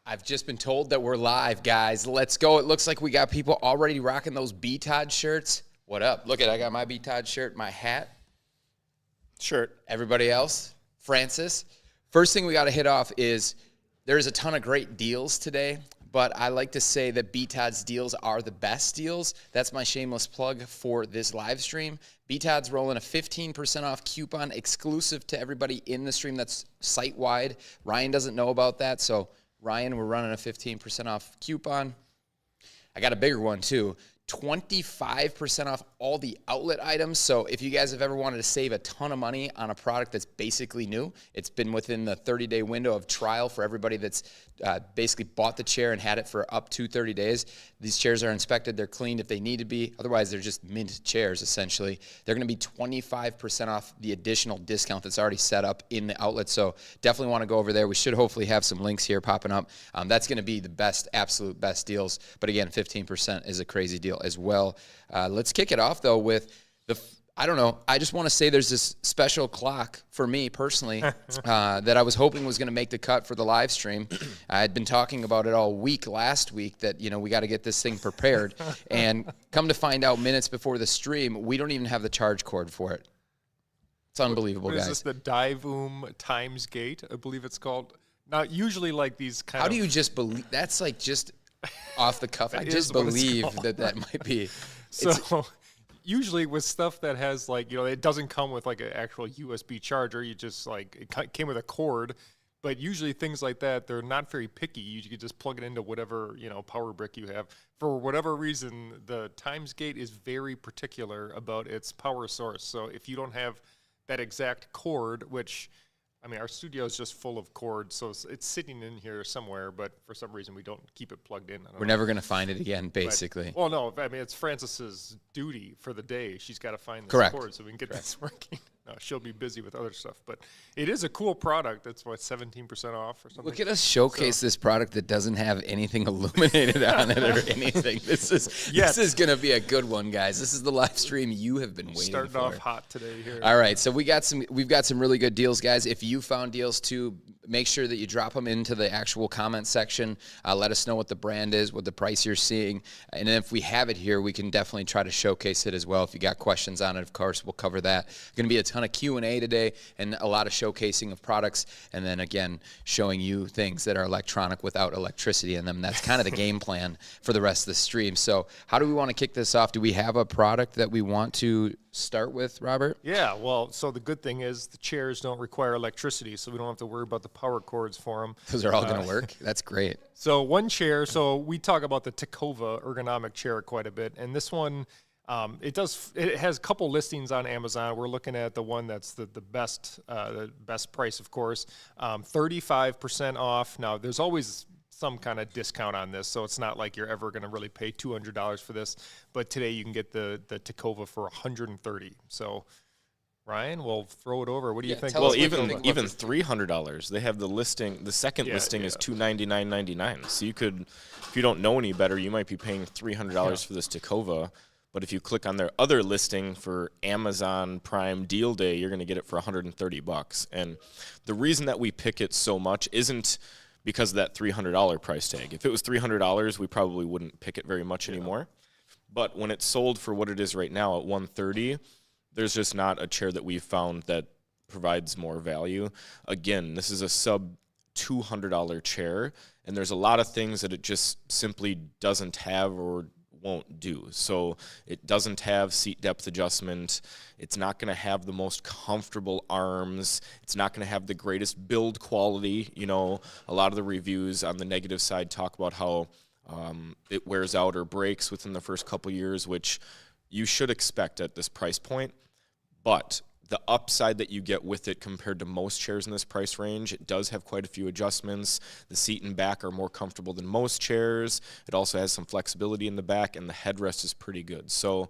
I've just been told that we're live, guys. Let's go. It looks like we got people already rocking those B-Todd shirts. What up? Look at, I got my B-Todd shirt, my hat. Shirt. Everybody else? Francis? First thing we got to hit off is there's a ton of great deals today, but I like to say that B-Todd's deals are the best deals. That's my shameless plug for this live stream. B-Todd's rolling a 15% off coupon exclusive to everybody in the stream that's site-wide. Ryan doesn't know about that, so Ryan, we're running a 15% off coupon. I got a bigger one, too. 25% off all the outlet items. So if you guys have ever wanted to save a ton of money on a product that's basically new, it's been within the 30-day window of trial for everybody that's basically bought the chair and had it for up to 30 days. These chairs are inspected. They're cleaned if they need to be. Otherwise, they're just mint chairs, essentially. They're going to be 25% off the additional discount that's already set up in the outlet. So definitely want to go over there. We should hopefully have some links here popping up. That's going to be the best, absolute best deals. But again, 15% is a crazy deal as well. Let's kick it off, though, with I don't know. I just want to say there's this special clock for me personally that I was hoping was going to make the cut for the live stream. I had been talking about it all week last week that, we got to get this thing prepared. And come to find out minutes before the stream, we don't even have the charge cord for it. It's unbelievable, guys. Is this the Divoom Times Gate, I believe it's called? Now, usually like these kind How do you just believe? That's like just off the cuff. I just believe that might be. So usually with stuff that has it doesn't come with like an actual USB charger. You just it came with a cord. But usually things like that, they're not very picky. You can just plug it into whatever, power brick you have. For whatever reason, the Times Gate is very particular about its power source. So if you don't have that exact cord, which our studio is just full of cords, so it's sitting in here somewhere, but for some reason we don't keep it plugged in. We're never going to find it again, basically. Well, no, it's Francis's duty for the day. She's got to find this cord so we can get this working. No, she'll be busy with other stuff, but it is a cool product. It's 17% off or something. Look at us showcase this product that doesn't have anything illuminated on it or anything. This is going to be a good one, guys. This is the live stream you have been waiting for. Starting off hot today here. All right, so we've got some really good deals, guys. If you found deals too, make sure that you drop them into the actual comment section. Let us know what the brand is, what the price you're seeing, and if we have it here, we can definitely try to showcase it as well. If you got questions on it, of course, we'll cover that. Going to be a ton of Q&A today and a lot of showcasing of products, and then again showing you things that are electronic without electricity in them. That's kind of the game plan for the rest of the stream. So how do we want to kick this off? Do we have a product that we want to start with, Robert? Yeah, well, so the good thing is the chairs don't require electricity, so we don't have to worry about the power cords for them. Those are all going to work? That's great. So one chair, so we talk about the Takova ergonomic chair quite a bit, and this one, it has a couple listings on Amazon. We're looking at the one that's the best price, of course, 35% off. Now, there's always some kind of discount on this, so it's not like you're ever going to really pay $200 for this. But today you can get the Takova for $130. So, Ryan, we'll throw it over. What do you think? Well, even $300. They have the listing. The second listing is $299.99. So you could, if you don't know any better, you might be paying $300 for this Takova. But if you click on their other listing for Amazon Prime Deal Day, you're going to get it for $130. And the reason that we pick it so much isn't because of that $300 price tag. If it was $300, we probably wouldn't pick it very much anymore. But when it's sold for what it is right now at $130, there's just not a chair that we've found that provides more value. Again, this is a sub $200 chair, and there's a lot of things that it just simply doesn't have or won't do. So it doesn't have seat depth adjustment. It's not going to have the most comfortable arms. It's not going to have the greatest build quality. A lot of the reviews on the negative side talk about how it wears out or breaks within the first couple years, which you should expect at this price point. But the upside that you get with it compared to most chairs in this price range, it does have quite a few adjustments. The seat and back are more comfortable than most chairs. It also has some flexibility in the back, and the headrest is pretty good. So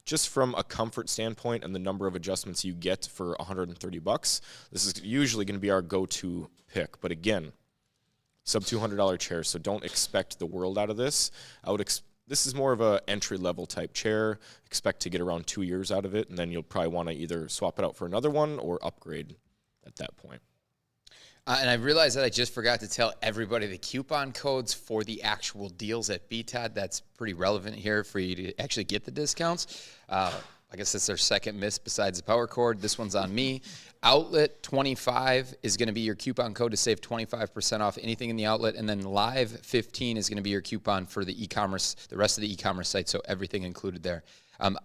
just from a comfort standpoint and the number of adjustments you get for $130, this is usually going to be our go-to pick. But again, sub $200 chair, so don't expect the world out of this. This is more of a entry-level type chair. Expect to get around 2 years out of it, and then you'll probably want to either swap it out for another one or upgrade at that point. And I realized that I just forgot to tell everybody the coupon codes for the actual deals at BTOD. That's pretty relevant here for you to actually get the discounts. I guess that's their second miss besides the power cord. This one's on me. Outlet 25 is going to be your coupon code to save 25% off anything in the outlet. And then Live 15 is going to be your coupon for the e-commerce, the rest of the e-commerce site. So everything included there.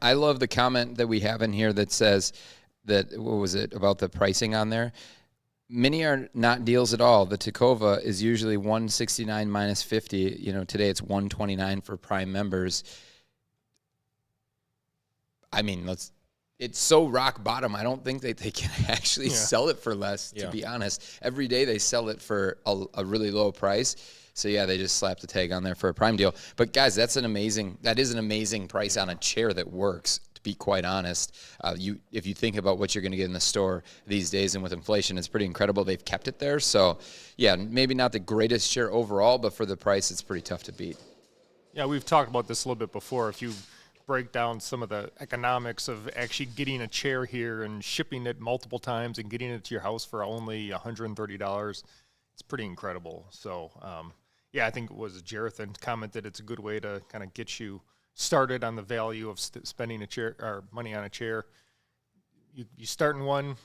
I love the comment that we have in here that says that, what was it, about the pricing on there? Many are not deals at all. The Takova is usually $169 minus 50. You know, today it's $129 for Prime members. I mean, it's so rock bottom. I don't think that they can actually sell it for less, to be honest. Every day they sell it for a really low price. So, yeah, they just slapped the tag on there for a Prime deal. But, guys, that is an amazing price on a chair that works, to be quite honest. If you think about what you're going to get in the store these days and with inflation, it's pretty incredible they've kept it there. So, yeah, maybe not the greatest chair overall, but for the price, it's pretty tough to beat. Yeah, we've talked about this a little bit before. If you break down some of the economics of actually getting a chair here and shipping it multiple times and getting it to your house for only $130, it's pretty incredible. So, yeah, I think it was Jarathan commented it's a good way to kind of get you started on the value of spending a chair or money on a chair. You start in one,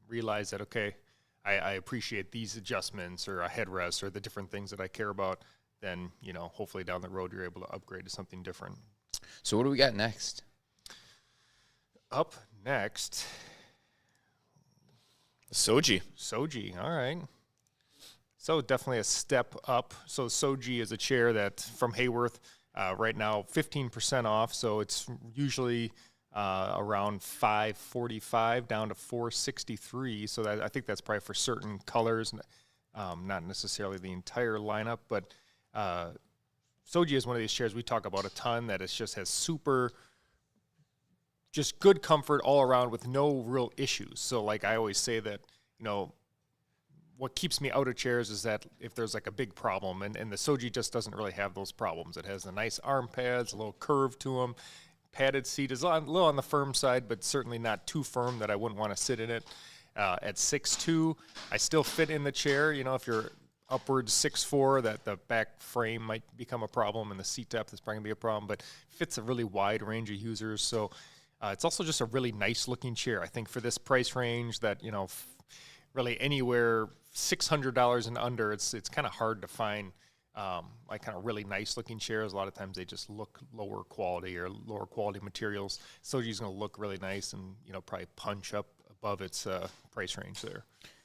realize that, okay, I appreciate these adjustments or a headrest or the different things that I care about. Then, you know, hopefully down the road you're able to upgrade to something different. So what do we got next? Up next, Soji, all right. So definitely a step up. So Soji is a chair that from Hayworth, right now 15% off. So it's usually around $545 down to $463. So that, I think that's probably for certain colors, not necessarily the entire lineup. But Soji is one of these chairs we talk about a ton that just has super, just good comfort all around with no real issues. So like I always say that, you know, what keeps me out of chairs is that if there's like a big problem, and the Soji just doesn't really have those problems. It has the nice arm pads, a little curve to them. Padded seat is a little on the firm side, but certainly not too firm that I wouldn't want to sit in it. At 6'2", I still fit in the chair. You know, if you're upwards 6'4", that the back frame might become a problem, and the seat depth is probably going to be a problem, but fits a really wide range of users. So it's also just a really nice-looking chair. I think for this price range that, you know, really anywhere $600 and under, it's kind of hard to find like kind of really nice looking chairs. A lot of times they just look lower quality or lower quality materials. Soji's going to look really nice and, you know, probably punch up above its price range there.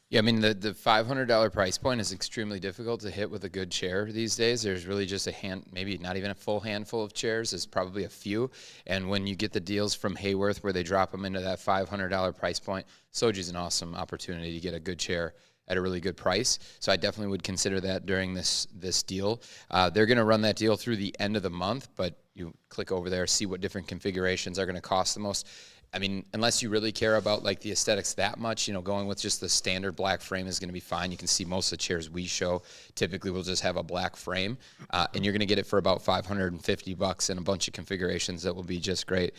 Yeah, I mean, the $500 price point is extremely difficult to hit with a good chair these days. There's really just maybe not even a full handful of chairs. There's probably a few. And when you get the deals from Hayworth where they drop them into that $500 price point, Soji's an awesome opportunity to get a good chair at a really good price. So I definitely would consider that during this deal. They're going to run that deal through the end of the month, but you click over there, see what different configurations are going to cost the most. I mean, unless you really care about like the aesthetics that much, you know, going with just the standard black frame is going to be fine. You can see most of the chairs we show typically will just have a black frame, and you're going to get it for about $550 and a bunch of configurations that will be just great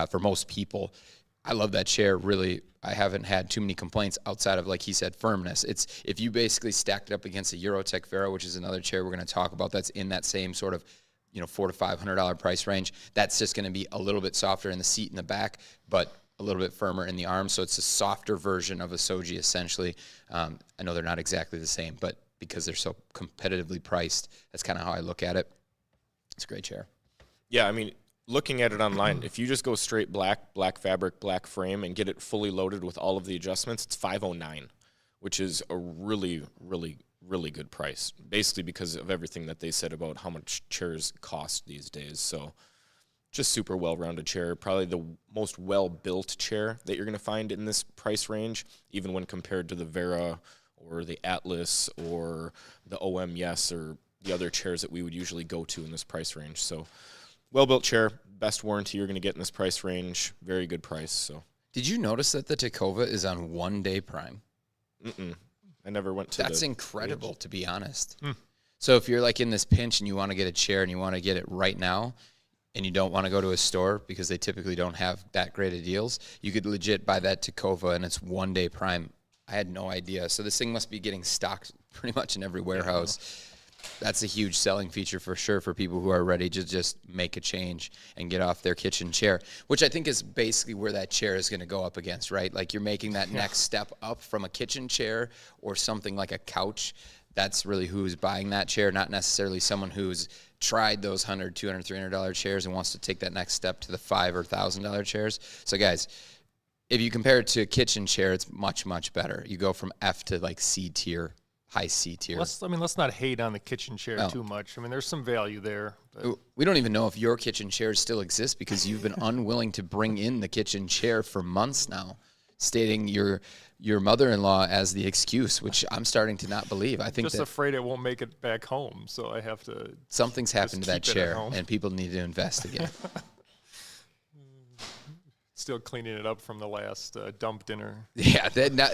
for most people. I love that chair. Really, I haven't had too many complaints outside of, like he said, firmness. It's if you basically stacked it up against a Eurotech Vero, which is another chair we're going to talk about that's in that same sort of, you know, $400 to $500 price range. That's just going to be a little bit softer in the seat in the back, but a little bit firmer in the arm. So it's a softer version of a Soji, essentially. I know they're not exactly the same, but because they're so competitively priced, that's kind of how I look at it. It's a great chair. Yeah, I mean, looking at it online, if you just go straight black fabric, black frame, and get it fully loaded with all of the adjustments, it's $509, which is a really, really, really good price, basically because of everything that they said about how much chairs cost these days. So just super well-rounded chair, probably the most well-built chair that you're going to find in this price range, even when compared to the Vera or the Atlas or the OM Yes or the other chairs that we would usually go to in this price range. So well-built chair, best warranty you're going to get in this price range, very good price. So, did you notice that the Takova is on 1 day Prime? I never went to That's incredible, to be honest. Hmm. So if you're like in this pinch and you want to get a chair and you want to get it right now and you don't want to go to a store because they typically don't have that great of deals, you could legit buy that Takova and it's 1 day Prime I had no idea. So this thing must be getting stocked pretty much in every warehouse. That's a huge selling feature for sure for people who are ready to just make a change and get off their kitchen chair, which I think is basically where that chair is going to go up against, right? Like you're making that next step up from a kitchen chair or something like a couch. That's really who's buying that chair, not necessarily someone who's tried those $100, $200, $300 chairs and wants to take that next step to the $5,000 or $1,000 chairs. So guys, if you compare it to a kitchen chair, it's much, much better. You go from F to like C tier. High C tier. Let's not hate on the kitchen chair too much. I mean, there's some value there. We don't even know if your kitchen chairs still exist because you've been unwilling to bring in the kitchen chair for months now, stating your mother-in-law as the excuse, which I'm starting to not believe. I think just afraid it won't make it back home, so I have to. Something's happened to that chair, and people need to investigate. Still cleaning it up from the last dump dinner. Yeah,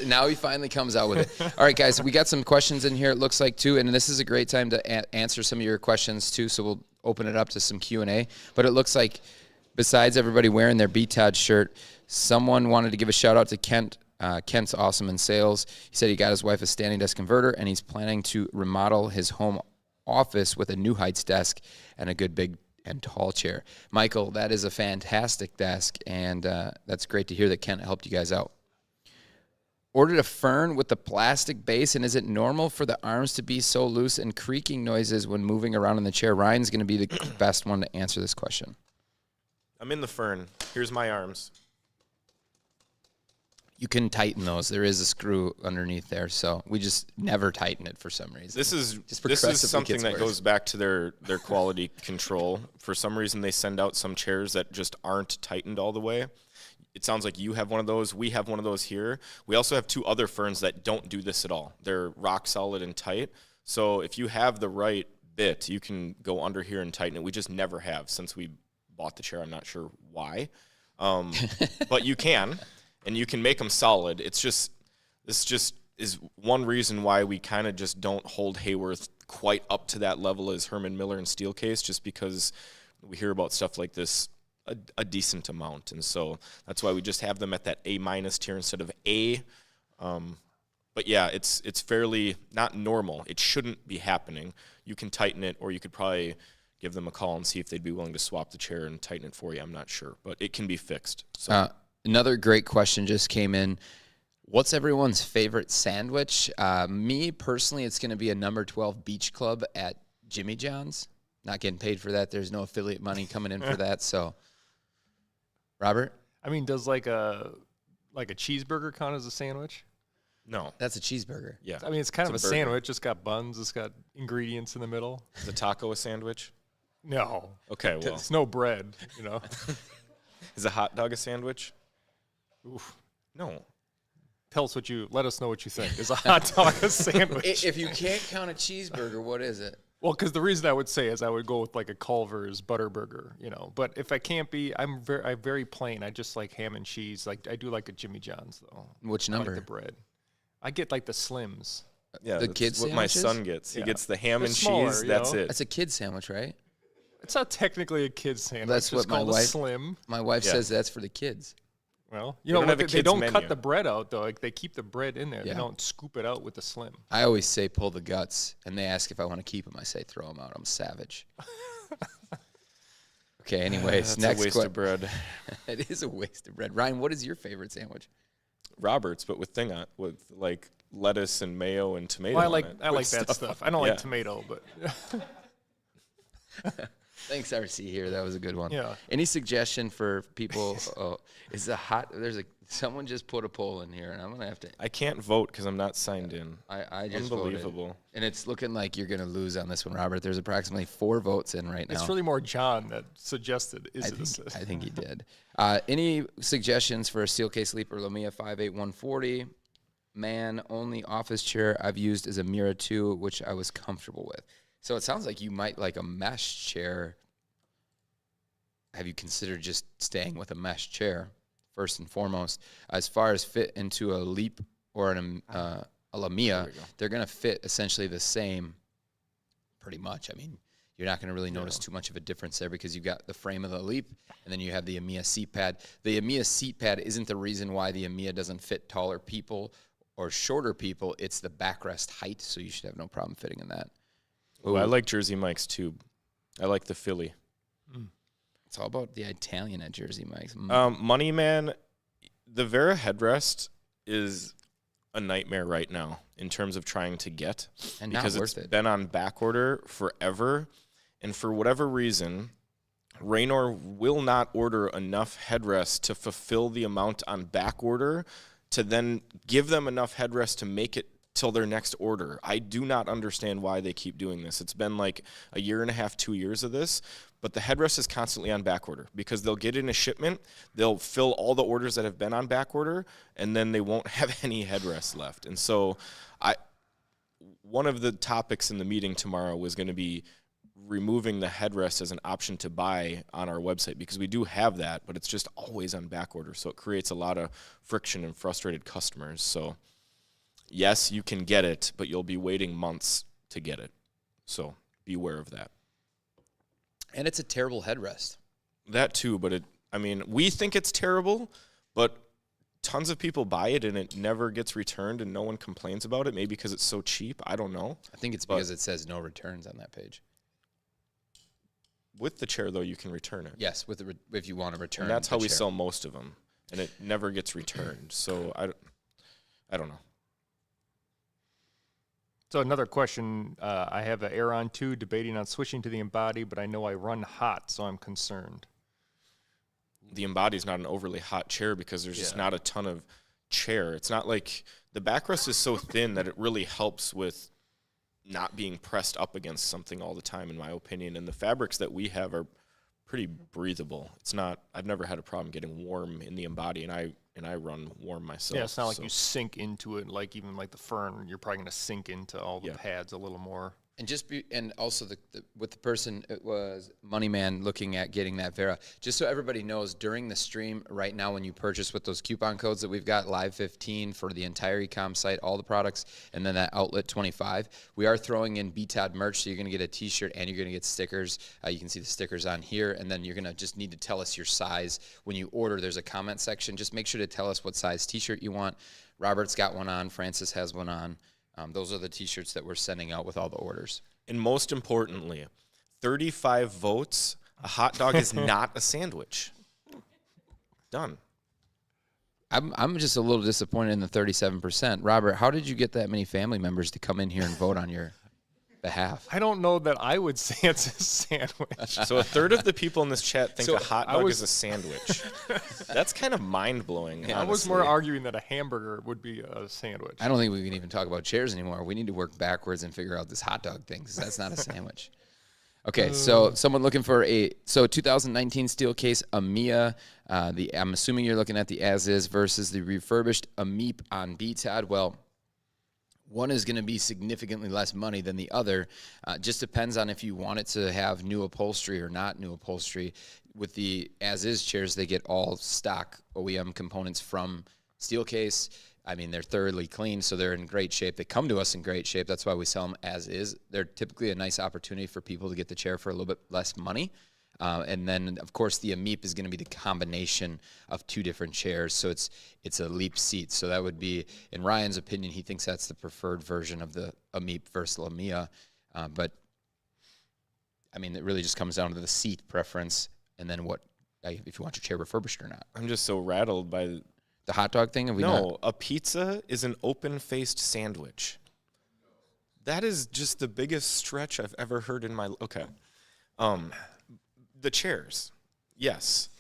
now he finally comes out with it. All right, guys, we got some questions in here, it looks like, too, and this is a great time to answer some of your questions, too, so we'll open it up to some Q&A. But it looks like besides everybody wearing their BTOD shirt, someone wanted to give a shout-out to Kent. Kent's awesome in sales. He said he got his wife a standing desk converter, and he's planning to remodel his home office with a new heights desk and a good big and tall chair. Michael, that is a fantastic desk, and that's great to hear that Kent helped you guys out. Ordered a Fern with the plastic base, and is it normal for the arms to be so loose and creaking noises when moving around in the chair? Ryan's going to be the best one to answer this question. I'm in the Fern. Here's my arms. You can tighten those. There is a screw underneath there, so we just never tighten it for some reason. This is something that goes back to their quality control. For some reason, they send out some chairs that just aren't tightened all the way. It sounds like you have one of those. We have one of those here. We also have two other Ferns that don't do this at all. They're rock solid and tight. So if you have the right bit, you can go under here and tighten it. We just never have since we bought the chair. I'm not sure why, but you can. And you can make them solid. This just is one reason why we kind of just don't hold Hayworth quite up to that level as Herman Miller and Steelcase, just because we hear about stuff like this a decent amount. And so that's why we just have them at that A- tier instead of A. But yeah, it's fairly not normal. It shouldn't be happening. You can tighten it, or you could probably give them a call and see if they'd be willing to swap the chair and tighten it for you. I'm not sure, but it can be fixed. So. Another great question just came in. What's everyone's favorite sandwich? Me, personally, it's going to be a number 12 Beach Club at Jimmy John's. Not getting paid for that. There's no affiliate money coming in for that. So, Robert? I mean, does like a cheeseburger count as a sandwich? No. That's a cheeseburger. Yeah. I mean, it's kind of a sandwich. It's got buns. It's got ingredients in the middle. Is a taco a sandwich? No. Okay, well. It's no bread, you know. Is a hot dog a sandwich? Oof. No. Let us know what you think. Is a hot dog a sandwich? If you can't count a cheeseburger, what is it? Well, because the reason I would say is I would go with like a Culver's Butterburger, you know. But if I can't be, I'm very plain. I just like ham and cheese. Like I do like a Jimmy John's though. Which I number? like the bread. I get like the Slims. Yeah, the kids what sandwiches? my son gets. He gets the ham They're and smaller, cheese. you That's know? it. That's a kid sandwich, right? It's not technically a kid's sandwich. That's it's what my called a wife- Slim. My wife says that's for the kids. Well, They don't have a they kid's don't menu. cut the bread out though. Like they keep the bread in there. Yeah. They don't scoop it out with the Slim. I always say pull the guts, and they ask if I want to keep them. I say throw them out. I'm savage. Okay, anyways, That's next a waste of bread. It is a waste of bread. Ryan, what is your favorite sandwich? Robert's, but with like lettuce and mayo and tomato. Well, I on like it. that With stuff. I don't Yeah. like tomato, but Thanks, RC here. That was a good one. Yeah. Any suggestion for people? Someone just put a poll in here, and I'm gonna have to. I can't vote because I'm not signed in. I just voted. Unbelievable. And it's looking like you're gonna lose on this one, Robert. There's approximately 4 votes in right now. it's really more John that suggested. I think he did. Any suggestions for a Steelcase Leap or Lumia 58140? Man, only office chair I've used is a Mira 2, which I was comfortable with. So it sounds like you might like a mesh chair. Have you considered just staying with a mesh chair, first and foremost? As far as fit into a Leap or a Lumia, they're going to fit essentially the same pretty much. I mean, you're not going to really notice too much of a difference there because you've got the frame of the Leap, and then you have the Amia seat pad. The Amia seat pad isn't the reason why the Amia doesn't fit taller people or shorter people, it's the backrest height, so you should have no problem fitting in that. Ooh, I like Jersey Mike's too. I like the Philly. It's all about the Italian at Jersey Mike's. Money Man, the Vera headrest is a nightmare right now in terms of trying to get, And because not it's worth it. been on back order forever, and for whatever reason, Raynor will not order enough headrests to fulfill the amount on back order to then give them enough headrests to make it till their next order. I do not understand why they keep doing this. It's been like a year and a half, 2 years of this, but the headrest is constantly on back order because they'll get in a shipment, they'll fill all the orders that have been on back order, and then they won't have any headrests left. And so one of the topics in the meeting tomorrow was going to be removing the headrest as an option to buy on our website, because we do have that, but it's just always on back order. So it creates a lot of friction and frustrated customers. So yes, you can get it, but you'll be waiting months to get it. So beware of that. And it's a terrible headrest. That too, but we think it's terrible, but tons of people buy it and it never gets returned and no one complains about it, maybe because it's so cheap. I don't know. I think it's because it says no returns on that page. With the chair, though, you can return it. Yes, if you want to return. And that's how we chair. sell most of them, and it never gets returned. So I don't know. So another question, I have an Aeron 2 debating on switching to the Embody, but I know I run hot, so I'm concerned. The Embody is not an overly hot chair because there's just not a ton of chair. It's not like the backrest is so thin that it really helps with not being pressed up against something all the time, in my opinion. And the fabrics that we have are pretty breathable. It's not. I've never had a problem getting warm in the Embody, and I run warm myself. Yeah, it's not like you sink into it, like even like the Fern, you're probably going to sink into all the pads a little more. And also with the person, it was Money Man looking at getting that Vera. Just so everybody knows, during the stream right now, when you purchase with those coupon codes that we've got, Live 15 for the entire ecom site, all the products, and then that Outlet 25, we are throwing in BTOD merch. So you're going to get a T-shirt and you're going to get stickers. You can see the stickers on here, and then you're going to just need to tell us your size when you order. There's a comment section. Just make sure to tell us what size T-shirt you want. Robert's got one on. Francis has one on. Those are the T-shirts that we're sending out with all the orders. And most importantly, 35 votes, a hot dog is not a sandwich. Done. I'm just a little disappointed in the 37%. Robert, how did you get that many family members to come in here and vote on your behalf? I don't know that I would say it's a sandwich. So a third of the people in this chat think a hot dog is a sandwich. That's kind of mind-blowing. Yeah, I was more arguing that a hamburger would be a sandwich. I don't think we can even talk about chairs anymore. We need to work backwards and figure out this hot dog thing, because that's not a sandwich. Okay, so someone looking for 2019 Steelcase Amia. I'm assuming you're looking at the as-is versus the refurbished Ameep on BTAD. Well, one is going to be significantly less money than the other. Just depends on if you want it to have new upholstery or not new upholstery. With the as-is chairs, they get all stock OEM components from Steelcase. I mean, they're thoroughly clean, so they're in great shape. They come to us in great shape. That's why we sell them as is. They're typically a nice opportunity for people to get the chair for a little bit less money. And then, of course, the Ameep is going to be the combination of two different chairs. So it's a Leap seat. So that would be, in Ryan's opinion, he thinks that's the preferred version of the Ameep versus Amia. But, I mean, it really just comes down to the seat preference and then if you want your chair refurbished or not. I'm just so rattled by the hot dog thing. A pizza is an open-faced sandwich. That is just the biggest stretch I've ever heard in my. Okay. The chairs, yes.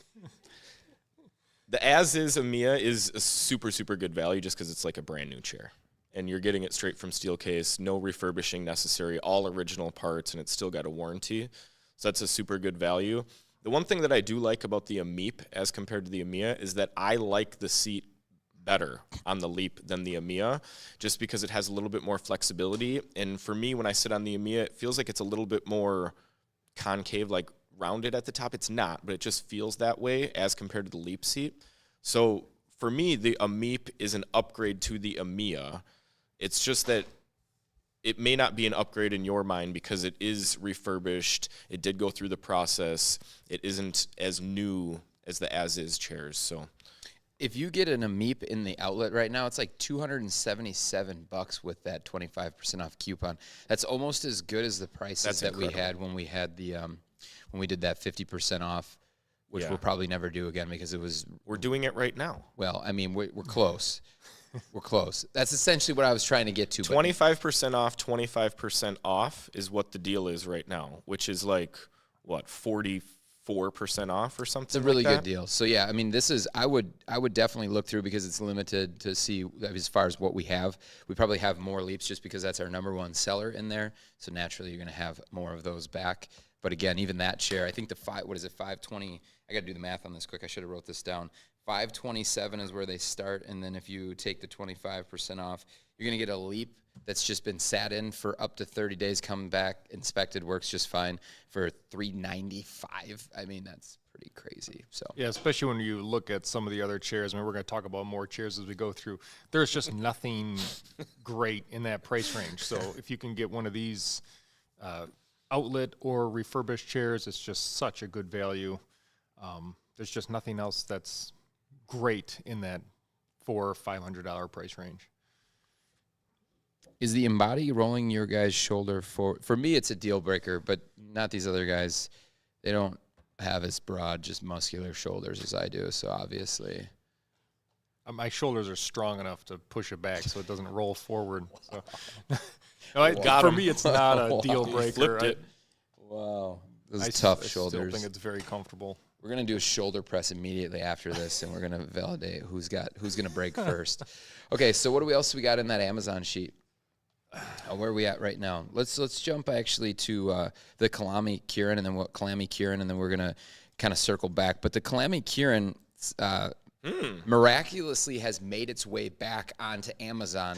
The as-is Amia is a super, super good value just because it's like a brand new chair. And you're getting it straight from Steelcase, no refurbishing necessary, all original parts, and it's still got a warranty. So that's a super good value. The one thing that I do like about the Ameep as compared to the Amia is that I like the seat better on the Leap than the Amia, just because it has a little bit more flexibility. And for me, when I sit on the Amia, it feels like it's a little bit more concave, like rounded at the top. It's not, but it just feels that way as compared to the Leap seat. So for me, the Ameep is an upgrade to the Amia. It's just that it may not be an upgrade in your mind because it is refurbished. It did go through the process. It isn't as new as the as-is chairs. So if you get an Amip in the outlet right now, it's like $277 with that 25% off coupon. That's almost as good as the prices that we had when we had the when we did that 50% off, which we'll probably never do again because it was. We're doing it right now. Well, I mean, we're close. We're close. That's essentially what I was trying to get to. 25% off, 25% off is what the deal is right now, which is like what 44% off or something. It's a really good deal. So yeah, I mean, this is I would definitely look through because it's limited to see as far as what we have. We probably have more Leaps just because that's our #1 seller in there. So naturally, you're going to have more of those back. But again, even that chair, I think the 520. I got to do the math on this quick. I should have wrote this down. 527 is where they start, and then if you take the 25% off, you're going to get a Leap that's just been sat in for up to 30 days, come back, inspected, works just fine for $395. I mean, that's pretty crazy. So yeah, especially when you look at some of the other chairs. I mean, we're going to talk about more chairs as we go through. There's just nothing great in that price range. So if you can get one of these outlet or refurbished chairs, it's just such a good value. There's just nothing else that's great in that $400 or $500 price range. Is the Embody rolling your guys' shoulder for me? It's a deal breaker, but not these other guys. They don't have as broad, just muscular shoulders as I do. So obviously, my shoulders are strong enough to push it back, so it doesn't roll forward. So. No, for me, it's not a deal breaker. Flipped it. Wow, those tough shoulders. I still think it's very comfortable. We're gonna do a shoulder press immediately after this, and we're gonna validate who's gonna break first. Okay, so what else we got in that Amazon sheet? Where are we at right now? Let's jump actually to the Kalami Kieran, and then Kieran, and then we're gonna kind of circle back. But the Kalami Kieran miraculously has made its way back onto Amazon.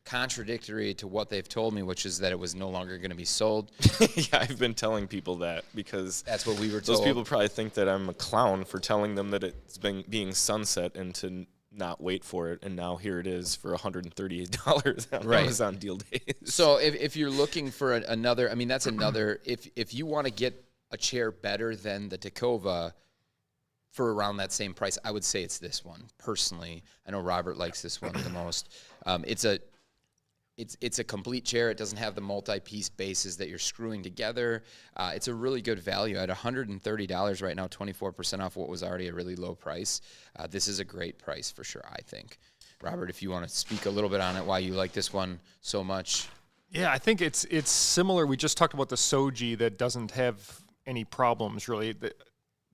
Contradictory to what they've told me, which is that it was no longer going to be sold. Yeah, I've been telling people that because that's what we were told. Those people probably think that I'm a clown for telling them that it's been being sunset and to not wait for it, and now here it is for $138 on Amazon deal days. So if you're looking for another, I mean, that's another. If you want to get a chair better than the Takova for around that same price, I would say it's this one personally. I know Robert likes this one the most. It's a complete chair. It doesn't have the multi-piece bases that you're screwing together. It's a really good value at $130 right now, 24% off what was already a really low price. This is a great price for sure, I think. Robert, if you want to speak a little bit on it, why you like this one so much. Yeah, I think it's similar. We just talked about the Soji that doesn't have any problems really.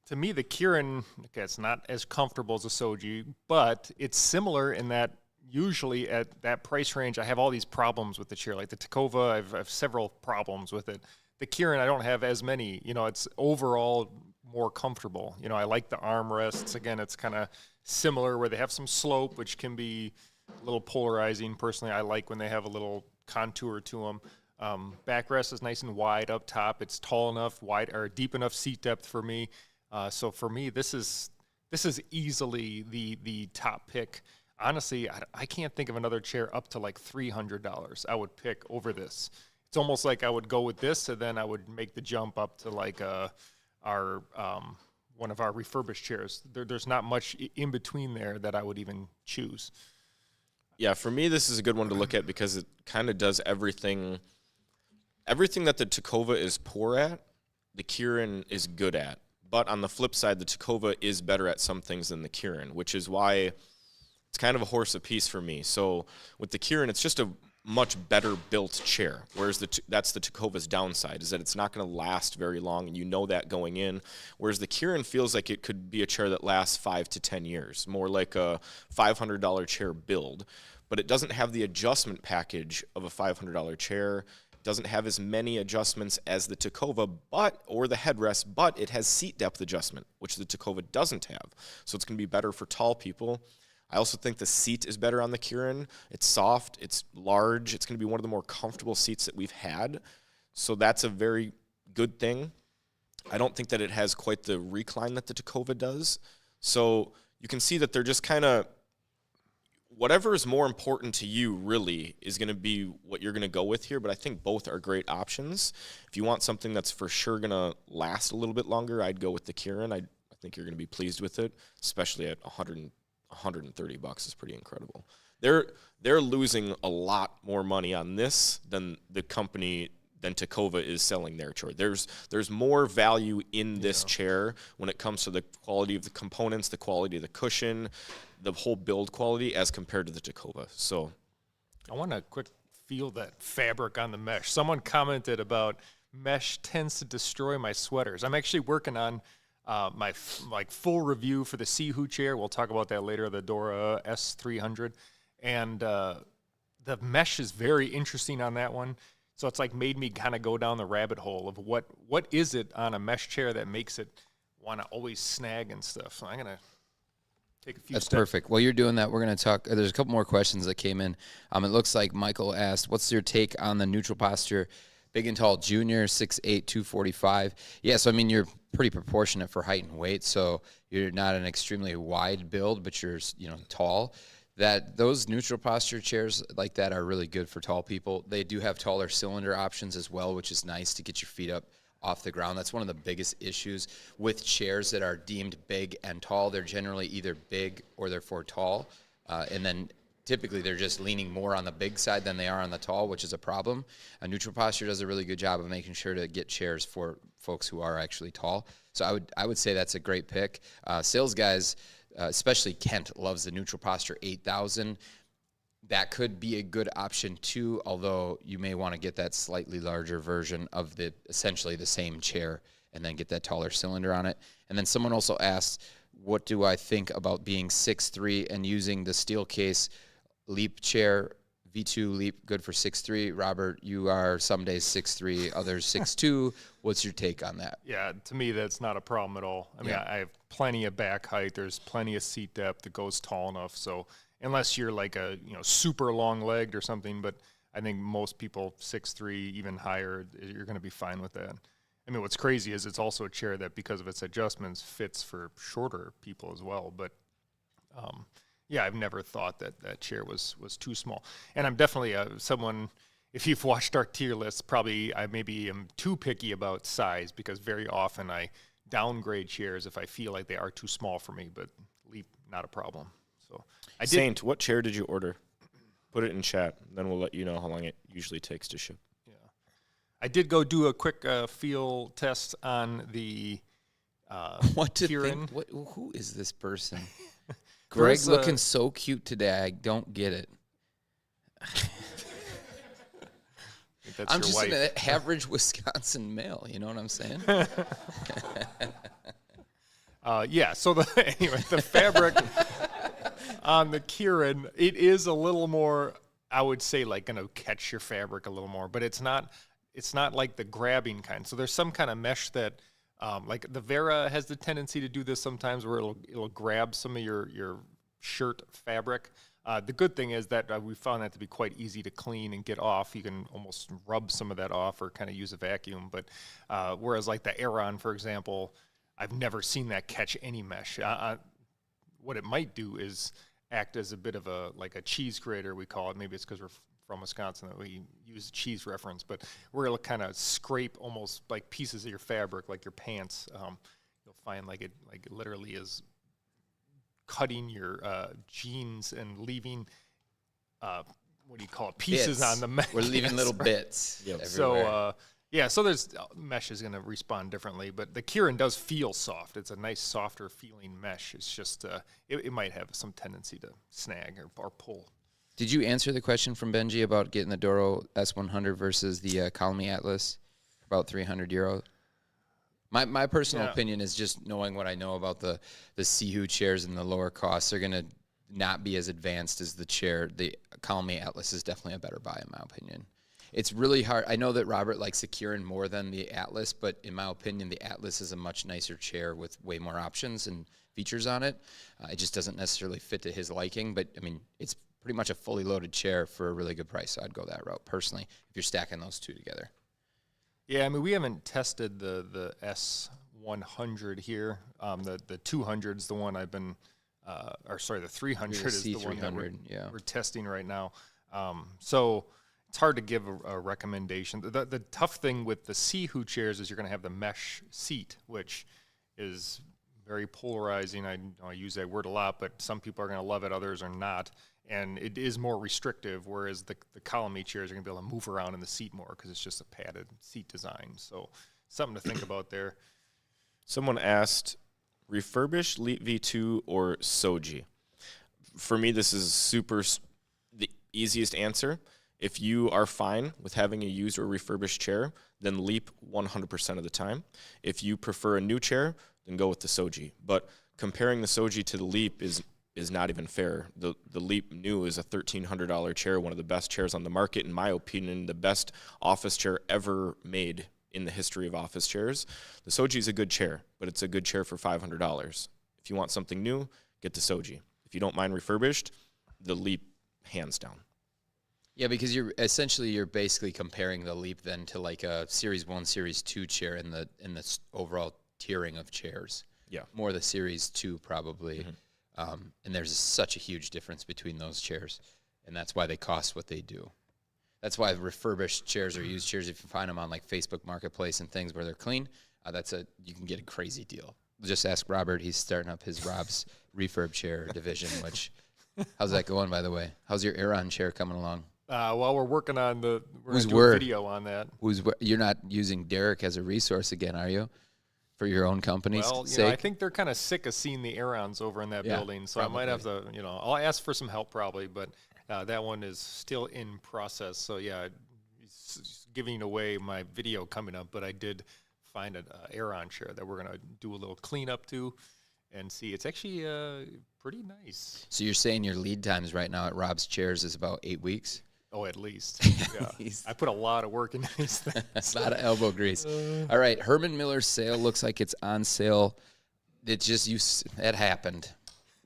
To me, the Kieran, okay, it's not as comfortable as a Soji, but it's similar in that usually at that price range, I have all these problems with the chair. Like the Takova, I have several problems with it. The Kieran, I don't have as many. You know, it's overall more comfortable. You know, I like the armrests. Again, it's kind of similar where they have some slope, which can be a little polarizing. Personally, I like when they have a little contour to them. Backrest is nice and wide up top. It's tall enough, wide or deep enough seat depth for me. So for me, this is easily the top pick. Honestly, I can't think of another chair up to like $300 I would pick over this. It's almost like I would go with this, and then I would make the jump up to like our one of our refurbished chairs. There's not much in between there that I would even choose. Yeah, for me, this is a good one to look at because it kind of does everything that the Takova is poor at, the Kieran is good at. But on the flip side, the Takova is better at some things than the Kieran, which is why it's kind of a horse apiece for me. So with the Kieran, it's just a much better built chair, whereas that's the Takova's downside, is that it's not going to last very long, and you know that going in. Whereas the Kieran feels like it could be a chair that lasts 5 to 10 years, more like a $500 chair build. But it doesn't have the adjustment package of a $500 chair. It doesn't have as many adjustments as the Takova, or the headrest, but it has seat depth adjustment, which the Takova doesn't have. So it's going to be better for tall people. I also think the seat is better on the Kieran. It's soft, it's large, it's going to be one of the more comfortable seats that we've had. So that's a very good thing. I don't think that it has quite the recline that the Takova does. So you can see that they're just kind of, whatever is more important to you really is going to be what you're going to go with here, but I think both are great options. If you want something that's for sure going to last a little bit longer, I'd go with the Kieran. I think you're going to be pleased with it, especially at $130 is pretty incredible. They're losing a lot more money on this than the company than Takova is selling their chair. There's more value in this chair when it comes to the quality of the components, the quality of the cushion, the whole build quality as compared to the Takova. So I want to quick feel that fabric on the mesh. Someone commented about mesh tends to destroy my sweaters. I'm actually working on my full review for the Sihu chair. We'll talk about that later, the Doro S300. And the mesh is very interesting on that one. So it's like made me kind of go down the rabbit hole of what is it on a mesh chair that makes it want to always snag and stuff. So I'm going to take a few That's steps. perfect. While you're doing that, we're going to talk. There's a couple more questions that came in. It looks like Michael asked, what's your take on the neutral posture big and tall junior, 6'8", 245? Yeah, so I mean, you're pretty proportionate for height and weight, so you're not an extremely wide build, but you're tall. Those neutral posture chairs like that are really good for tall people. They do have taller cylinder options as well, which is nice to get your feet up off the ground. That's one of the biggest issues with chairs that are deemed big and tall. They're generally either big or they're for tall, and then typically they're just leaning more on the big side than they are on the tall, which is a problem. A neutral posture does a really good job of making sure to get chairs for folks who are actually tall. So I would say that's a great pick. Sales guys, especially Kent, loves the neutral posture 8000. That could be a good option too, although you may want to get that slightly larger version of essentially the same chair and then get that taller cylinder on it. And then someone also asked, what do I think about being 6'3" and using the steel case Leap chair, V2 Leap, good for 6'3"? Robert, you are some days 6'3", others 6'2". What's your take on that? Yeah, to me, that's not a problem at all. I mean, I have plenty of back height. There's plenty of seat depth that goes tall enough. So unless you're like a super long legged or something, but I think most people 6'3", even higher, you're going to be fine with that. I mean, what's crazy is it's also a chair that, because of its adjustments, fits for shorter people as well. But yeah, I've never thought that chair was too small. And I'm definitely someone, if you've watched our tier lists, probably I maybe am too picky about size, because very often I downgrade chairs if I feel like they are too small for me, but Leap, not a problem. So I did. Saint, what chair did you order? Put it in chat, then we'll let you know how long it usually takes to ship. Yeah, I did go do a quick feel test on the What to Kieran. think? Who is this person? Greg There's, looking so cute today. I don't get it. That's I'm your just wife. an average Wisconsin male. You know what I'm saying? Yeah. So anyway, the fabric on the Kieran, it is a little more, I would say, like going to catch your fabric a little more, but it's not like the grabbing kind. So there's some kind of mesh that, like the Vera has the tendency to do this sometimes, where it'll grab some of your shirt fabric. The good thing is that we found that to be quite easy to clean and get off. You can almost rub some of that off or kind of use a vacuum. But whereas like the Aeron, for example, I've never seen that catch any mesh. What it might do is act as a bit of a cheese grater, we call it. Maybe it's because we're from Wisconsin that we use cheese reference, but where it'll kind of scrape almost like pieces of your fabric, like your pants. You'll find like it literally is cutting your jeans and leaving what do you call it, pieces Bits. on the mesh. We're leaving little bits everywhere. So so there's mesh is going to respond differently, but the Kieran does feel soft. It's a nice, softer feeling mesh. It's just it might have some tendency to snag or pull. Did you answer the question from Benji about getting the Doro S100 versus the Calmy Atlas, about €300? My personal opinion is, just knowing what I know about the Sihu chairs and the lower costs, they're going to not be as advanced as the chair. The Calmy Atlas is definitely a better buy, in my opinion. It's really hard. I know that Robert likes the Kieran more than the Atlas, but in my opinion, the Atlas is a much nicer chair with way more options and features on it. It just doesn't necessarily fit to his liking, but I mean, it's pretty much a fully loaded chair for a really good price. So I'd go that route personally if you're stacking those two together. Yeah, I mean, we haven't tested the S100 here. The 200's the one I've been, or sorry, the 300 is the one that we're testing right now. So it's hard to give a recommendation. The tough thing with the Sihu chairs is you're going to have the mesh seat, which is very polarizing. I use that word a lot, but some people are going to love it, others are not. And it is more restrictive, whereas the column A chairs are going to be able to move around in the seat more because it's just a padded seat design. So something to think about there. Someone asked, refurbished Leap V2 or Soji? For me, this is the easiest answer. If you are fine with having a used or refurbished chair, then Leap 100% of the time. If you prefer a new chair, then go with the Soji. But comparing the Soji to the Leap is not even fair. The Leap new is a $1,300 chair, one of the best chairs on the market, in my opinion, the best office chair ever made in the history of office chairs. The Soji is a good chair, but it's a good chair for $500. If you want something new, get the Soji. If you don't mind refurbished, the Leap, hands down. Yeah, because you're basically comparing the Leap then to like a Series 1, Series 2 chair in the overall tiering of chairs. Yeah. More the Series 2 probably. And there's such a huge difference between those chairs, and that's why they cost what they do. That's why refurbished chairs or used chairs, if you find them on like Facebook Marketplace and things where they're clean, you can get a crazy deal. Just ask Robert. He's starting up his Rob's refurb chair division. How's that going, by the way? How's your Aeron chair coming along? Well, we're working on we're going to do a video on that. You're not using Derek as a resource again, are you? For your own company's sake? I think they're kind of sick of seeing the Aerons over in that building, so probably. I might have to, I'll ask for some help probably, but that one is still in process. So yeah, it's giving away my video coming up, but I did find an Aeron chair that we're gonna do a little cleanup to, and see. It's actually pretty nice. So you're saying your lead times right now at Rob's Chairs is about 8 weeks? Oh, at least. Yeah. I put a lot of work into these things. It's a lot of elbow grease. All right, Herman Miller sale looks like it's on sale. It happened.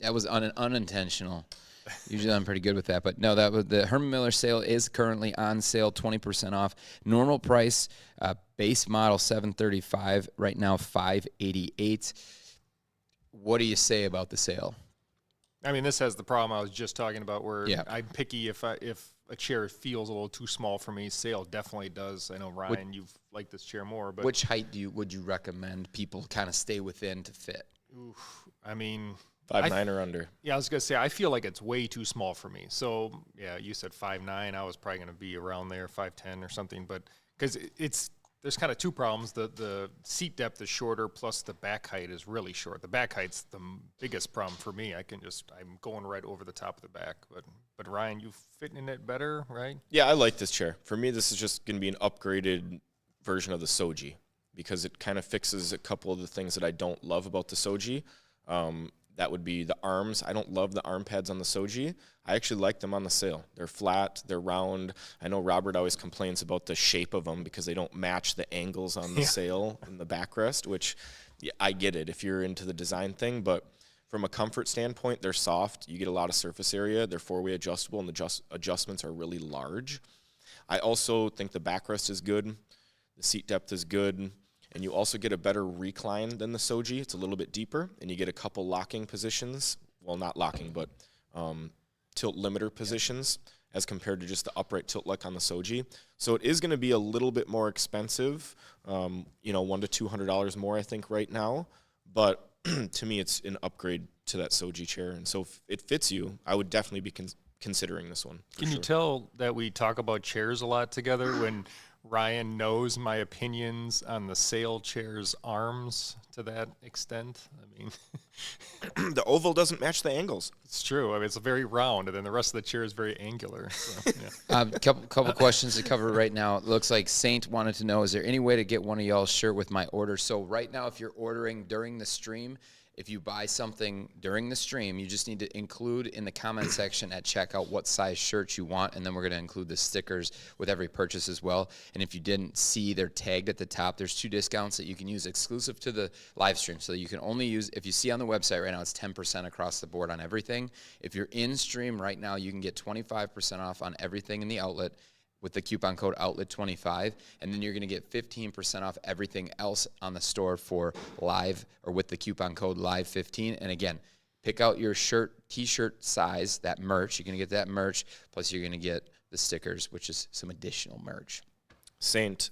That was unintentional. Usually I'm pretty good with that, but no, the Herman Miller sale is currently on sale, 20% off. Normal price, base model $735, right now $588. What do you say about the sale? I mean, this has the problem I was just talking about, where I'm picky if a chair feels a little too small for me. Sale definitely does. I know, Ryan, you've liked this chair more. But which height would you recommend people kind of stay within to fit? Oof, I mean, 5'9" or under. Yeah, I was gonna say I feel like it's way too small for me. So yeah, you said 5'9". I was probably gonna be around there, 5'10" or something. But because there's kind of two problems. The seat depth is shorter, plus the back height is really short. The back height's the biggest problem for me. I'm going right over the top of the back. But Ryan, you fitting in it better, right? Yeah, I like this chair. For me, this is just going to be an upgraded version of the Soji, because it kind of fixes a couple of the things that I don't love about the Soji. That would be the arms. I don't love the arm pads on the Soji. I actually like them on the sale. They're flat, they're round. I know Robert always complains about the shape of them because they don't match the angles on the sale and the backrest, which I get it if you're into the design thing, but from a comfort standpoint, they're soft. You get a lot of surface area. They're four-way adjustable, and the adjustments are really large. I also think the backrest is good. The seat depth is good. And you also get a better recline than the Soji. It's a little bit deeper, and you get a couple locking positions. Well, not locking, but tilt limiter positions as compared to just the upright tilt like on the Soji. So it is going to be a little bit more expensive, $100 to $200 more, I think, right now. But to me, it's an upgrade to that Soji chair. And so if it fits you, I would definitely be considering this one. Can you tell that we talk about chairs a lot together when Ryan knows my opinions on the sale chair's arms to that extent? I mean, the oval doesn't match the angles. It's true. I mean, it's very round, and then the rest of the chair is very angular. So, yeah. Couple questions to cover right now. It looks like Saint wanted to know, is there any way to get one of y'all's shirt with my order? So right now, if you're ordering during the stream, if you buy something during the stream, you just need to include in the comment section at checkout what size shirt you want, and then we're going to include the stickers with every purchase as well. And if you didn't see, they're tagged at the top. There's 2 discounts that you can use exclusive to the live stream. So you can only use, if you see on the website right now, it's 10% across the board on everything. If you're in stream right now, you can get 25% off on everything in the outlet with the coupon code OUTLET25, and then you're going to get 15% off everything else on the store for live, or with the coupon code LIVE15. And again, pick out your shirt, t-shirt size, that merch. You're going to get that merch, plus you're going to get the stickers, which is some additional merch. Saint,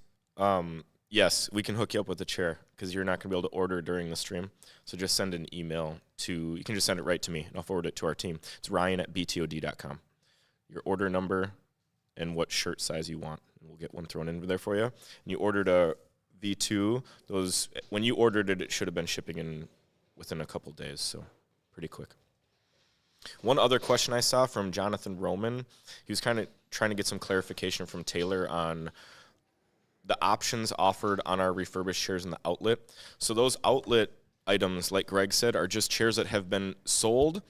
yes, we can hook you up with a chair, because you're not going to be able to order during the stream. So just send an email to, you can just send it right to me, and I'll forward it to our team. It's ryan@btod.com. Your order number and what shirt size you want, and we'll get one thrown in there for you. And you ordered a V2. Those, when you ordered it, it should have been shipping in within a couple days, so pretty quick. One other question I saw from Jonathan Roman, he was kind of trying to get some clarification from Taylor on the options offered on our refurbished chairs in the outlet. So those outlet items, like Greg said, are just chairs that have been sold,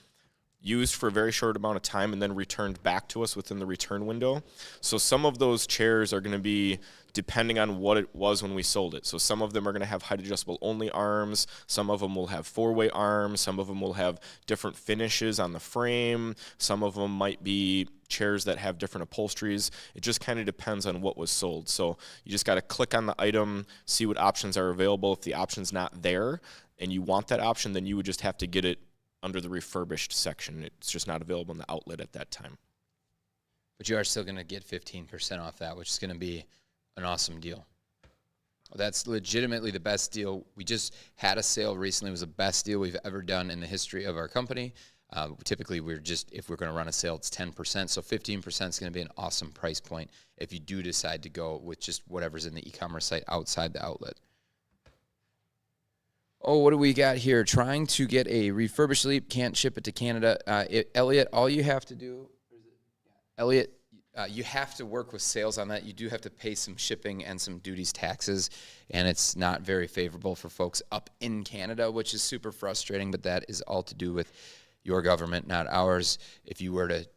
used for a very short amount of time, and then returned back to us within the return window. So some of those chairs are going to be depending on what it was when we sold it. So some of them are going to have height adjustable only arms, some of them will have four-way arms, some of them will have different finishes on the frame, some of them might be chairs that have different upholsteries. It just kind of depends on what was sold. So you just got to click on the item, see what options are available. If the option's not there and you want that option, then you would just have to get it under the refurbished section. It's just not available in the outlet at that time. But you are still going to get 15% off that, which is going to be an awesome deal. That's legitimately the best deal. We just had a sale recently. It was the best deal we've ever done in the history of our company. Typically, if we're going to run a sale, it's 10%. So 15% is going to be an awesome price point if you do decide to go with just whatever's in the e-commerce site outside the outlet. Oh, what do we got here? Trying to get a refurbished Leap, can't ship it to Canada. Elliot, all you have to do, Elliot, you have to work with sales on that. You do have to pay some shipping and some duties, taxes, and it's not very favorable for folks up in Canada, which is super frustrating, but that is all to do with your government, not ours. If you were to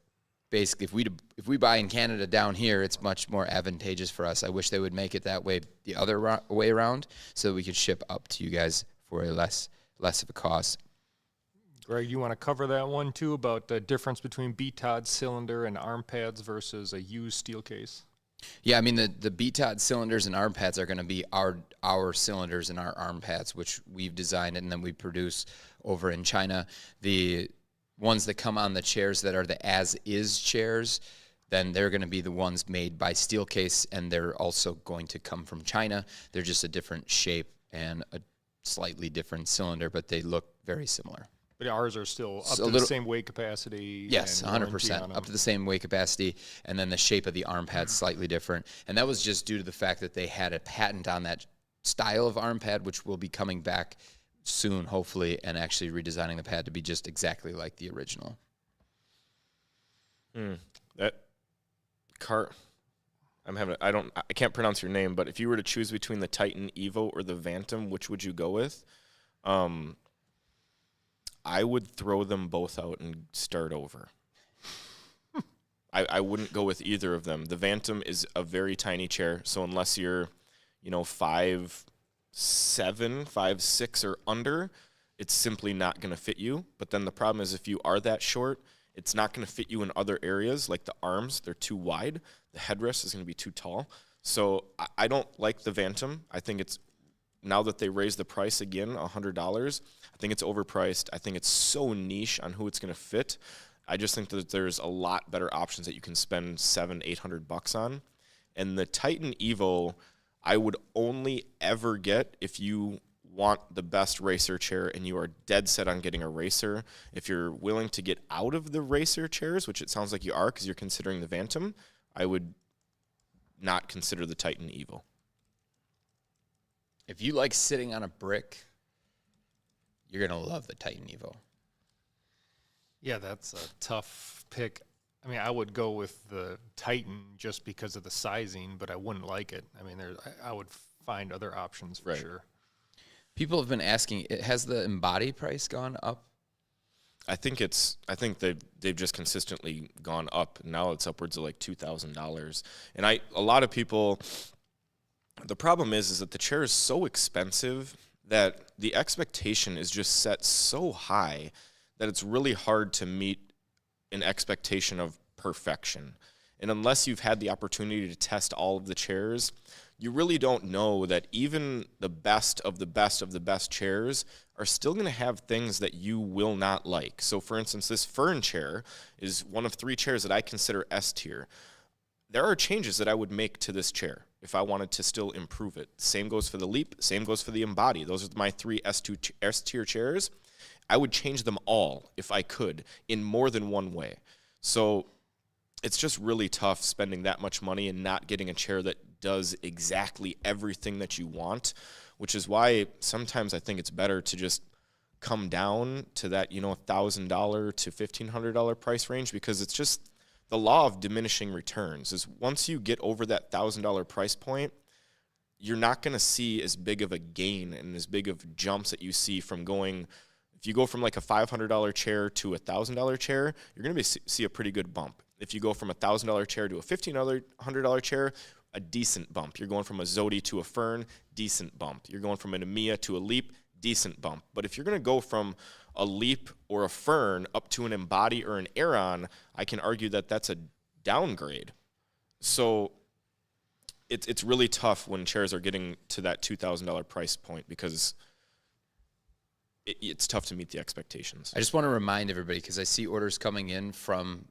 basically, if we buy in Canada down here, it's much more advantageous for us. I wish they would make it that way, the other way around, so that we could ship up to you guys for a less of a cost. Greg, you want to cover that one too, about the difference between BTOD cylinder and arm pads versus a used steel case? Yeah, I mean, the BTOD cylinders and arm pads are going to be our cylinders and our arm pads, which we've designed and then we produce over in China. The ones that come on the chairs that are the as-is chairs, then they're going to be the ones made by Steelcase, and they're also going to come from China. They're just a different shape and a slightly different cylinder, but they look very similar. But ours are still up to the same weight capacity. Yes, 100%, up to the same weight capacity, and then the shape of the arm pad's slightly different. And that was just due to the fact that they had a patent on that style of arm pad, which will be coming back soon, hopefully, and actually redesigning the pad to be just exactly like the original. That car, I can't pronounce your name, but if you were to choose between the Titan Evo or the Vantum, which would you go with? I would throw them both out and start over. I wouldn't go with either of them. The Vantum is a very tiny chair, so unless you're, 5'7", 5'6", or under, it's simply not going to fit you. But then the problem is if you are that short, it's not going to fit you in other areas, like the arms. They're too wide. The headrest is going to be too tall. So I don't like the Vantum. I think it's, now that they raised the price again, $100, I think it's overpriced. I think it's so niche on who it's going to fit. I just think that there's a lot better options that you can spend $700-800 on. And the Titan Evo, I would only ever get if you want the best racer chair and you are dead set on getting a racer. If you're willing to get out of the racer chairs, which it sounds like you are because you're considering the Vantum, I would not consider the Titan Evo. If you like sitting on a brick, you're going to love the Titan Evo. Yeah, that's a tough pick. I mean, I would go with the Titan just because of the sizing, but I wouldn't like it. I mean, I would find other options for sure. People have been asking, has the Embody price gone up? I think they've just consistently gone up. Now it's upwards of like $2,000. And a lot of people, the problem is that the chair is so expensive that the expectation is just set so high that it's really hard to meet an expectation of perfection. And unless you've had the opportunity to test all of the chairs, you really don't know that even the best of the best of the best chairs are still going to have things that you will not like. So for instance, this Fern chair is one of 3 chairs that I consider S tier. There are changes that I would make to this chair. if I wanted to still improve it. Same goes for the Leap. Same goes for the Embody. Those are my 3 S-tier chairs. I would change them all if I could in more than one way. So it's just really tough spending that much money and not getting a chair that does exactly everything that you want, which is why sometimes I think it's better to just come down to that, $1,000 to $1,500 price range, because it's just the law of diminishing returns is once you get over that $1,000 price point, you're not going to see as big of a gain and as big of jumps that you see from going. If you go from like a $500 chair to a $1,000 chair, you're going to see a pretty good bump. If you go from a $1,000 chair to a $1,500 chair, a decent bump. You're going from a Zodie to a Fern, decent bump. You're going from an Amia to a Leap, decent bump. But if you're going to go from a Leap or a Fern up to an Embody or an Aeron, I can argue that that's a downgrade. So it's really tough when chairs are getting to that $2,000 price point, because it's tough to meet the expectations. I just want to remind everybody, because I see orders coming in from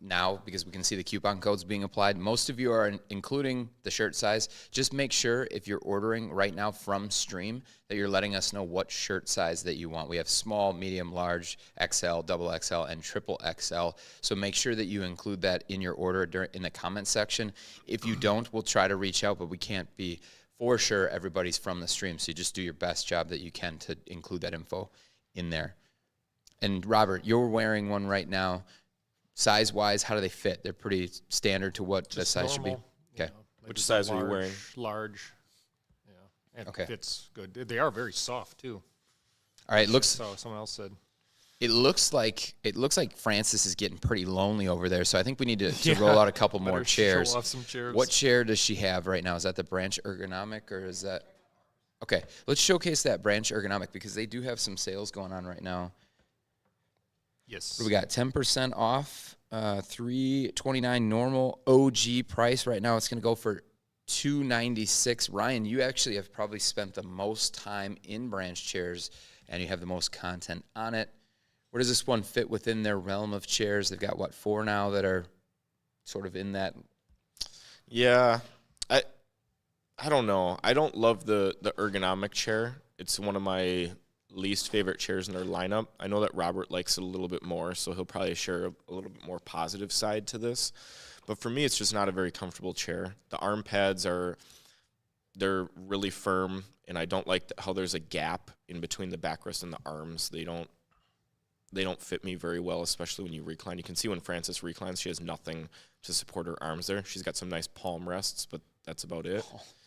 now, because we can see the coupon codes being applied. Most of you are including the shirt size. Just make sure if you're ordering right now from Stream that you're letting us know what shirt size that you want. We have small, medium, large, XL, double XL, and triple XL. So make sure that you include that in your order in the comment section. If you don't, we'll try to reach out, but we can't be for sure everybody's from the stream. So you just do your best job that you can to include that info in there. And Robert, you're wearing one right now. Size-wise, how do they fit? They're pretty standard to what the size should be? Okay. Which size are you wearing? Large. Yeah. And Okay. it fits good. They are very soft, too. All right, So someone else said. it looks like Francis is getting pretty lonely over there, so I think we need to roll out a couple more chairs. Show off some chairs. What chair does she have right now? Is that the Branch Ergonomic, or is that... Okay, let's showcase that Branch Ergonomic, because they do have some sales going on right now. Yes. What do we got? 10% off, $329 normal OG price. Right now it's going to go for $296. Ryan, you actually have probably spent the most time in Branch chairs, and you have the most content on it. Where does this one fit within their realm of chairs? They've got, 4 now that are sort of in that? Yeah, I don't know. I don't love the ergonomic chair. It's one of my least favorite chairs in their lineup. I know that Robert likes it a little bit more, so he'll probably share a little bit more positive side to this. But for me, it's just not a very comfortable chair. The arm pads they're really firm, and I don't like how there's a gap in between the backrest and the arms. They don't fit me very well, especially when you recline. You can see when Frances reclines, she has nothing to support her arms there. She's got some nice palm rests, but that's about it.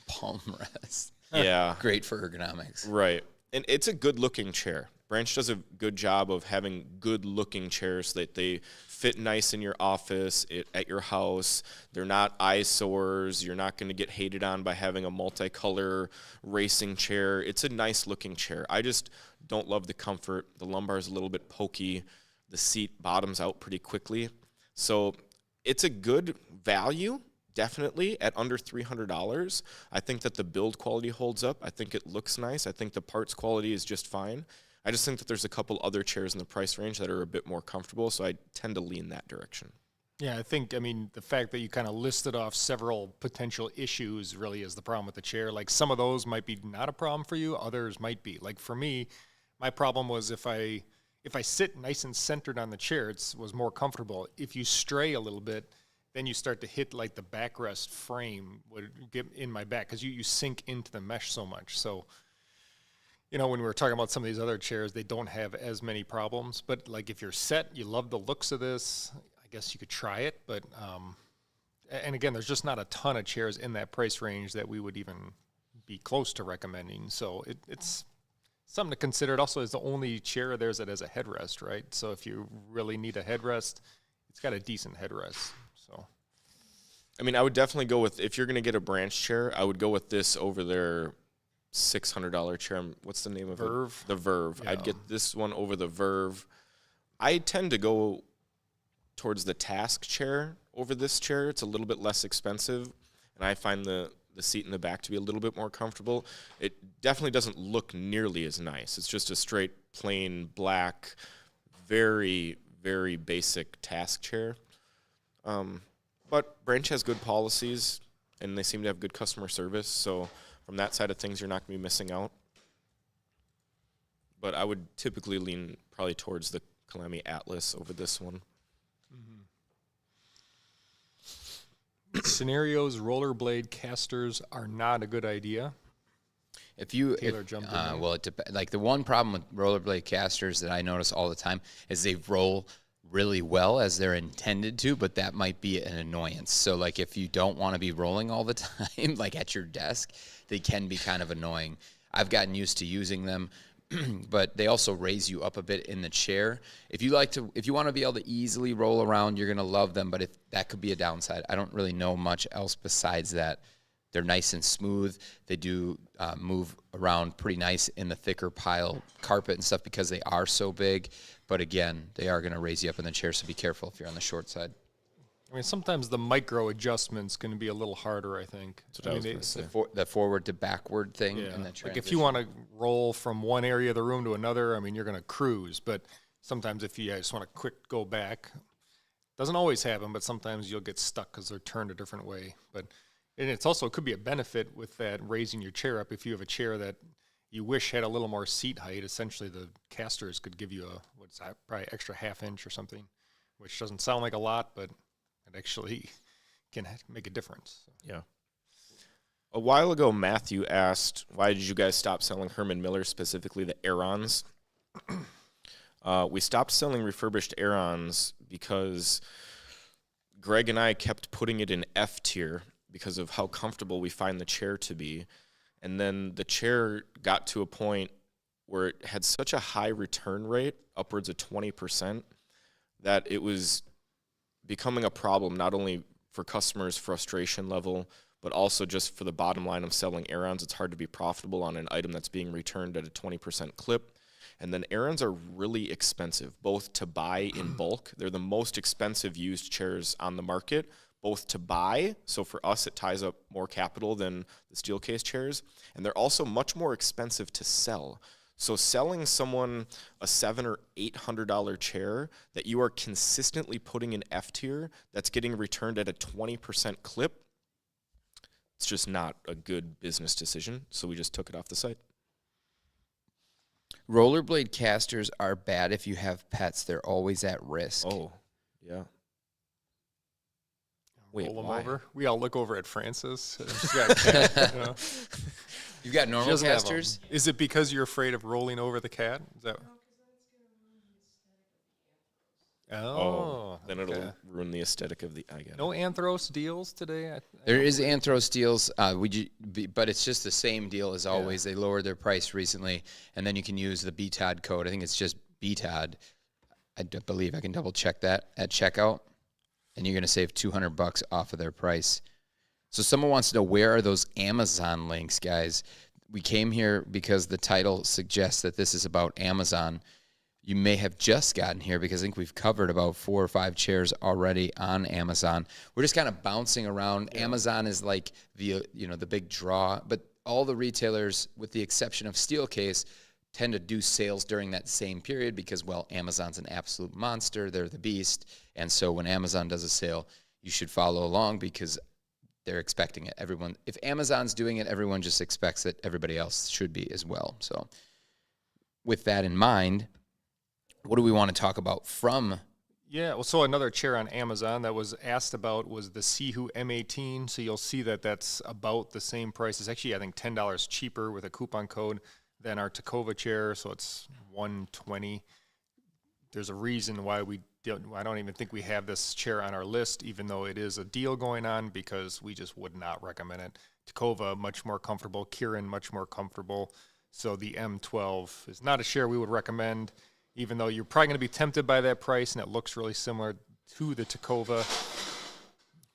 Palm rest. Yeah. Great for ergonomics. Right. And it's a good-looking chair. Branch does a good job of having good-looking chairs so that they fit nice in your office, at your house. They're not eyesores. You're not going to get hated on by having a multicolor racing chair. It's a nice-looking chair. I just don't love the comfort. The lumbar is a little bit pokey. The seat bottoms out pretty quickly. So it's a good value. Definitely at under $300. I think that the build quality holds up. I think it looks nice. I think the parts quality is just fine. I just think that there's a couple other chairs in the price range that are a bit more comfortable, so I tend to lean that direction. Yeah, I mean, the fact that you kind of listed off several potential issues really is the problem with the chair. Like, some of those might be not a problem for you, others might be. Like, for me, my problem was if I sit nice and centered on the chair, it was more comfortable. If you stray a little bit, then you start to hit like the backrest frame would get in my back, because you sink into the mesh so much. So, when we were talking about some of these other chairs, they don't have as many problems. But like, if you're set, you love the looks of this, I guess you could try it. But and again, there's just not a ton of chairs in that price range that we would even be close to recommending. So it's something to consider. It also is the only chair of theirs that has a headrest, right? So if you really need a headrest, it's got a decent headrest. So, I mean, I would definitely go with, if you're going to get a Branch chair, I would go with this over their $600 chair. What's the name of Verve? it? The Verve. Yeah. I'd get this one over the Verve. I tend to go towards the Task chair over this chair. It's a little bit less expensive, and I find the seat in the back to be a little bit more comfortable. It definitely doesn't look nearly as nice. It's just a straight, plain, black, very, very basic Task chair. But Branch has good policies. and they seem to have good customer service. So from that side of things, you're not going to be missing out. But I would typically lean probably towards the Kalami Atlas over this one. Scenarios, rollerblade casters are not a good idea. Well, like the one problem with rollerblade casters that I notice all the time is they roll really well as they're intended to, but that might be an annoyance. So like if you don't want to be rolling all the time, like at your desk, they can be kind of annoying. I've gotten used to using them. But they also raise you up a bit in the chair. If you want to be able to easily roll around, you're going to love them. But if that could be a downside, I don't really know much else besides that. They're nice and smooth. They do move around pretty nice in the thicker pile carpet and stuff because they are so big. But again, they are going to raise you up in the chair, so be careful if you're on the short side. I mean, sometimes the micro adjustment's going to be a little harder, I think. That's what I was going to say. The forward to backward thing. Yeah. And the like if you want to roll from one area of the room to another, I mean, you're going to cruise. But sometimes if you just want to quick go back, doesn't always happen, but sometimes you'll get stuck because they're turned a different way. And it could be a benefit with that raising your chair up. If you have a chair that you wish had a little more seat height, essentially the casters could give you probably extra half inch or something, which doesn't sound like a lot, but it actually can make a difference. Yeah. A while ago, Matthew asked, why did you guys stop selling Herman Miller, specifically the Aerons? We stopped selling refurbished Aerons because Greg and I kept putting it in F tier because of how comfortable we find the chair to be. And then the chair got to a point where it had such a high return rate, upwards of 20%, that it was becoming a problem not only for customers' frustration level, but also just for the bottom line of selling Aerons. It's hard to be profitable on an item that's being returned at a 20% clip. And then Aerons are really expensive, both to buy in bulk. They're the most expensive used chairs on the market, both to buy, so for us it ties up more capital than the steel case chairs, and they're also much more expensive to sell. So selling someone a $700 or $800 chair that you are consistently putting in F tier that's getting returned at a 20% clip, it's just not a good business decision. So we just took it off the site. Rollerblade casters are bad if you have pets. They're always at risk. Oh, yeah. Wait, roll them why? over. We all look over at Francis. She's got a cat, you know. You've got normal casters? Is it because you're afraid of rolling over the cat? Is that? Then it'll ruin the aesthetic of the. I get no Anthros deals today. There is Anthros deals, but it's just the same deal as always. They lowered their price recently, and then you can use the BTOD code. I think it's just BTOD. I believe I can double check that at checkout, and you're going to save $200 off of their price. So someone wants to know, where are those Amazon links, guys? We came here because the title suggests that this is about Amazon. You may have just gotten here because I think we've covered about 4 or 5 chairs already on Amazon. We're just kind of bouncing around. Yeah. Amazon is like the big draw, but all the retailers, with the exception of Steelcase, tend to do sales during that same period because, well, Amazon's an absolute monster. They're the beast. And so when Amazon does a sale, you should follow along because they're expecting it. If Amazon's doing it, everyone just expects that everybody else should be as well. So with that in mind, what do we want to talk about from? Yeah, well, so another chair on Amazon that was asked about was the Sihu M18. So you'll see that that's about the same price. It's actually, I think, $10 cheaper with a coupon code than our Takova chair. So it's $120. There's a reason why I don't even think we have this chair on our list, even though it is a deal going on, because we just would not recommend it. Takova, much more comfortable. Kieran, much more comfortable. So the M12 is not a chair we would recommend, even though you're probably going to be tempted by that price, and it looks really similar to the Takova.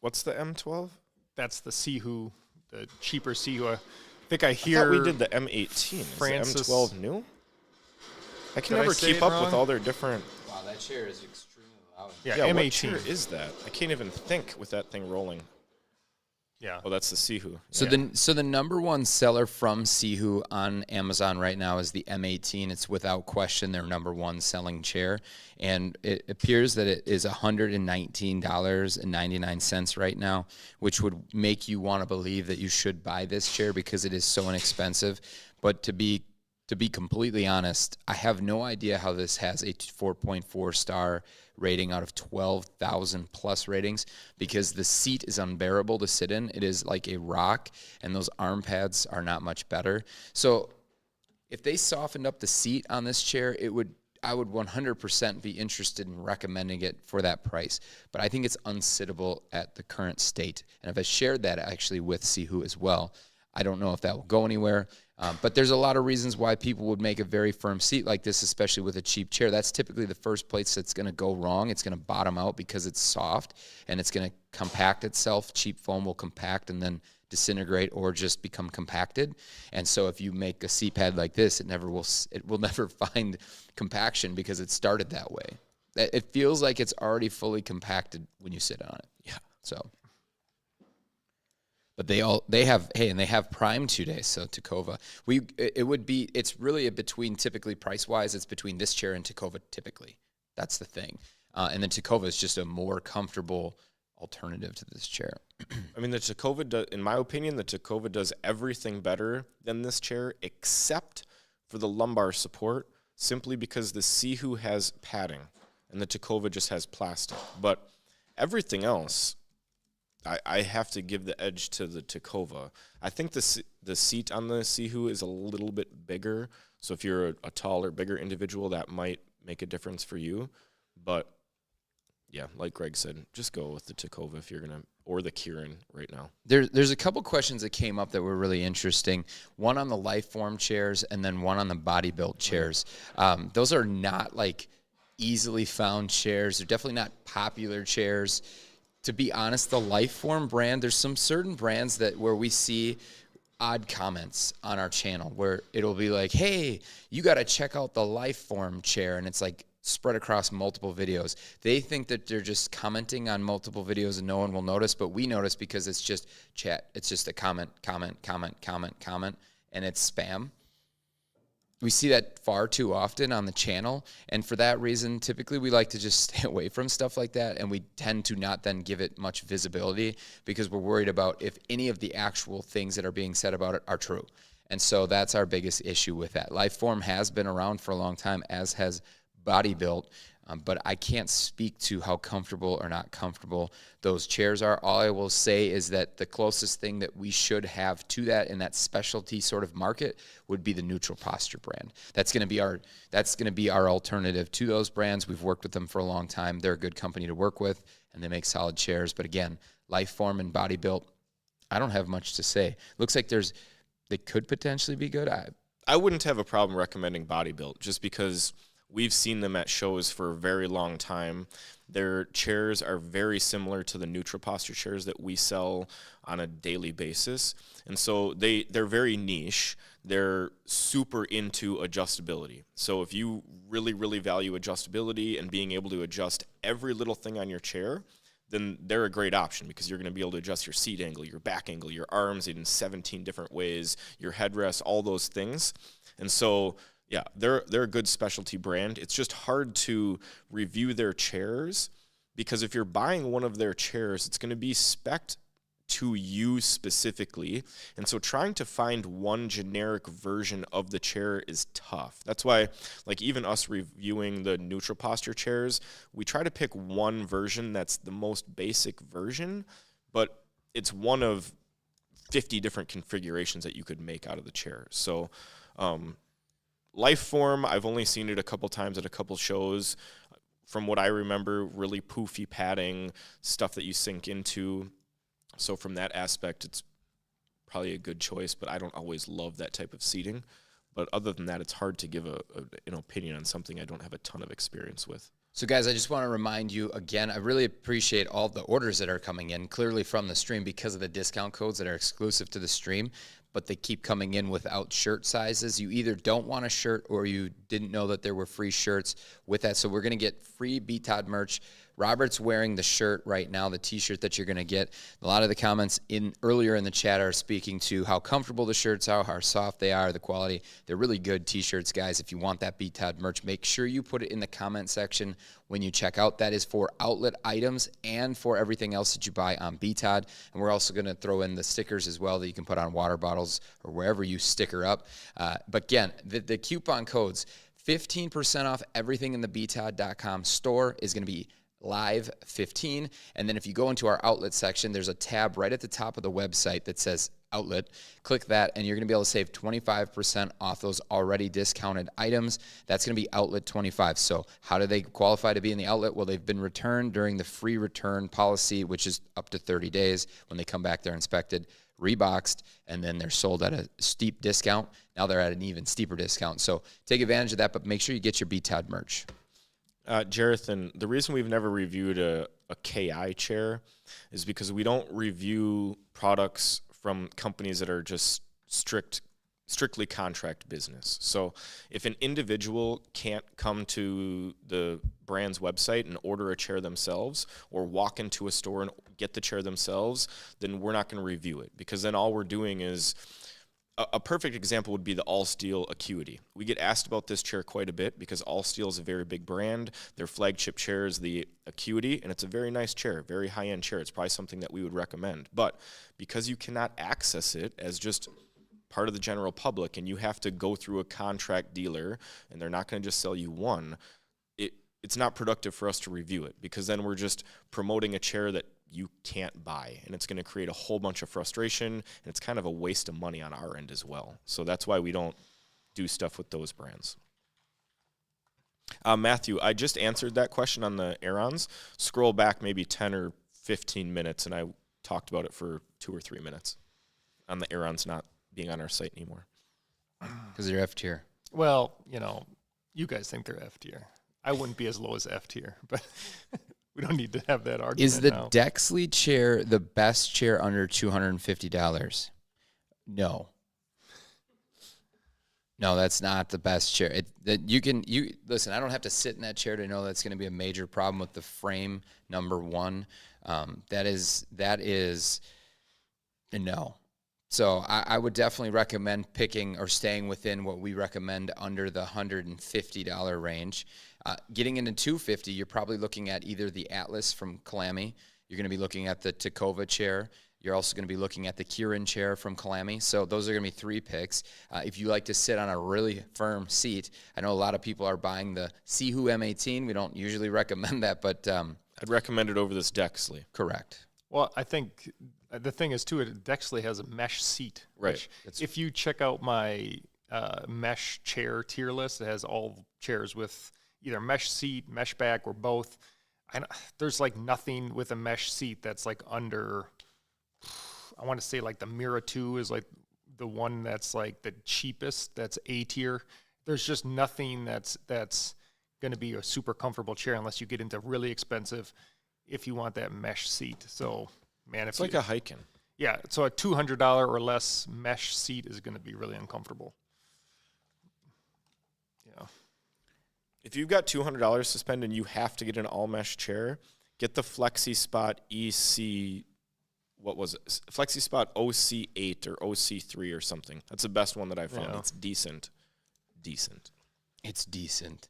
What's the M12? That's the Sihu, the cheaper Sihu. I think I thought we did the M18. Francis, is the M12 new? I can never keep up with all their different. Wow, that chair is extremely loud. Yeah, M18. M18. What chair is that? I can't even think with that thing rolling. Yeah. Oh, that's the Sihu. So Yeah. the number one seller from Sihu on Amazon right now is the M18. It's without question their number one selling chair, and it appears that it is $119.99 right now, which would make you want to believe that you should buy this chair because it is so inexpensive. But to be completely honest, I have no idea how this has a 4.4 star rating out of 12,000 plus ratings, because the seat is unbearable to sit in. It is like a rock, and those arm pads are not much better. So if they softened up the seat on this chair, I would 100% be interested in recommending it for that price. But I think it's unsittable at the current state. And if I shared that actually with Sihu as well, I don't know if that will go anywhere. But there's a lot of reasons why people would make a very firm seat like this, especially with a cheap chair. That's typically the first place that's going to go wrong. It's going to bottom out because it's soft, and it's going to compact itself. Cheap foam will compact and then disintegrate or just become compacted. And so if you make a seat pad like this, it will never find compaction because it started that way. It feels like it's already fully compacted when you sit on it. Yeah. So. But they have Prime 2 days, so Takova. It's really between, typically price-wise, it's between this chair and Takova typically. That's the thing. And then Takova is just a more comfortable alternative to this chair. I mean, the Takova, in my opinion, the Takova does everything better than this chair except for the lumbar support, simply because the Sihu has padding and the Takova just has plastic. But everything else, I have to give the edge to the Takova. I think the seat on the Sihu is a little bit bigger, so if you're a taller, bigger individual, that might make a difference for you. But yeah, like Greg said, just go with the Takova if you're gonna, or the Kieran right now. There's a couple questions that came up that were really interesting. One on the Lifeform chairs, and then one on the Body Built chairs. Those are not like easily found chairs. They're definitely not popular chairs. To be honest, the Lifeform brand, there's some certain brands where we see odd comments on our channel where it'll be like, hey, you got to check out the Lifeform chair, and it's like spread across multiple videos. They think that they're just commenting on multiple videos and no one will notice, but we notice because it's just chat. It's just a comment, and it's spam. We see that far too often on the channel, and for that reason, typically we like to just stay away from stuff like that, and we tend to not then give it much visibility because we're worried about if any of the actual things that are being said about it are true. And so that's our biggest issue with that. Lifeform has been around for a long time, as has Body Built, but I can't speak to how comfortable or not comfortable those chairs are. All I will say is that the closest thing that we should have to that in that specialty sort of market would be the Neutral Posture brand. That's going to be our alternative to those brands. We've worked with them for a long time. They're a good company to work with, and they make solid chairs. But again, Lifeform and Body Built, I don't have much to say. Looks like they could potentially be good. I wouldn't have a problem recommending Body Built just because we've seen them at shows for a very long time. Their chairs are very similar to the Neutral Posture chairs that we sell on a daily basis. And so they're very niche. They're super into adjustability. So if you really, really value adjustability and being able to adjust every little thing on your chair, then they're a great option because you're going to be able to adjust your seat angle, your back angle, your arms in 17 different ways, your headrest, all those things. And so yeah, they're a good specialty brand. It's just hard to review their chairs because if you're buying one of their chairs, it's going to be spec'd to you specifically. And so trying to find one generic version of the chair is tough. That's why, like, even us reviewing the Neutral Posture chairs, we try to pick one version that's the most basic version, but it's one of 50 different configurations that you could make out of the chair. So, Lifeform, I've only seen it a couple times at a couple shows. From what I remember, really poofy padding, stuff that you sink into. So from that aspect, it's probably a good choice, but I don't always love that type of seating. But other than that, it's hard to give an opinion on something I don't have a ton of experience with. So guys, I just want to remind you again, I really appreciate all the orders that are coming in, clearly from the stream because of the discount codes that are exclusive to the stream, but they keep coming in without shirt sizes. You either don't want a shirt or you didn't know that there were free shirts with that. So we're going to get free BTOD merch Robert's wearing the shirt right now, the T-shirt that you're going to get. A lot of the comments earlier in the chat are speaking to how comfortable the shirts are, how soft they are, the quality. They're really good T-shirts, guys. If you want that BTOD merch, make sure you put it in the comment section when you check out. That is for outlet items and for everything else that you buy on BTOD. And we're also going to throw in the stickers as well that you can put on water bottles or wherever you sticker up. But again, the coupon codes, 15% off everything in the BTOD.com store is going to be live 15. And then if you go into our outlet section, there's a tab right at the top of the website that says outlet. Click that and you're going to be able to save 25% off those already discounted items. That's going to be outlet 25. So how do they qualify to be in the outlet? Well, they've been returned during the free return policy, which is up to 30 days. When they come back, they're inspected, reboxed, and then they're sold at a steep discount. Now they're at an even steeper discount. So take advantage of that, but make sure you get your BTOD merch. Jarethan, the reason we've never reviewed a KI chair is because we don't review products from companies that are just strictly contract business. So if an individual can't come to the brand's website and order a chair themselves or walk into a store and get the chair themselves, then we're not going to review it, because then all we're doing is a perfect example would be the All Steel Acuity. We get asked about this chair quite a bit because All Steel is a very big brand. Their flagship chair is the Acuity, and it's a very nice chair, very high-end chair. It's probably something that we would recommend. But because you cannot access it as just part of the general public and you have to go through a contract dealer and they're not going to just sell you one, it's not productive for us to review it, because then we're just promoting a chair that you can't buy, and it's going to create a whole bunch of frustration, and it's kind of a waste of money on our end as well. So that's why we don't do stuff with those brands. Matthew, I just answered that question on the Aerons. Scroll back maybe 10 or 15 minutes, and I talked about it for 2 or 3 minutes on the Aerons not being on our site anymore. Because they're F tier. Well, you guys think they're F tier. I wouldn't be as low as F tier, but we don't need to have that argument. Is the now. Dexley chair the best chair under $250? No. No, that's not the best chair. Listen, I don't have to sit in that chair to know that's going to be a major problem with the frame, number one. That is a no. So I would definitely recommend picking or staying within what we recommend under the $150 range. Getting into $250, you're probably looking at either the Atlas from Kalami. You're going to be looking at the Takova chair. You're also going to be looking at the Kieran chair from Kalami. So those are going to be 3 picks. If you like to sit on a really firm seat, I know a lot of people are buying the Sihu M18. We don't usually recommend that, but I'd recommend it over this Dexley. Correct. Well, I think the thing is, too, Dexley has a mesh seat. Right. If you check out my mesh chair tier list, it has all chairs with either mesh seat, mesh back, or both. There's like nothing with a mesh seat that's like under, I want to say like the Mira 2 is like the one that's like the cheapest, that's A tier. There's just nothing that's going to be a super comfortable chair unless you get into really expensive if you want that mesh seat. So, man, it's like a Hiken. Yeah, so a $200 or less mesh seat is going to be really uncomfortable. Yeah. If you've got $200 to spend and you have to get an all-mesh chair, get the FlexiSpot EC, what was it? FlexiSpot OC8 or OC3 or something. That's the best one that I've found. Yeah. It's decent. It's decent.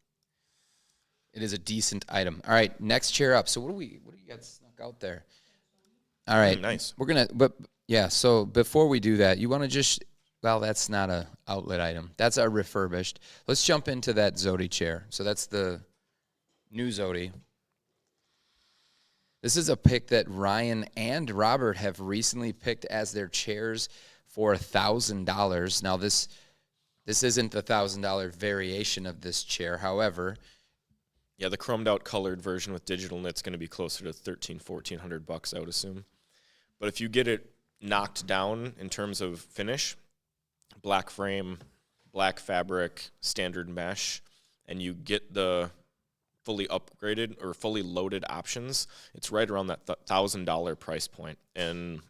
It is a decent item. All right, next chair up. So what do you got snuck out there? All right. Nice. So before we do that, you want to just, well, that's not a outlet item. That's a refurbished. Let's jump into that Zodie chair. So that's the new Zodie. This is a pick that Ryan and Robert have recently picked as their chairs for $1,000. Now, this isn't the $1,000 variation of this chair. However, yeah, the chromed out colored version with digital knit's going to be closer to $1,400 I would assume. But if you get it knocked down in terms of finish, black frame, black fabric, standard mesh, and you get the fully upgraded or fully loaded options, it's right around that $1,000 price point. And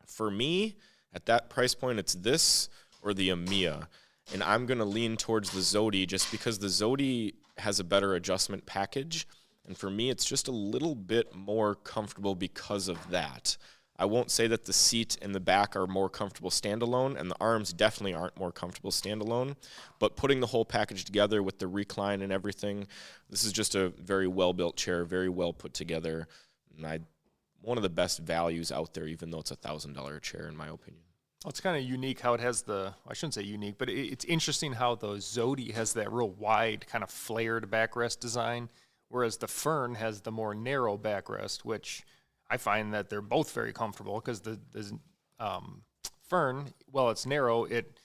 for me, at that price point, it's this or the Amia. And I'm going to lean towards the Zodie just because the Zodie has a better adjustment package, And for me, it's just a little bit more comfortable because of that. I won't say that the seat and the back are more comfortable standalone, and the arms definitely aren't more comfortable standalone. But putting the whole package together with the recline and everything, this is just a very well-built chair, very well put together. And one of the best values out there, even though it's a $1,000 chair, in my opinion. Well, it's kind of unique how it has I shouldn't say unique, but it's interesting how the Zodie has that real wide, kind of flared backrest design, whereas the Fern has the more narrow backrest, which I find that they're both very comfortable because the Fern, while it's narrow, it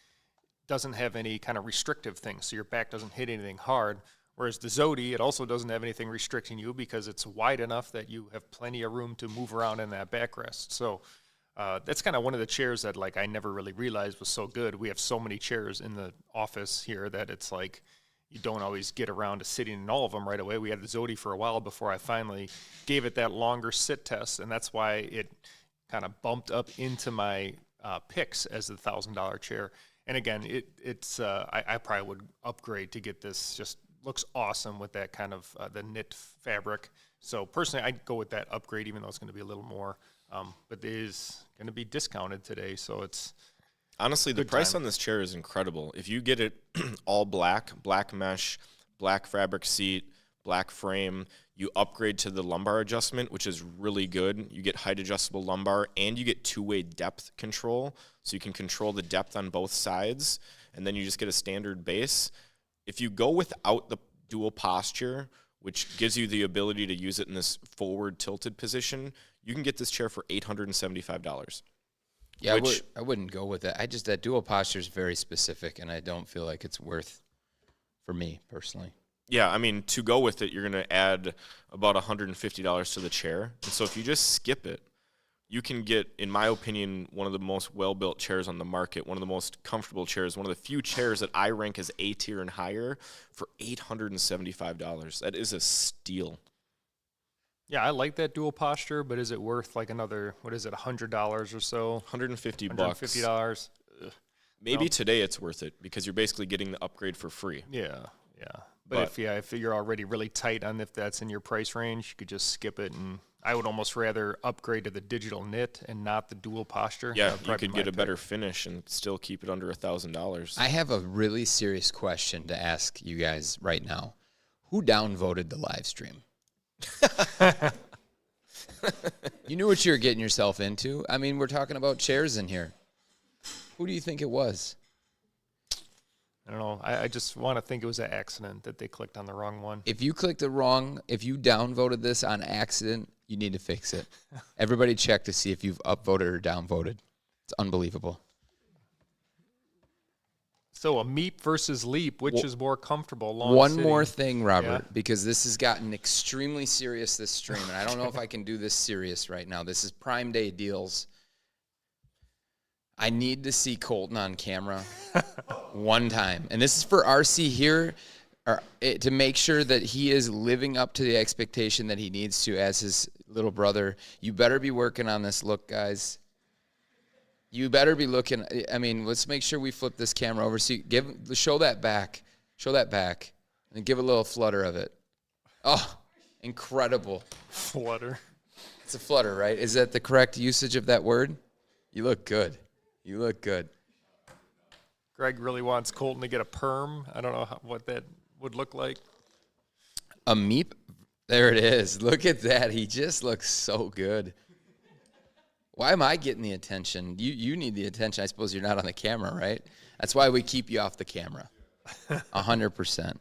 doesn't have any kind of restrictive things, so your back doesn't hit anything hard. Whereas the Zodie, it also doesn't have anything restricting you because it's wide enough that you have plenty of room to move around in that backrest. So that's kind of one of the chairs that like I never really realized was so good. We have so many chairs in the office here that it's like you don't always get around to sitting in all of them right away. We had the Zodie for a while before I finally gave it that longer sit test, and that's why it kind of bumped up into my picks as the $1,000 chair. And again, I probably would upgrade to get this. Just looks awesome with that kind of the knit fabric. So personally, I'd go with that upgrade, even though it's going to be a little more. But it is going to be discounted today, so it's honestly the price on this chair is incredible. If you get it all black mesh, black fabric seat, black frame, you upgrade to the lumbar adjustment, which is really good. You get height adjustable lumbar, and you get two-way depth control, so you can control the depth on both sides, and then you just get a standard base. If you go without the dual posture, which gives you the ability to use it in this forward tilted position, you can get this chair for $875. Yeah, I wouldn't go with that. That dual posture is very specific, and I don't feel like it's worth for me personally. Yeah, I mean, to go with it, you're going to add about $150 to the chair. And so if you just skip it, you can get, in my opinion, one of the most well-built chairs on the market, one of the most comfortable chairs, one of the few chairs that I rank as A tier and higher for $875. That is a steal. Yeah, I like that dual posture, but is it worth like another, what is it, $100 or so? $150. $150. Maybe today it's worth it because you're basically getting the upgrade for free. Yeah. But if you're already really tight on if that's in your price range, you could just skip it. And I would almost rather upgrade to the digital knit and not the dual posture. Yeah, you could get a better finish and still keep it under $1,000. I have a really serious question to ask you guys right now. Who downvoted the live stream? You knew what you were getting yourself into. I mean, we're talking about chairs in here. Who do you think it was? I don't know. I just want to think it was an accident that they clicked on the wrong one. If you downvoted this on accident, you need to fix it. Everybody check to see if you've upvoted or downvoted. It's unbelievable. So a Meep versus Leap, which is more comfortable? One more thing, Robert, because this has gotten extremely serious, this stream, and I don't know if I can do this serious right now. This is Prime Day deals. I need to see Colton on camera one time. And this is for RC here to make sure that he is living up to the expectation that he needs to as his little brother. You better be working on this look, guys. You better be looking. I mean, let's make sure we flip this camera over. So show that back. Show that back. And give a little flutter of it. Oh, incredible. Flutter. It's a flutter, right? Is that the correct usage of that word? You look good. You look good. Greg really wants Colton to get a perm. I don't know what that would look like. A Meep? There it is. Look at that. He just looks so good. Why am I getting the attention? You need the attention. I suppose you're not on the camera, right? That's why we keep you off the camera. 100%.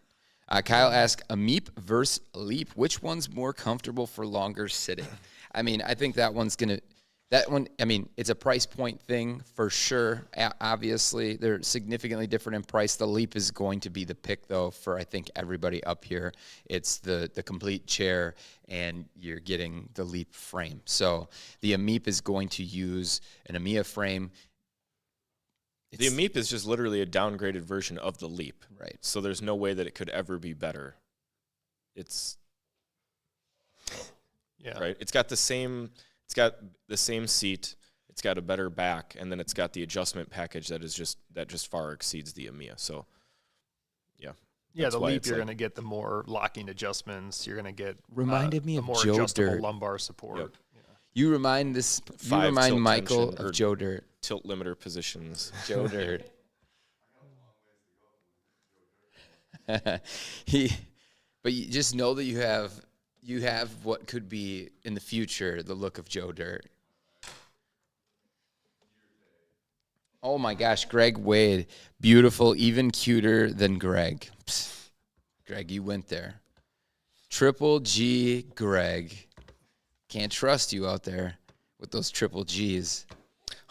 Kyle asked, a Meep versus Leap, which one's more comfortable for longer sitting? I mean, I think that one's going to... That one, I mean, it's a price point thing for sure. Obviously, they're significantly different in price. The Leap is going to be the pick, though, for I think everybody up here. It's the complete chair, and you're getting the Leap frame. So the Ameep is going to use an Amia frame. The Ameep is just literally a downgraded version of the Leap. Right. So there's no way that it could ever be better. Right. It's got the same seat, it's got a better back, and then it's got the adjustment package that just far exceeds the Amia. So, yeah, Yeah, That's the why Leap, it's you're like- going to get the more locking adjustments. You're going to get Reminded me the of more Joe adjustable Dirt. lumbar support. Yep. You remind Tilt Michael tension of or Joe Dirt. tilt limiter positions. Joe Dirt. But you just know that you have what could be in the future the look of Joe Dirt. Oh my gosh, Greg Wade, beautiful, even cuter than Greg. Psst. Greg, you went there. Triple G Greg. Can't trust you out there with those triple G's.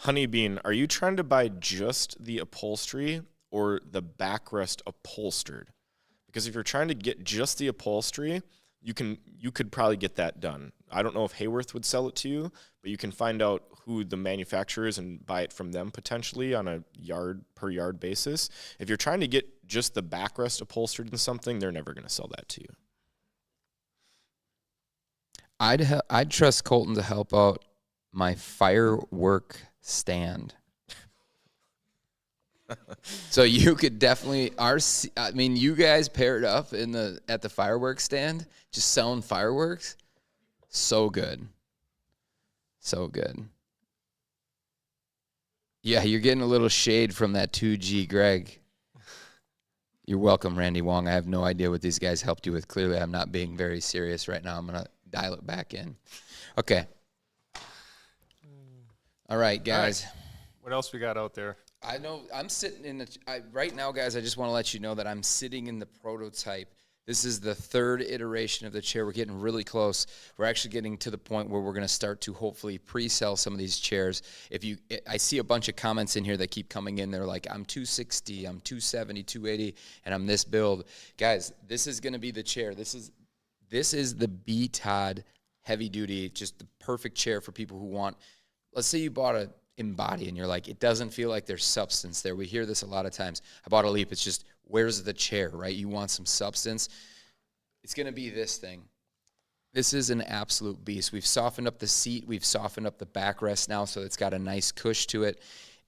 Honeybean, are you trying to buy just the upholstery or the backrest upholstered? Because if you're trying to get just the upholstery, you could probably get that done. I don't know if Hayworth would sell it to you, but you can find out who the manufacturer is and buy it from them potentially on a yard per yard basis. If you're trying to get just the backrest upholstered in something, they're never going to sell that to you. I'd trust Colton to help out my firework stand. So you could definitely you guys paired up at the fireworks stand, just selling fireworks. So good. So good. Yeah, you're getting a little shade from that 2G Greg. You're welcome, Randy Wong. I have no idea what these guys helped you with. Clearly, I'm not being very serious right now. I'm going to dial it back in. Okay. All right, guys. All right. What else we got out there? I know I'm sitting right now, guys. I just want to let you know that I'm sitting in the prototype. This is the third iteration of the chair. We're getting really close. We're actually getting to the point where we're going to start to hopefully pre-sell some of these chairs. I see a bunch of comments in here that keep coming in. They're like, I'm 260, I'm 270, 280, and I'm this build. Guys, this is going to be the chair. This is the B Todd heavy duty, just the perfect chair for people who want. Let's say you bought a Embody and you're like, it doesn't feel like there's substance there. We hear this a lot of times. I bought a Leap. It's just, where's the chair, right? You want some substance. It's going to be this thing. This is an absolute beast. We've softened up the seat. We've softened up the backrest now, so it's got a nice cush to it.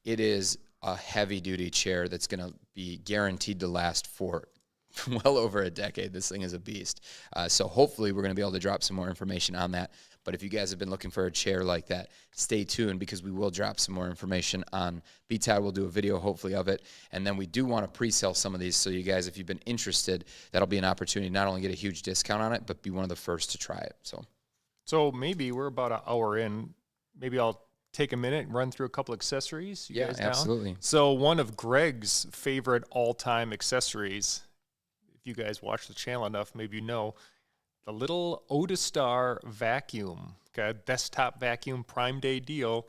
It is a heavy-duty chair that's going to be guaranteed to last for well over a decade. This thing is a beast. So hopefully we're going to be able to drop some more information on that. But if you guys have been looking for a chair like that, stay tuned because we will drop some more information on BTAD. We'll do a video hopefully of it. And then we do want to pre-sell some of these. So you guys, if you've been interested, that'll be an opportunity to not only get a huge discount on it, but be one of the first to try it. So maybe we're about an hour in. Maybe I'll take a minute and run through a couple accessories. You guys down? Absolutely. So one of Greg's favorite all-time accessories, if you guys watch the channel enough, maybe you know, the little Otistar vacuum, okay, desktop vacuum Prime Day deal.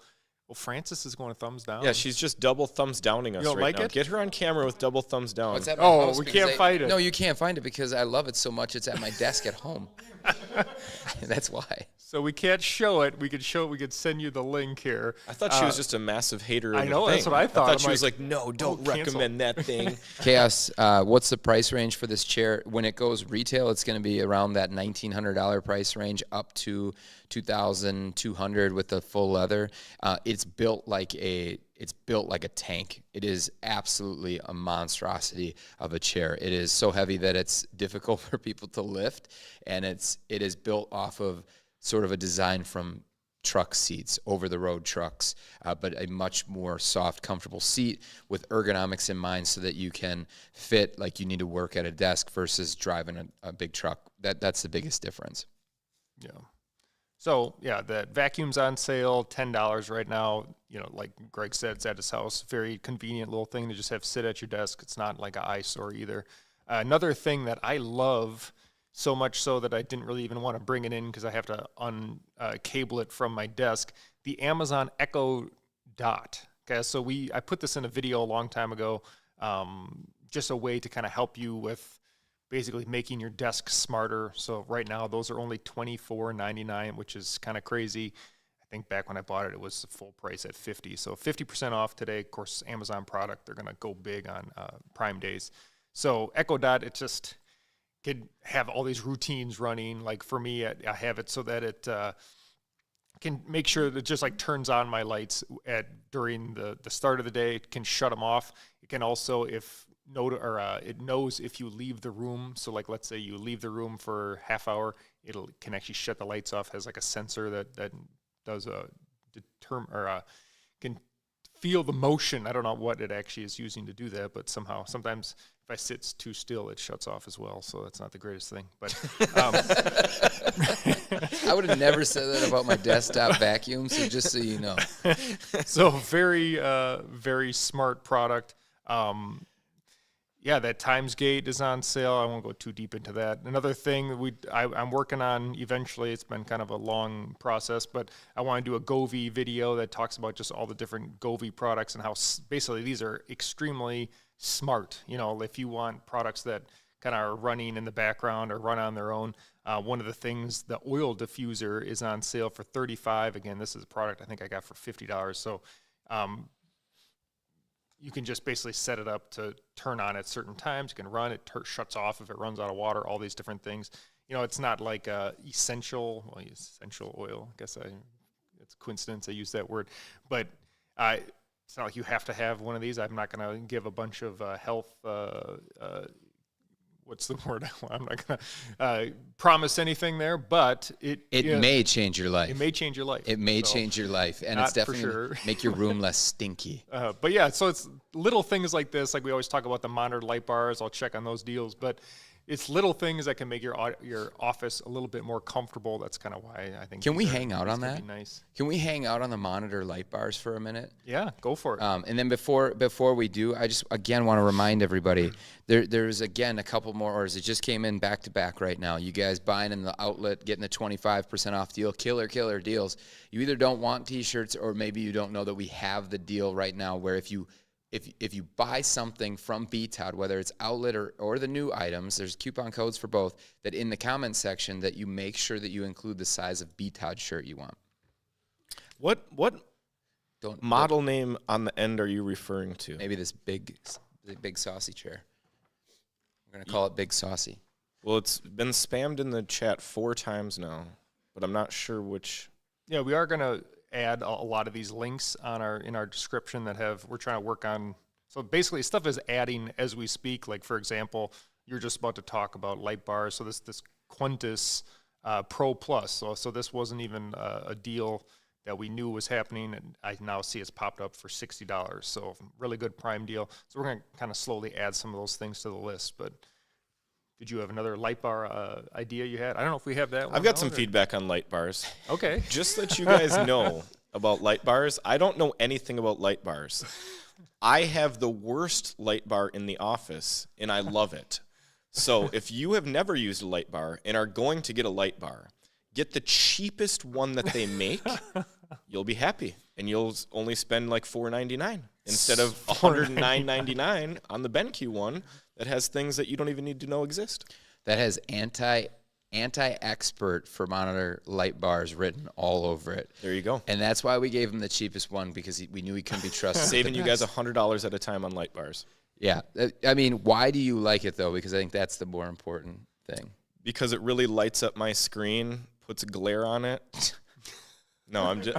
Well, Francis is going to thumbs down. Yeah, she's just double thumbs downing us You don't right like now. it? Get her on camera with double thumbs down. It's at my Oh, house we because can't find it. No, you can't find it because I love it so much. It's at my desk at home. That's why. So we can't show it. We could send you the link here. I thought she was just a massive hater of I the know, that's thing. what I thought. I I'm thought she was like, like, no, don't cancel. recommend that thing. Chaos, what's the price range for this chair? When it goes retail, it's going to be around that $1,900 price range up to $2,200 with the full leather. It's built like a tank. It is absolutely a monstrosity of a chair. It is so heavy that it's difficult for people to lift, and it is built off of sort of a design from truck seats, over-the-road trucks, but a much more soft, comfortable seat with ergonomics in mind so that you can fit like you need to work at a desk versus driving a big truck. That's the biggest difference. Yeah. So, yeah, the vacuum's on sale, $10 right now. You know, like Greg said, it's at his house. Very convenient little thing to just have sit at your desk. It's not like an eyesore either. Another thing that I love, so much so that I didn't really even want to bring it in because I have to uncable it from my desk, the Amazon Echo Dot. Okay, so I put this in a video a long time ago, just a way to kind of help you with basically making your desk smarter. So right now, those are only $24.99, which is kind of crazy. I think back when I bought it, it was full price at $50. So 50% off today. Of course, Amazon product, they're going to go big on Prime Days. So Echo Dot, it just could have all these routines running. Like for me, I have it so that it can make sure that it just like turns on my lights during the start of the day. It can shut them off. It can also, if it knows if you leave the room. So like, let's say you leave the room for half hour, can actually shut the lights off. Has like a sensor that does can feel the motion. I don't know what it actually is using to do that, but sometimes if I sit too still, it shuts off as well. So that's not the greatest thing. But I would have never said that about my desktop vacuum. So just so you know, so very very smart product. Yeah, that Times Gate is on sale. I won't go too deep into that. Another thing that I'm working on eventually, it's been kind of a long process, but I want to do a Govee video that talks about just all the different Govee products and how basically these are extremely smart. You know, if you want products that kind of are running in the background or run on their own, one of the things, the oil diffuser is on sale for $35. Again, this is a product I think I got for $50. So you can just basically set it up to turn on at certain times. You can run it, shuts off if it runs out of water, all these different things. You know, it's not like essential oil. I guess it's a coincidence I use that word. But it's not like you have to have one of these. I'm not going to give a bunch of health what's the word? I'm not going to promise anything there, but it may change your life. It may change your life. It may change your life, and it's definitely sure. make your room less stinky. But yeah, so it's little things like this. Like we always talk about the monitored light bars. I'll check on those deals, but it's little things that can make your office a little bit more comfortable. That's kind of why I think. Can we hang out on that? Nice. Can we hang out on the monitor light bars for a minute? Yeah, go for it. And then before we do, I just again want to remind everybody there's again a couple more orders. It just came in back to back right now. You guys buying in the outlet, getting the 25% off deal, killer deals. You either don't want T-shirts or maybe you don't know that we have the deal right now where if you buy something from BTOD, whether it's outlet or the new items, there's coupon codes for both, that in the comment section that you make sure that you include the size of BTOD shirt you want. What model name on the end are you referring to? Maybe this big saucy chair. We're going to call it Big Saucy. Well, it's been spammed in the chat 4 times now, but I'm not sure which. Yeah, we are going to add a lot of these links in our description we're trying to work on. So basically stuff is adding as we speak. Like for example, you're just about to talk about light bars. So this Quintus Pro Plus. So this wasn't even a deal that we knew was happening, and I now see it's popped up for $60. So really good prime deal. So we're going to kind of slowly add some of those things to the list. But did you have another light bar idea you had? I don't know if we have that one. I've got some feedback on light bars. Okay. Just that you guys know about light bars. I don't know anything about light bars. I have the worst light bar in the office, and I love it. So if you have never used a light bar and are going to get a light bar, get the cheapest one that they make. You'll be happy, and you'll only spend like $4.99 instead of $109.99 on the BenQ one that has things that you don't even need to know exist. That has anti-expert for monitor light bars written all over it. There you go. And that's why we gave him the cheapest one, because we knew he couldn't be trusted. Saving you guys $100 at a time on light bars. Yeah. I mean, why do you like it, though? Because I think that's the more important thing. Because it really lights up my screen, puts a glare on it. No, I'm just.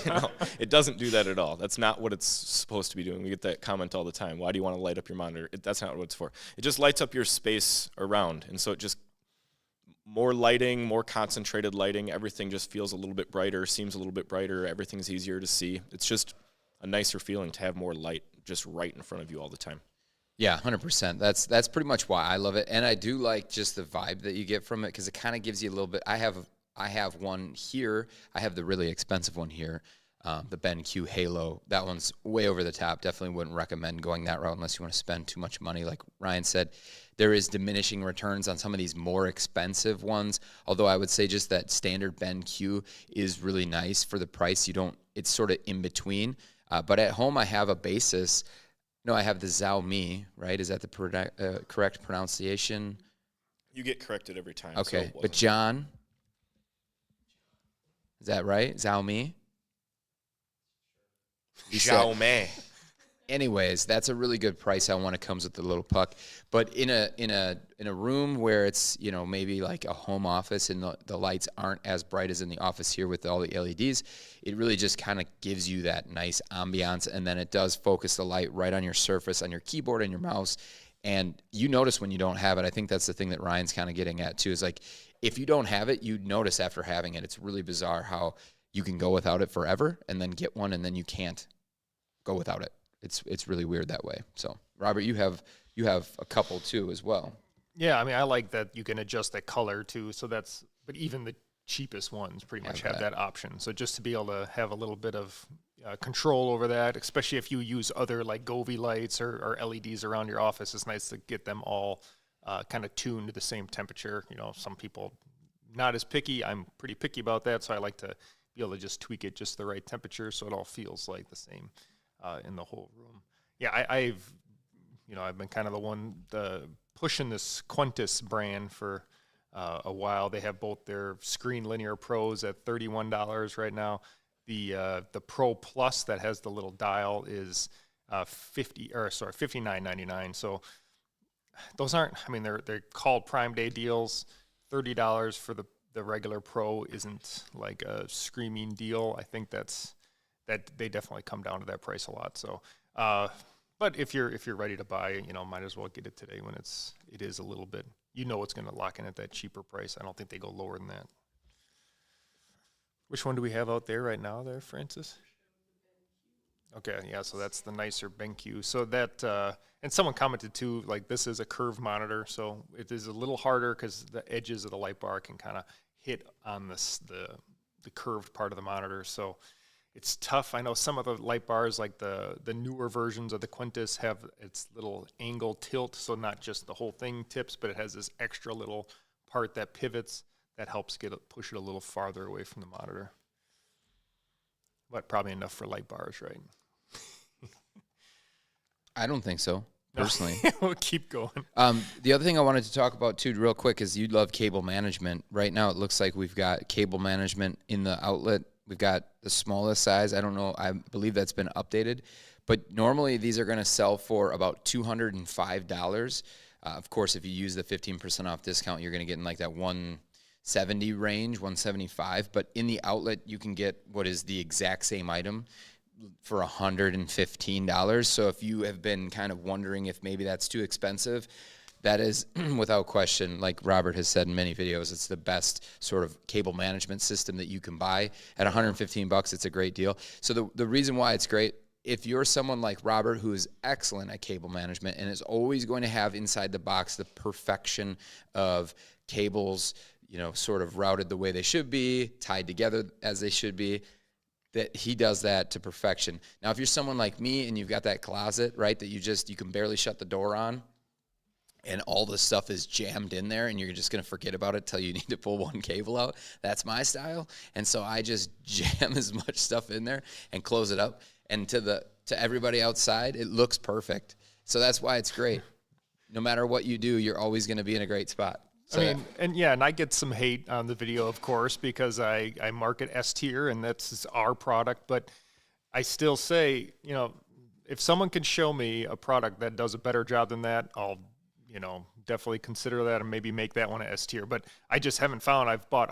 No, it doesn't do that at all. That's not what it's supposed to be doing. We get that comment all the time. Why do you want to light up your monitor? That's not what it's for. It just lights up your space around, and so it just more lighting, more concentrated lighting. Everything just feels a little bit brighter, seems a little bit brighter. Everything's easier to see. It's just a nicer feeling to have more light just right in front of you all the time. Yeah, 100%. That's pretty much why I love it, and I do like just the vibe that you get from it, because it kind of gives you a little bit. I have one here. I have the really expensive one here, the BenQ Halo. That one's way over the top. Definitely wouldn't recommend going that route unless you want to spend too much money. Like Ryan said, there is diminishing returns on some of these more expensive ones, although I would say just that standard BenQ is really nice for the price. It's sort of in between. But at home, I have a Basis. No, I have the Xiaomi, right? Is that the correct pronunciation? You get corrected every time. Okay, so but John, is that right? Xiaomi? Xiaomi. Anyways, that's a really good price on one. It comes with the little puck. But in a room where it's, maybe like a home office and the lights aren't as bright as in the office here with all the LEDs, it really just kind of gives you that nice ambiance, and then it does focus the light right on your surface, on your keyboard and your mouse, And you notice when you don't have it. I think that's the thing that Ryan's kind of getting at too, is like, if you don't have it, you notice after having it. It's really bizarre how you can go without it forever and then get one and then you can't go without it. It's really weird that way. So Robert, you have a couple too as well. Yeah, I mean, I like that you can adjust the color too. So but even the cheapest ones pretty much have that option. So just to be able to have a little bit of control over that, especially if you use other like Govee lights or LEDs around your office, it's nice to get them all kind of tuned to the same temperature. You know, some people not as picky. I'm pretty picky about that, so I like to be able to just tweak it just the right temperature so it all feels like the same in the whole room. Yeah, I've been kind of the one pushing this Quintus brand for a while. They have both their screen linear pros at $31 right now. The Pro Plus that has the little dial is $59.99. So those aren't. I mean, they're called Prime Day deals. $30 for the regular Pro isn't like a screaming deal. I think that they definitely come down to that price a lot. So, but if you're ready to buy, might as well get it today when it is a little bit. It's going to lock in at that cheaper price. I don't think they go lower than that. Which one do we have out there right now there, Francis? Okay, yeah, so that's the nicer BenQ. So that, and someone commented too, like this is a curved monitor, so it is a little harder because the edges of the light bar can kind of hit on the curved part of the monitor. So it's tough. I know some of the light bars, like the newer versions of the Quintus, have its little angle tilt, so not just the whole thing tips, but it has this extra little part that pivots that helps push it a little farther away from the monitor. But probably enough for light bars, right? I don't think so, personally. We'll keep going. The other thing I wanted to talk about, too, real quick, is you love cable management. Right now, it looks like we've got cable management in the outlet. We've got the smallest size. I don't know. I believe that's been updated. But normally, these are going to sell for about $205. Of course, if you use the 15% off discount, you're going to get in like that 170 range, 175. But in the outlet, you can get what is the exact same item for $115. So if you have been kind of wondering if maybe that's too expensive, that is without question, like Robert has said in many videos, it's the best sort of cable management system that you can buy. At $115, it's a great deal. So the reason why it's great, if you're someone like Robert who is excellent at cable management and is always going to have inside the box the perfection of cables, sort of routed the way they should be, tied together as they should be, that he does that to perfection. Now, if you're someone like me and you've got that closet, right, that you can barely shut the door on and all the stuff is jammed in there and you're just going to forget about it till you need to pull one cable out, that's my style. And so I just jam as much stuff in there and close it up. And to everybody outside, it looks perfect. So that's why it's great. No matter what you do, you're always going to be in a great spot. So, and I get some hate on the video, of course, because I market S tier and that's our product. But I still say, if someone can show me a product that does a better job than that, I'll, definitely consider that and maybe make that one a S tier. But I just haven't found. I've bought,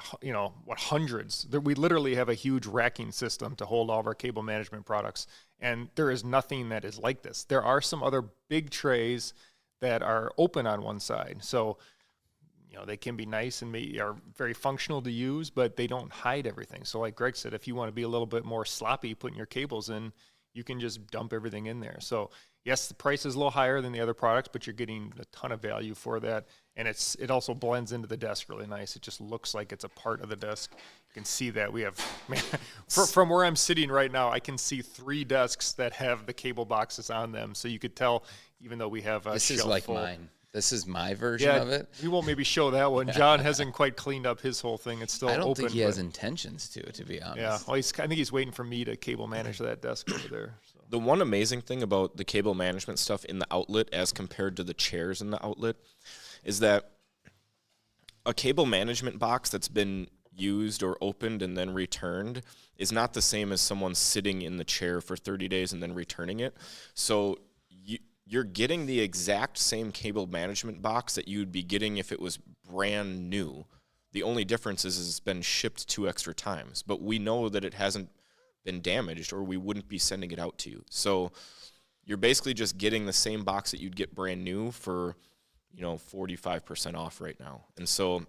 hundreds. We literally have a huge racking system to hold all of our cable management products. And there is nothing that is like this. There are some other big trays that are open on one side. So, they can be nice and are very functional to use, but they don't hide everything. So like Greg said, if you want to be a little bit more sloppy putting your cables in, you can just dump everything in there. So yes, the price is a little higher than the other products, but you're getting a ton of value for that. And it also blends into the desk really nice. It just looks like it's a part of the desk. You can see that we have, from where I'm sitting right now, I can see 3 desks that have the cable boxes on them. So you could tell, even though we have a this shelf is like full. mine. This is my version of it. We won't maybe show that one. John hasn't quite cleaned up his whole thing. It's still open. I don't think he has intentions to be honest. Yeah, well, I think he's waiting for me to cable manage that desk over there. So. The one amazing thing about the cable management stuff in the outlet as compared to the chairs in the outlet is that a cable management box that's been used or opened and then returned is not the same as someone sitting in the chair for 30 days and then returning it. So you're getting the exact same cable management box that you'd be getting if it was brand new. The only difference is it's been shipped 2 extra times, but we know that it hasn't been damaged or we wouldn't be sending it out to you. So you're basically just getting the same box that you'd get brand new for, 45% off right now. And so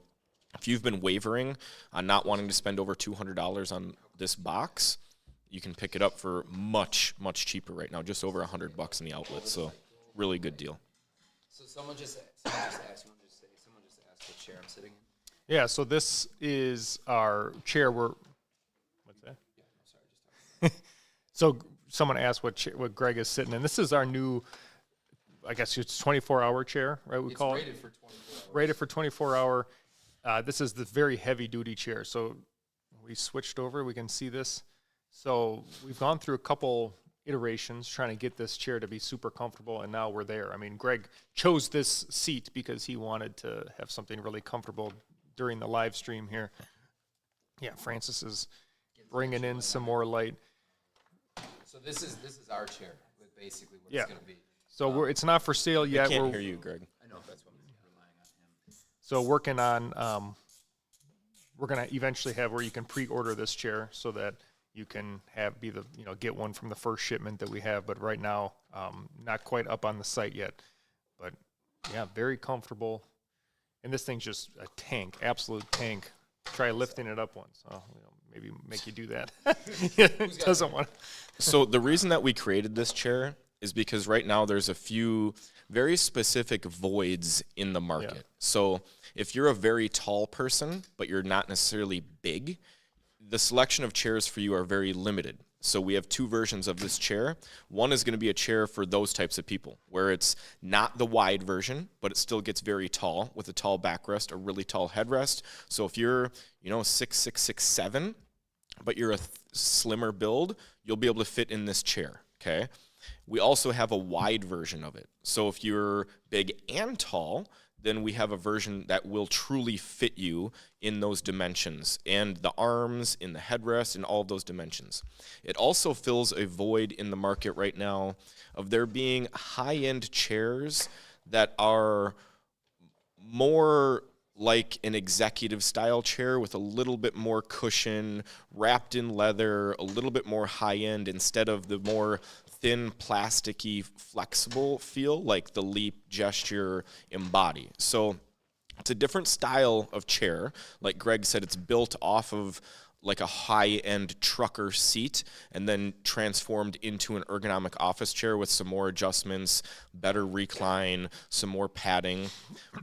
if you've been wavering on not wanting to spend over $200 on this box, you can pick it up for much, much cheaper right now, just over $100 in the outlet. So really good deal. So someone just asked what chair I'm sitting in. Yeah, so this is our chair. What's that? Yeah, I'm sorry, just So someone asked what Greg is sitting in. This is our new, I guess it's 24-hour chair, right? We call it. It's rated for 24 hours. Rated for 24-hour. This is the very heavy-duty chair. So we switched over. We can see this. So we've gone through a couple iterations trying to get this chair to be super comfortable, and now we're there. I mean, Greg chose this seat because he wanted to have something really comfortable during the live stream here. Yeah, Francis is bringing in some more light. So this is our chair, with basically what Yeah. it's going to be. So it's not for sale yet. I can't hear you, Greg. I know, that's what I'm relying on him. So working on, we're going to eventually have where you can pre-order this chair so that you can get one from the first shipment that we have. But right now, not quite up on the site yet. But yeah, very comfortable. And this thing's just a tank, absolute tank. Try lifting it up once. Oh, maybe make you do that. It doesn't want. So the reason that we created this chair is because right now there's a few very specific voids in the market. Yeah. So if you're a very tall person, but you're not necessarily big, the selection of chairs for you are very limited. So we have two versions of this chair. One is going to be a chair for those types of people, where it's not the wide version, but it still gets very tall with a tall backrest, a really tall headrest. So if you're, 6'6", 6'7", but you're a slimmer build, you'll be able to fit in this chair, okay? We also have a wide version of it. So if you're big and tall, then we have a version that will truly fit you in those dimensions, and the arms, in the headrest, and all of those dimensions. It also fills a void in the market right now of there being high-end chairs that are more like an executive style chair with a little bit more cushion, wrapped in leather, a little bit more high-end instead of the more thin, plasticky, flexible feel like the Leap, Gesture, Embody. So it's a different style of chair. Like Greg said, it's built off of like a high-end trucker seat and then transformed into an ergonomic office chair with some more adjustments, better recline, some more padding.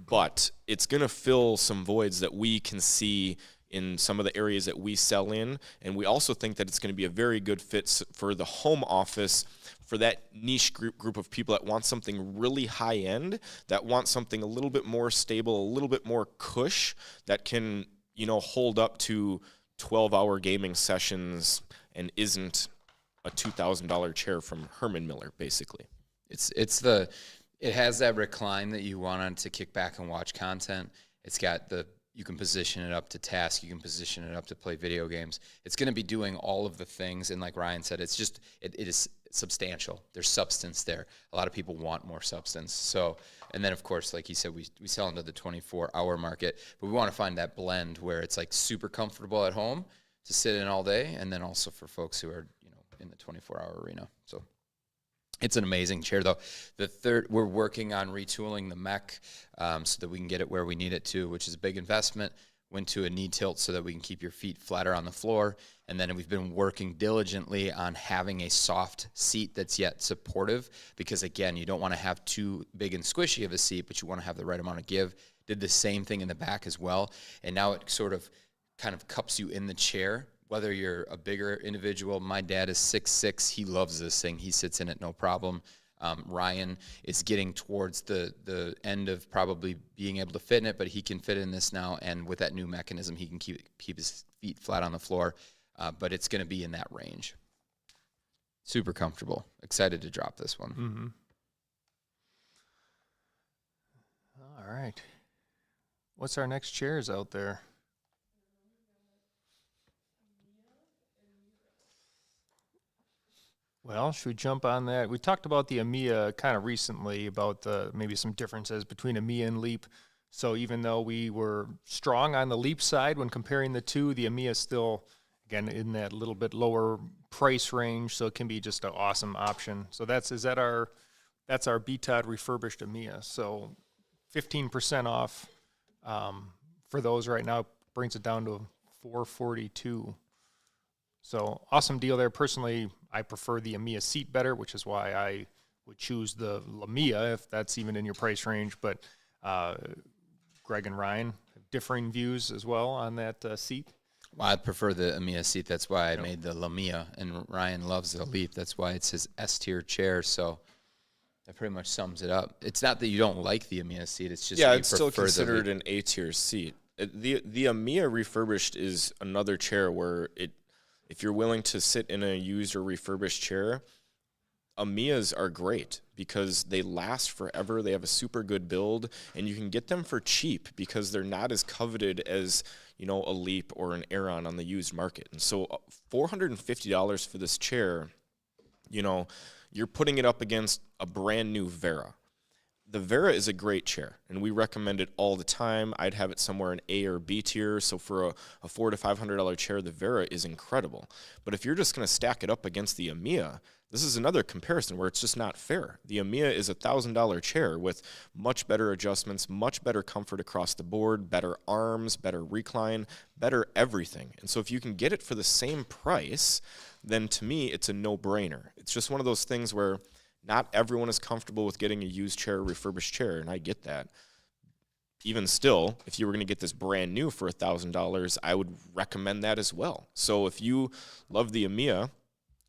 But it's going to fill some voids that we can see in some of the areas that we sell in. And we also think that it's going to be a very good fit for the home office, for that niche group of people that want something really high-end, that want something a little bit more stable, a little bit more cush, that can, hold up to 12-hour gaming sessions and isn't a $2,000 chair from Herman Miller, basically. It has that recline that you want on to kick back and watch content. It's got you can position it up to task. You can position it up to play video games. It's going to be doing all of the things. And like Ryan said, it is substantial. There's substance there. A lot of people want more substance. So, and then of course, like you said, we sell into the 24-hour market, but we want to find that blend where it's like super comfortable at home to sit in all day. And then also for folks who are, in the 24-hour arena. So it's an amazing chair, though. We're working on retooling the mech so that we can get it where we need it to, which is a big investment. Went to a knee tilt so that we can keep your feet flatter on the floor. And then we've been working diligently on having a soft seat that's yet supportive because, again, you don't want to have too big and squishy of a seat, but you want to have the right amount of give. Did the same thing in the back as well. And now it sort of kind of cups you in the chair. Whether you're a bigger individual, my dad is 6'6". He loves this thing. He sits in it no problem. Ryan is getting towards the end of probably being able to fit in it, but he can fit in this now. And with that new mechanism, he can keep his feet flat on the floor. But it's going to be in that range. Super comfortable. Excited to drop this one. Mm-hmm. All right. What's our next chairs out there? Well, should we jump on that? We talked about the Amia kind of recently about maybe some differences between Amia and Leap. So even though we were strong on the Leap side when comparing the two, the Amia still again, in that little bit lower price range, so it can be just an awesome option. So that's our BTOD refurbished Amia. So 15% off for those right now brings it down to $442. So awesome deal there. Personally, I prefer the Amia seat better, which is why I would choose the Lamia if that's even in your price range. But Greg and Ryan have differing views as well on that seat. Well, I prefer the Amia seat. That's why I made the Lamia, and Ryan loves the Leap. That's why it's his S-tier chair. So that pretty much sums it up. It's not that you don't like the Amia seat. It's just it's still considered an A-tier seat. The Amia refurbished is another chair where if you're willing to sit in a used or refurbished chair, Amias are great because they last forever. They have a super good build, and you can get them for cheap because they're not as coveted as, a Leap or an Aeron on the used market. And so $450 for this chair, you're putting it up against a brand new Vera. The Vera is a great chair, and we recommend it all the time. I'd have it somewhere in A or B tier. So for a $400 to $500 chair, the Vera is incredible. But if you're just going to stack it up against the Amia, this is another comparison where it's just not fair. The Amia is a $1,000 chair with much better adjustments, much better comfort across the board, better arms, better recline, better everything. And so if you can get it for the same price, then to me, it's a no-brainer. It's just one of those things where not everyone is comfortable with getting a used chair or refurbished chair, and I get that. Even still, if you were going to get this brand new for $1,000, I would recommend that as well. So if you love the Amia,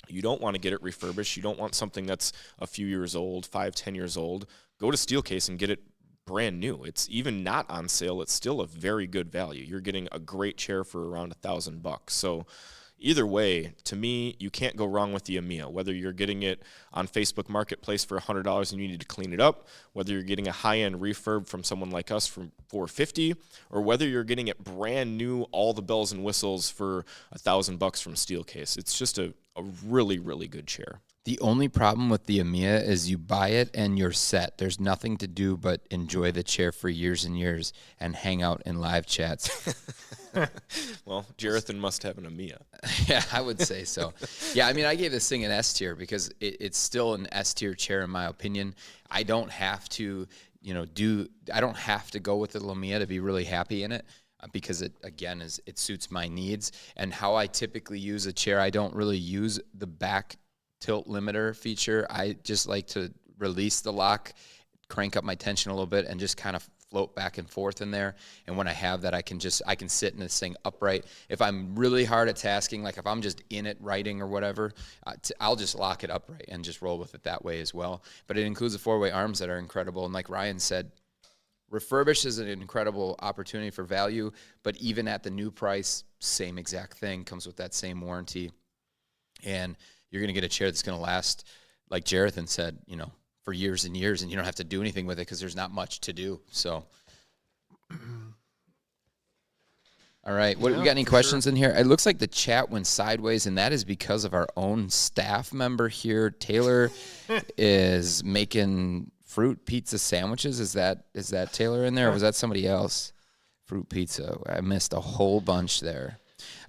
you don't want to get it refurbished, you don't want something that's a few years old, 5-10 years old, go to Steelcase and get it brand new. It's even not on sale, it's still a very good value. You're getting a great chair for around $1,000. So either way, to me, you can't go wrong with the Amia. Whether you're getting it on Facebook Marketplace for $100 and you need to clean it up, whether you're getting a high-end refurb from someone like us for $450, or whether you're getting it brand new, all the bells and whistles for $1,000 from Steelcase. It's just a really, really good chair. The only problem with the Amia is you buy it and you're set. There's nothing to do but enjoy the chair for years and years and hang out in live chats. Well, Jarethan must have an Amia. Yeah, I would say so. Yeah, I mean, I gave this thing an S tier because it's still an S tier chair in my opinion. I don't have to, I don't have to go with the Lamia to be really happy in it. Because it suits my needs and how I typically use a chair. I don't really use the back tilt limiter feature. I just like to release the lock, crank up my tension a little bit, and just kind of float back and forth in there. And when I have that, I can sit in this thing upright. If I'm really hard at tasking, like if I'm just in it writing or whatever, I'll just lock it upright and just roll with it that way as well. But it includes the 4-way arms that are incredible. And like Ryan said, refurbished is an incredible opportunity for value, but even at the new price, same exact thing, comes with that same warranty. And you're going to get a chair that's going to last, like Jarethan said, for years and years, and you don't have to do anything with it because there's not much to do. So, all right. We got any questions in here? It looks like the chat went sideways, and that is because of our own staff member here. Taylor is making fruit pizza sandwiches. Is that Taylor in there, or was that somebody else? Fruit pizza. I missed a whole bunch there.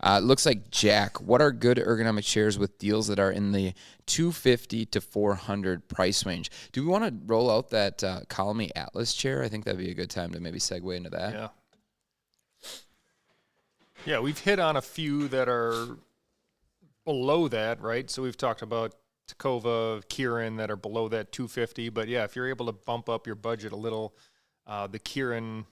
It looks like Jack. What are good ergonomic chairs with deals that are in the $250 to $400 price range? Do we want to roll out that Colony Atlas chair? I think that'd be a good time to maybe segue into that. Yeah, we've hit on a few that are below that, right? So we've talked about Takova, Kieran that are below that 250, but yeah, if you're able to bump up your budget a little, the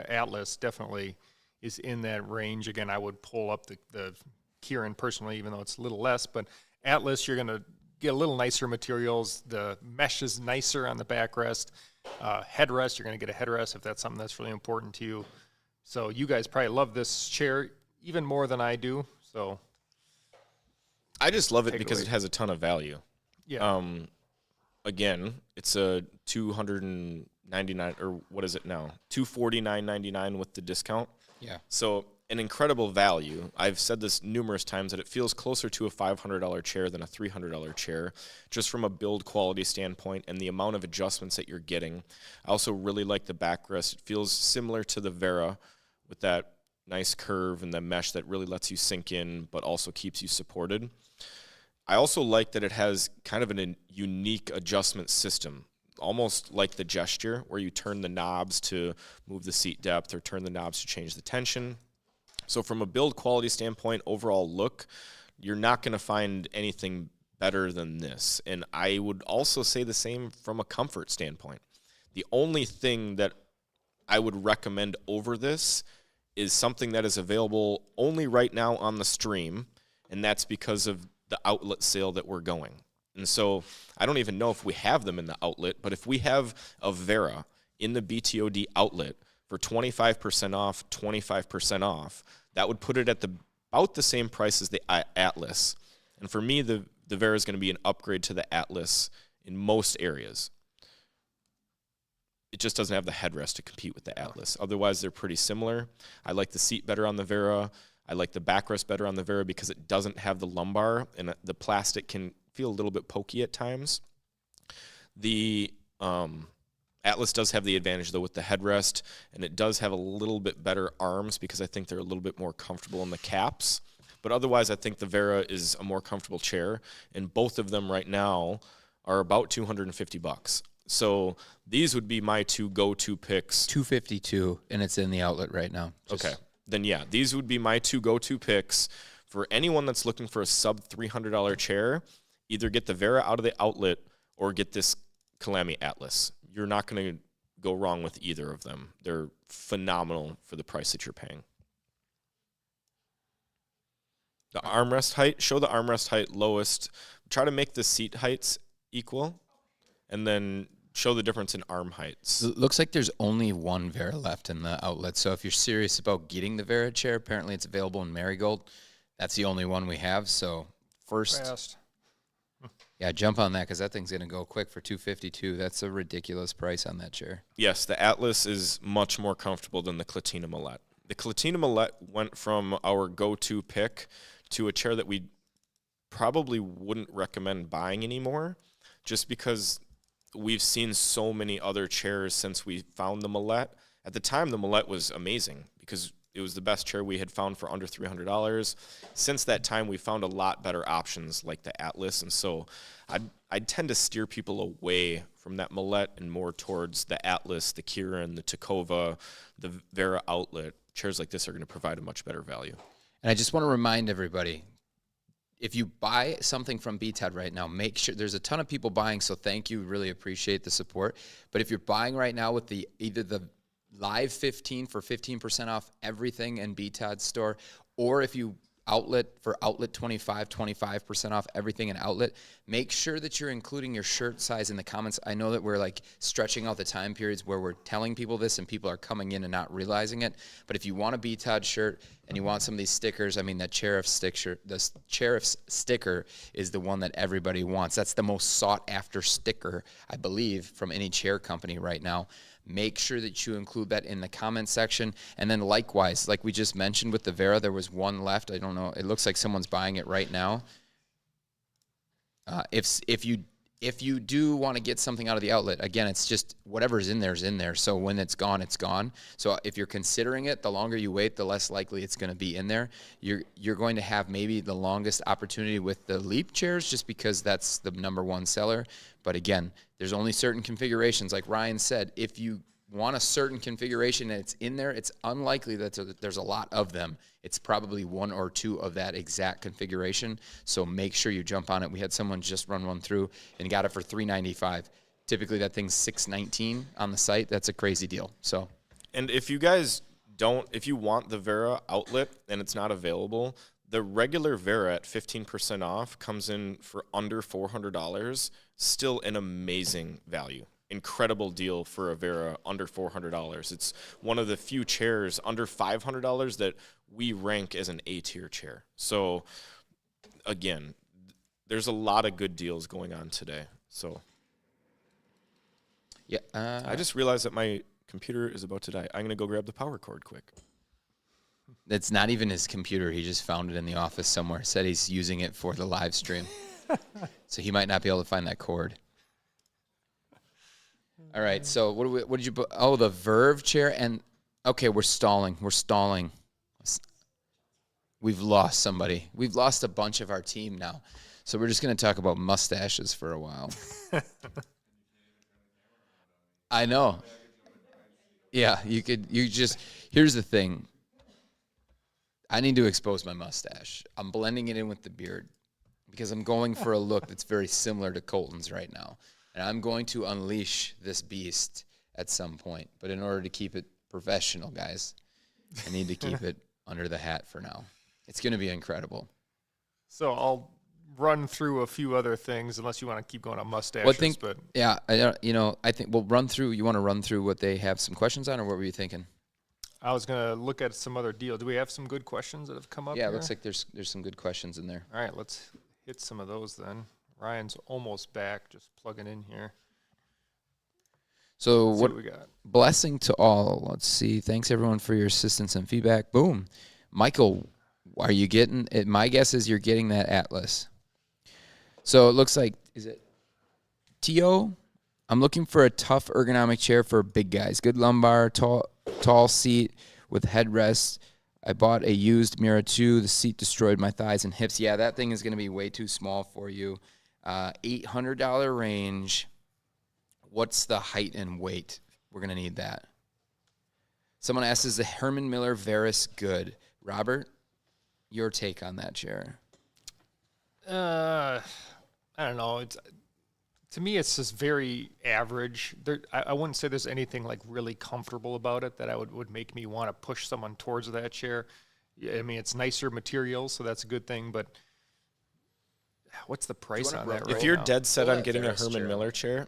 Atlas definitely is in that range. Again, I would pull up the Kieran personally, even though it's a little less, but Atlas, you're going to get a little nicer materials. The mesh is nicer on the backrest. Headrest, you're going to get a headrest if that's something that's really important to you. So you guys probably love this chair even more than I do. So I just love it because it has a ton of value. Yeah. Again, it's a $299, or what is it now? $249.99 with the discount. Yeah. So an incredible value. I've said this numerous times that it feels closer to a $500 chair than a $300 chair, just from a build quality standpoint and the amount of adjustments that you're getting. I also really like the backrest. It feels similar to the Vera with that nice curve and the mesh that really lets you sink in, but also keeps you supported. I also like that it has kind of a unique adjustment system, almost like the gesture, where you turn the knobs to move the seat depth or turn the knobs to change the tension. So from a build quality standpoint, overall look, you're not going to find anything better than this. And I would also say the same from a comfort standpoint. The only thing that I would recommend over this is something that is available only right now on the stream, and that's because of the outlet sale that we're going. And so I don't even know if we have them in the outlet, but if we have a Vera in the BTOD outlet for 25% off, 25% off, that would put it at about the same price as the Atlas. And for me, the Vera is going to be an upgrade to the Atlas in most areas. It just doesn't have the headrest to compete with the Atlas. Otherwise, they're pretty similar. I like the seat better on the Vera. I like the backrest better on the Vera because it doesn't have the lumbar, and the plastic can feel a little bit pokey at times. The Atlas does have the advantage, though, with the headrest, and it does have a little bit better arms because I think they're a little bit more comfortable in the caps. But otherwise, I think the Vera is a more comfortable chair, and both of them right now are about $250. So these would be my two go-to picks. $252, and it's in the outlet right now. Okay. Then, yeah, these would be my two go-to picks for anyone that's looking for a sub-$300 chair. Either get the Vera out of the outlet or get this Kalami Atlas. You're not going to go wrong with either of them. They're phenomenal for the price that you're paying. The armrest height, show the armrest height lowest. Try to make the seat heights equal, and then show the difference in arm heights. It looks like there's only one Vera left in the outlet. So if you're serious about getting the Vera chair, apparently it's available in Marigold. That's the only one we have. So first, Fast. yeah, jump on that because that thing's going to go quick for $252. That's a ridiculous price on that chair. Yes, the Atlas is much more comfortable than the Clatina Millette. The Clatina Millette went from our go-to pick to a chair that we probably wouldn't recommend buying anymore, just because we've seen so many other chairs since we found the Millette. At the time, the Millette was amazing because it was the best chair we had found for under $300. Since that time, we found a lot better options like the Atlas, and so I'd tend to steer people away from that Millette and more towards the Atlas, the Kieran, the Takova, the Vera Outlet. Chairs like this are going to provide a much better value. And I just want to remind everybody, if you buy something from BTAD right now, make sure there's a ton of people buying, so thank you. Really appreciate the support. But if you're buying right now with either the Live 15 for 15% off everything in BTAD store, or if you outlet for outlet 25% off everything in outlet, make sure that you're including your shirt size in the comments. I know that we're like stretching out the time periods where we're telling people this and people are coming in and not realizing it. But if you want a BTAD shirt and you want some of these stickers, I mean, the Sheriff sticker is the one that everybody wants. That's the most sought after sticker, I believe, from any chair company right now. Make sure that you include that in the comment section. And then likewise, like we just mentioned with the Vera, there was one left. I don't know. It looks like someone's buying it right now. If you do want to get something out of the outlet, again, it's just whatever's in there is in there. So when it's gone, it's gone. So if you're considering it, the longer you wait, the less likely it's going to be in there. You're going to have maybe the longest opportunity with the Leap chairs just because that's the #1 seller. But again, there's only certain configurations. Like Ryan said, if you want a certain configuration and it's in there, it's unlikely that there's a lot of them. It's probably one or two of that exact configuration. So make sure you jump on it. We had someone just run one through and got it for $395. Typically that thing's $619 on the site. That's a crazy deal. So, and if you want the Vera outlet and it's not available, the regular Vera at 15% off comes in for under $400. Still an amazing value. Incredible deal for a Vera under $400. It's one of the few chairs under $500 that we rank as an A-tier chair. So, again, there's a lot of good deals going on today. So, yeah, I just realized that my computer is about to die. I'm going to go grab the power cord quick. It's not even his computer. He just found it in the office somewhere. Said he's using it for the live stream. So he might not be able to find that cord. All right, so what did you put? Oh, the Verve chair. And, okay, we're stalling. we've lost somebody. We've lost a bunch of our team now. So we're just going to talk about mustaches for a while. I know. Yeah, here's the thing. I need to expose my mustache. I'm blending it in with the beard because I'm going for a look that's very similar to Colton's right now. And I'm going to unleash this beast at some point. But in order to keep it professional, guys, I need to keep it under the hat for now. It's going to be incredible. So I'll run through a few other things, unless you want to keep going on mustaches. I think we'll run through. You want to run through what they have some questions on, or what were you thinking? I was going to look at some other deal. Do we have some good questions that have come up? Yeah, here? it looks like there's some good questions in there. All right, let's hit some of those then. Ryan's almost back, just plugging in here. So what we got? Blessing to all. Let's see. Thanks everyone for your assistance and feedback. Boom. Michael, are you getting it? My guess is you're getting that Atlas. So it looks like, is it T.O.? I'm looking for a tough ergonomic chair for big guys. Good lumbar, tall seat with headrests. I bought a used Mira 2. The seat destroyed my thighs and hips. Yeah, that thing is going to be way too small for you. $800 range. What's the height and weight? We're going to need that. Someone asks, is the Herman Miller Veris good? Robert, your take on that chair? I don't know. To me, it's just very average. I wouldn't say there's anything like really comfortable about it that would make me want to push someone towards that chair. I mean, it's nicer material, so that's a good thing. But what's the price on that? If right you're now? dead set on getting a Herman Miller chair,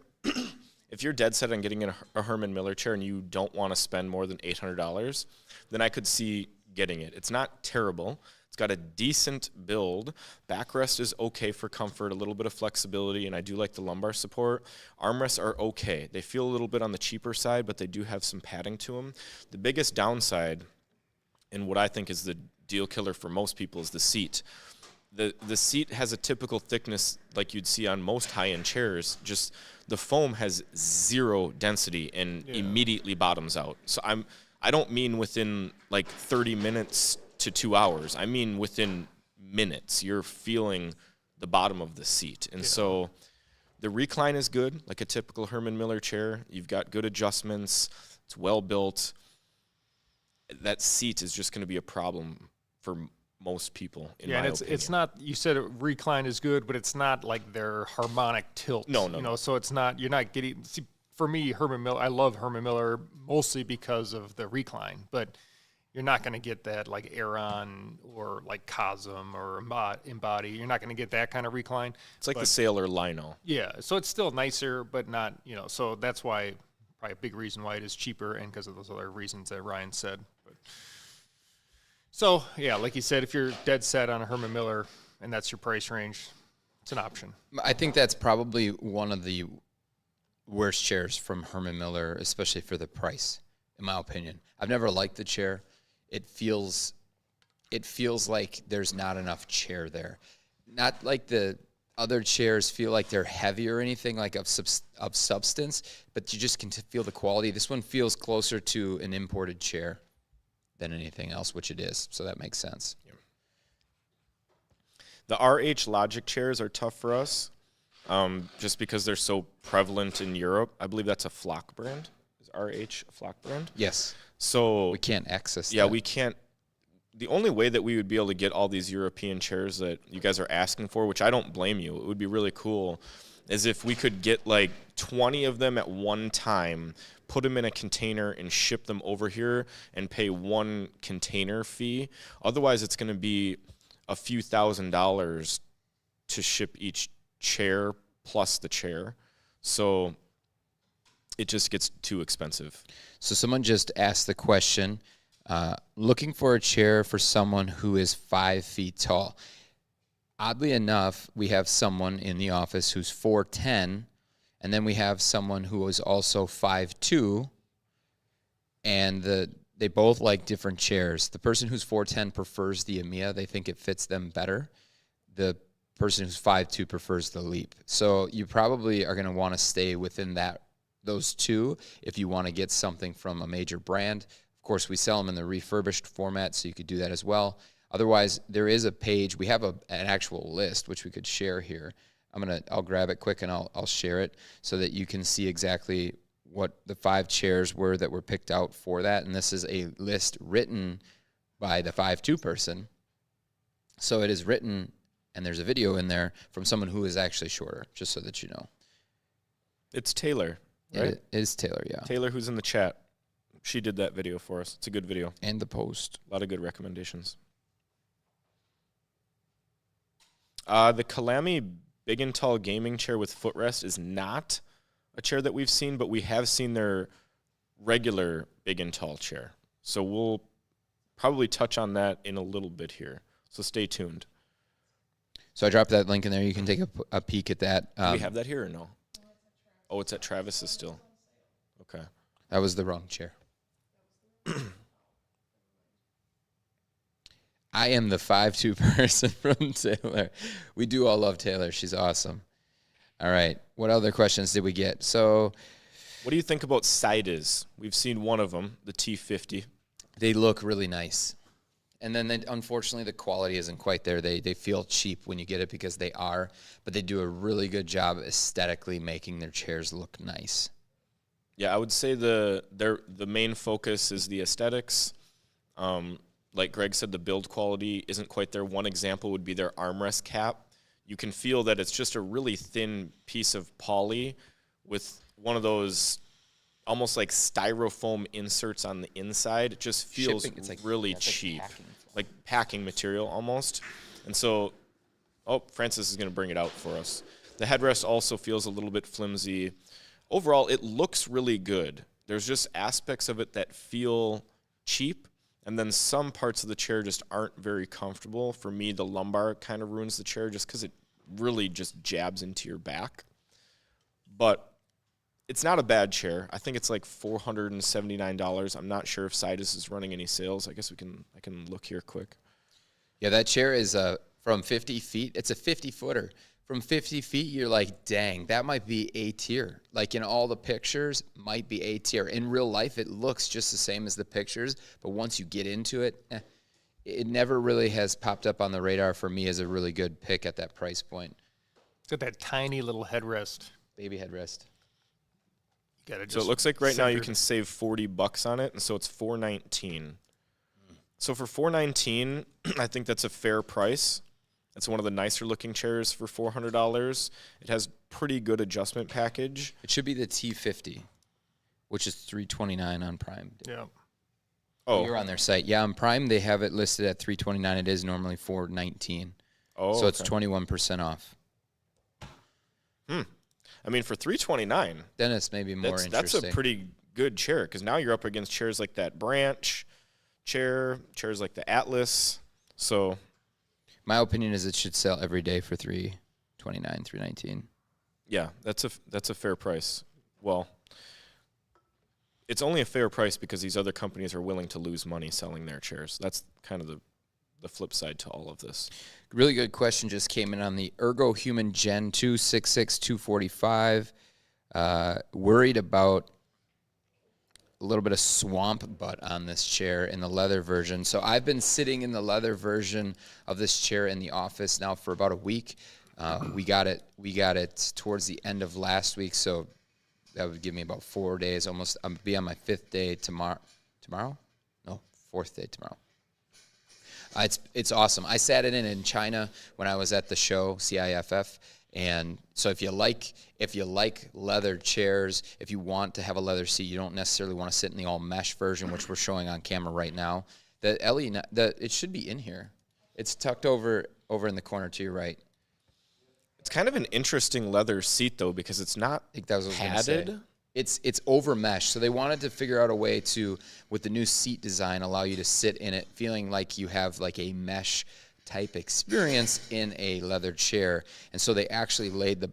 if you're dead set on getting a Herman Miller chair and you don't want to spend more than $800, then I could see getting it. It's not terrible. It's got a decent build. Backrest is okay for comfort, a little bit of flexibility, and I do like the lumbar support. Armrests are okay. They feel a little bit on the cheaper side, but they do have some padding to them. The biggest downside, and what I think is the deal killer for most people, is the seat. The seat has a typical thickness like you'd see on most high-end chairs. Just the foam has zero density and immediately bottoms out. So I don't mean within like 30 minutes to 2 hours. I mean within minutes. You're feeling the bottom of the seat. And so the recline is good, like a typical Herman Miller chair. You've got good adjustments. It's well built. That seat is just going to be a problem for most people, in my opinion. It's not, you said recline is good, but it's not like their harmonic tilt. No. So it's not, you're not getting, see, for me, Herman Miller, I love Herman Miller mostly because of the recline, but you're not going to get that like Aeron or like Cosm or Embody. You're not going to get that kind of recline. It's like the Sailor Lino. Yeah, so it's still nicer, but not, so that's why, probably a big reason why it is cheaper, and because of those other reasons that Ryan said. So, yeah, like you said, if you're dead set on a Herman Miller and that's your price range, it's an option. I think that's probably one of the worst chairs from Herman Miller, especially for the price, in my opinion. I've never liked the chair. It feels like there's not enough chair there. Not like the other chairs feel like they're heavy or anything like of substance, but you just can feel the quality. This one feels closer to an imported chair than anything else, which it is. So that makes sense. Yeah. The RH Logic chairs are tough for us, just because they're so prevalent in Europe. I believe that's a Flock brand. Is RH a Flock brand? Yes. So we can't access that. We can't. The only way that we would be able to get all these European chairs that you guys are asking for, which I don't blame you, it would be really cool, is if we could get like 20 of them at one time, put them in a container and ship them over here and pay one container fee. Otherwise, it's going to be a few $1,000s to ship each chair plus the chair. So it just gets too expensive. So someone just asked the question, looking for a chair for someone who is 5 feet tall. Oddly enough, we have someone in the office who's 4'10", and then we have someone who is also 5'2", and they both like different chairs. The person who's 4'10" prefers the Amia. They think it fits them better. The person who's 5'2" prefers the Leap. So you probably are going to want to stay within those two if you want to get something from a major brand. Of course, we sell them in the refurbished format, so you could do that as well. Otherwise, there is a page. We have an actual list, which we could share here. I'll grab it quick and I'll share it so that you can see exactly what the 5 chairs were that were picked out for that. And this is a list written by the 5'2" person. So it is written, and there's a video in there from someone who is actually shorter, just so that you know. It's Taylor, right? It is Taylor, yeah. Taylor, who's in the chat. She did that video for us. It's a good video. And the post. A lot of good recommendations. The Kalami Big and Tall gaming chair with footrest is not a chair that we've seen, but we have seen their regular Big and Tall chair. So we'll probably touch on that in a little bit here. So stay tuned. So I dropped that link in there. You can take a peek at that. Do we have that here or no? Oh, it's at Travis's still. Okay. That was the wrong chair. I am the 5'2" person from Taylor. We do all love Taylor. She's awesome. All right. What other questions did we get? So, what do you think about Sides? We've seen one of them, the T50. They look really nice. And then, unfortunately, the quality isn't quite there. They feel cheap when you get it because they are, but they do a really good job aesthetically making their chairs look nice. Yeah, I would say the main focus is the aesthetics. Like Greg said, the build quality isn't quite there. One example would be their armrest cap. You can feel that it's just a really thin piece of poly with one of those almost like styrofoam inserts on the inside. It just feels really cheap, like packing material almost. And so, Francis is going to bring it out for us. The headrest also feels a little bit flimsy. Overall, it looks really good. There's just aspects of it that feel cheap, and then some parts of the chair just aren't very comfortable. For me, the lumbar kind of ruins the chair just because it really just jabs into your back. But it's not a bad chair. I think it's like $479. I'm not sure if Sidus is running any sales. I guess I can look here quick. Yeah, that chair is from 50 feet. It's a 50-footer. From 50 feet, you're like, dang, that might be A tier. Like in all the pictures, might be A tier. In real life, it looks just the same as the pictures, but once you get into it, it never really has popped up on the radar for me as a really good pick at that price point. It's got that tiny little headrest. Baby headrest. So it looks like right now you can save $40 on it, and so it's $419. So for $419, I think that's a fair price. It's one of the nicer looking chairs for $400. It has pretty good adjustment package. It should be the T50, which is $329 on Prime. Yeah. Oh, you're on their site. Yeah, on Prime they have it listed at $329. It is normally $419. Oh, so it's 21% off. I mean, for $329, Dennis may be more interesting. That's a pretty good chair because now you're up against chairs like that Branch chair, chairs like the Atlas. So, my opinion is it should sell every day for $329, $319. Yeah, that's a fair price. Well, it's only a fair price because these other companies are willing to lose money selling their chairs. That's kind of the flip side to all of this. Really good question just came in on the Ergo Human Gen 2 66245. Worried about a little bit of swamp butt on this chair in the leather version. So I've been sitting in the leather version of this chair in the office now for about a week. We got it towards the end of last week, so that would give me about 4 days. Almost, I'll be on my 5th day tomorrow. No, 4th day tomorrow. It's awesome. I sat in China when I was at the show, CIFF, and so if you like leather chairs, if you want to have a leather seat, you don't necessarily want to sit in the all mesh version, which we're showing on camera right now. It should be in here. It's tucked over in the corner to your right. It's kind of an interesting leather seat though because it's not padded. It's over mesh, so they wanted to figure out a way to, with the new seat design, allow you to sit in it feeling like you have like a mesh type experience in a leather chair. And so they actually laid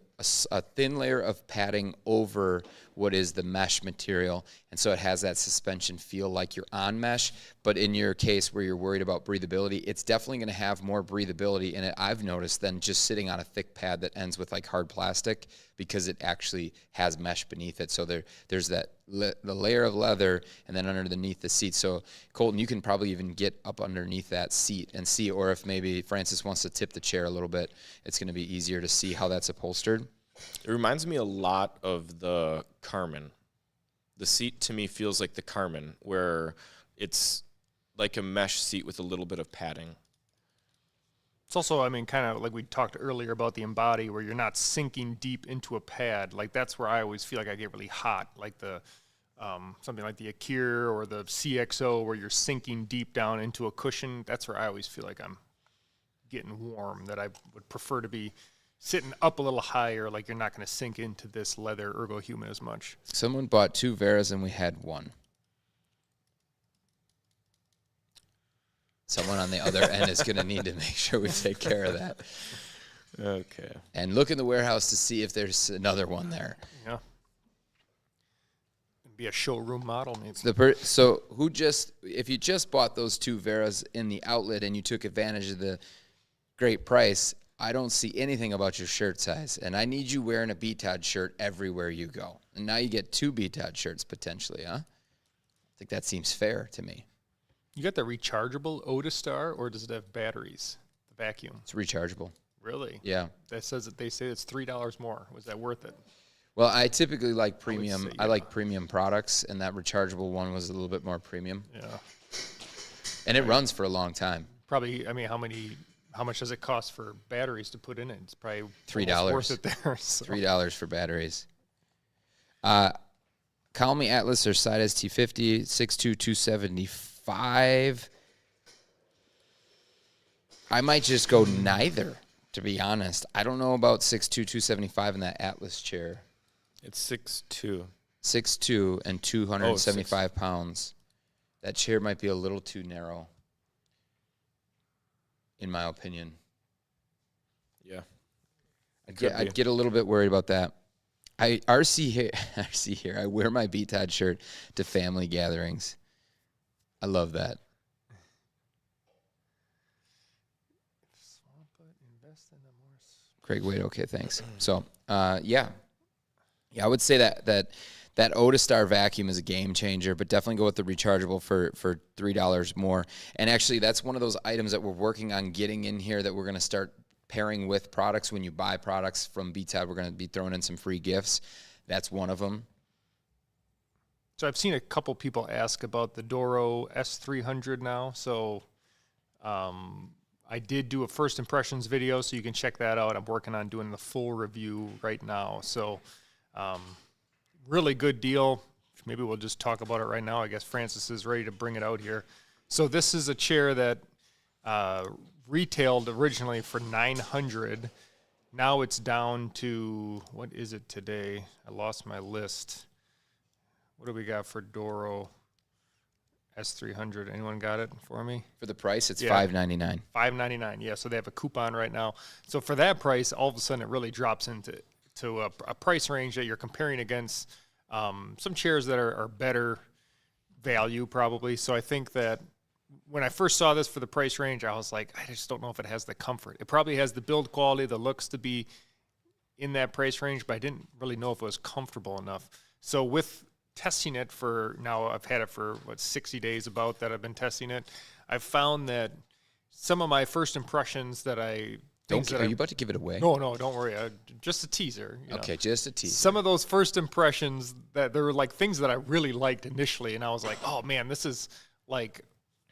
a thin layer of padding over what is the mesh material. And so it has that suspension feel like you're on mesh. But in your case where you're worried about breathability, it's definitely going to have more breathability in it, I've noticed, than just sitting on a thick pad that ends with like hard plastic, because it actually has mesh beneath it. So there's that the layer of leather, and then underneath the seat. So Colton, you can probably even get up underneath that seat and see, or if maybe Francis wants to tip the chair a little bit, it's going to be easier to see how that's upholstered. It reminds me a lot of the Carmen. The seat to me feels like the Carmen, where it's like a mesh seat with a little bit of padding. It's also, I mean, kind of like we talked earlier about the Embody, where you're not sinking deep into a pad. Like that's where I always feel like I get really hot, like the something like the Akira or the CXO, where you're sinking deep down into a cushion. That's where I always feel like I'm getting warm, that I would prefer to be sitting up a little higher, like you're not going to sink into this leather ergohuman as much. Someone bought 2 Veras and we had 1. Someone on the other end is going to need to make sure we take care of that. Okay. And look in the warehouse to see if there's another one there. Yeah. Be a showroom model, maybe. So if you just bought those 2 Veras in the outlet and you took advantage of the great price, I don't see anything about your shirt size. And I need you wearing a BTOD shirt everywhere you go. And now you get 2 BTOD shirts potentially, huh? I think that seems fair to me. You got the rechargeable Odastar, or does it have batteries? The vacuum. It's rechargeable. Really? Yeah. That says that they say it's $3 more. Was that worth it? Well, I typically like premium. I like premium products, and that rechargeable one was a little bit more premium. Yeah. And it runs for a long time. Probably. I mean, how much does it cost for batteries to put in it? It's probably $3 worth it there. So. $3 for batteries. Call me Atlas or Side ST50 62275. I might just go neither, to be honest. I don't know about 62275 in that Atlas chair. It's 6'2". 6'2" and 275 pounds. That chair might be a little too narrow, in my opinion. Yeah. I'd get a little bit worried about that. RC here. I wear my BTOD shirt to family gatherings. I love that. Craig Wade, okay, thanks. So, yeah, I would say that Odastar vacuum is a game changer, but definitely go with the rechargeable for $3 more. And actually, that's one of those items that we're working on getting in here that we're going to start pairing with products. When you buy products from BTOD, we're going to be throwing in some free gifts. That's one of them. So I've seen a couple people ask about the Doro S300 now. So I did do a first impressions video, so you can check that out. I'm working on doing the full review right now. So really good deal. Maybe we'll just talk about it right now. I guess Francis is ready to bring it out here. So this is a chair that retailed originally for $900. Now it's down to, what is it today? I lost my list. What do we got for Doro S300? Anyone got it for me? For the price, it's $599. $599. Yeah, so they have a coupon right now. So for that price, all of a sudden it really drops into a price range that you're comparing against some chairs that are better value probably. So I think that when I first saw this for the price range, I was like, I just don't know if it has the comfort. It probably has the build quality that looks to be in that price range, but I didn't really know if it was comfortable enough. So with testing it for now, I've had it for 60 days about that I've been testing it. I've found that some of my first impressions that are you about to give it away? No, don't worry. Just a teaser. Okay, just a teaser. Some of those first impressions that there were like things that I really liked initially, and I was like, oh man, this is like,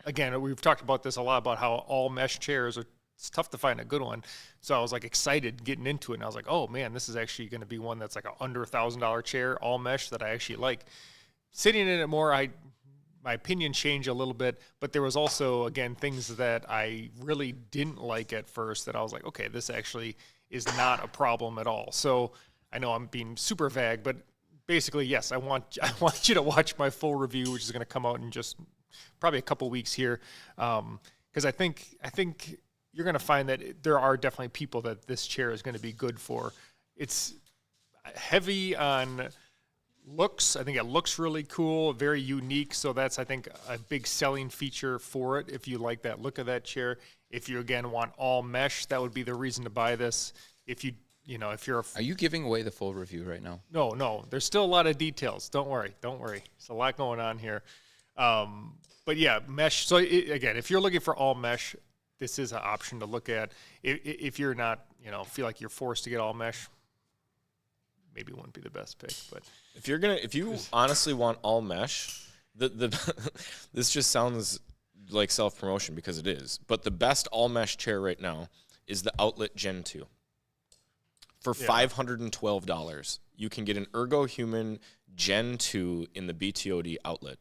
again, we've talked about this a lot about how all mesh chairs it's tough to find a good one. So I was like excited getting into it, and I was like, oh man, this is actually going to be one that's like a under $1,000 chair, all mesh, that I actually like. Sitting in it more, my opinion changed a little bit, but there was also, again, things that I really didn't like at first that I was like, okay, this actually is not a problem at all. So I know I'm being super vague, but basically, yes, I want you to watch my full review, which is going to come out in just probably a couple weeks here, because I think you're going to find that there are definitely people that this chair is going to be good for. It's heavy on I think it looks really cool, very unique. So that's, I think, a big selling feature for it. If you like that look of that chair, if you again want all mesh, that would be the reason to buy this. If you if you're Are you giving away the full review right now? No, there's still a lot of details. Don't worry. There's a lot going on here. But yeah, mesh. So again, if you're looking for all mesh, this is an option to look at. If you're not, feel like you're forced to get all mesh, maybe it wouldn't be the best pick. But if you honestly want all mesh, this just sounds like self-promotion because it is. But the best all mesh chair right now is the Outlet Gen 2. For $512, you can get an Ergo Human Gen 2 in the BTOD Outlet.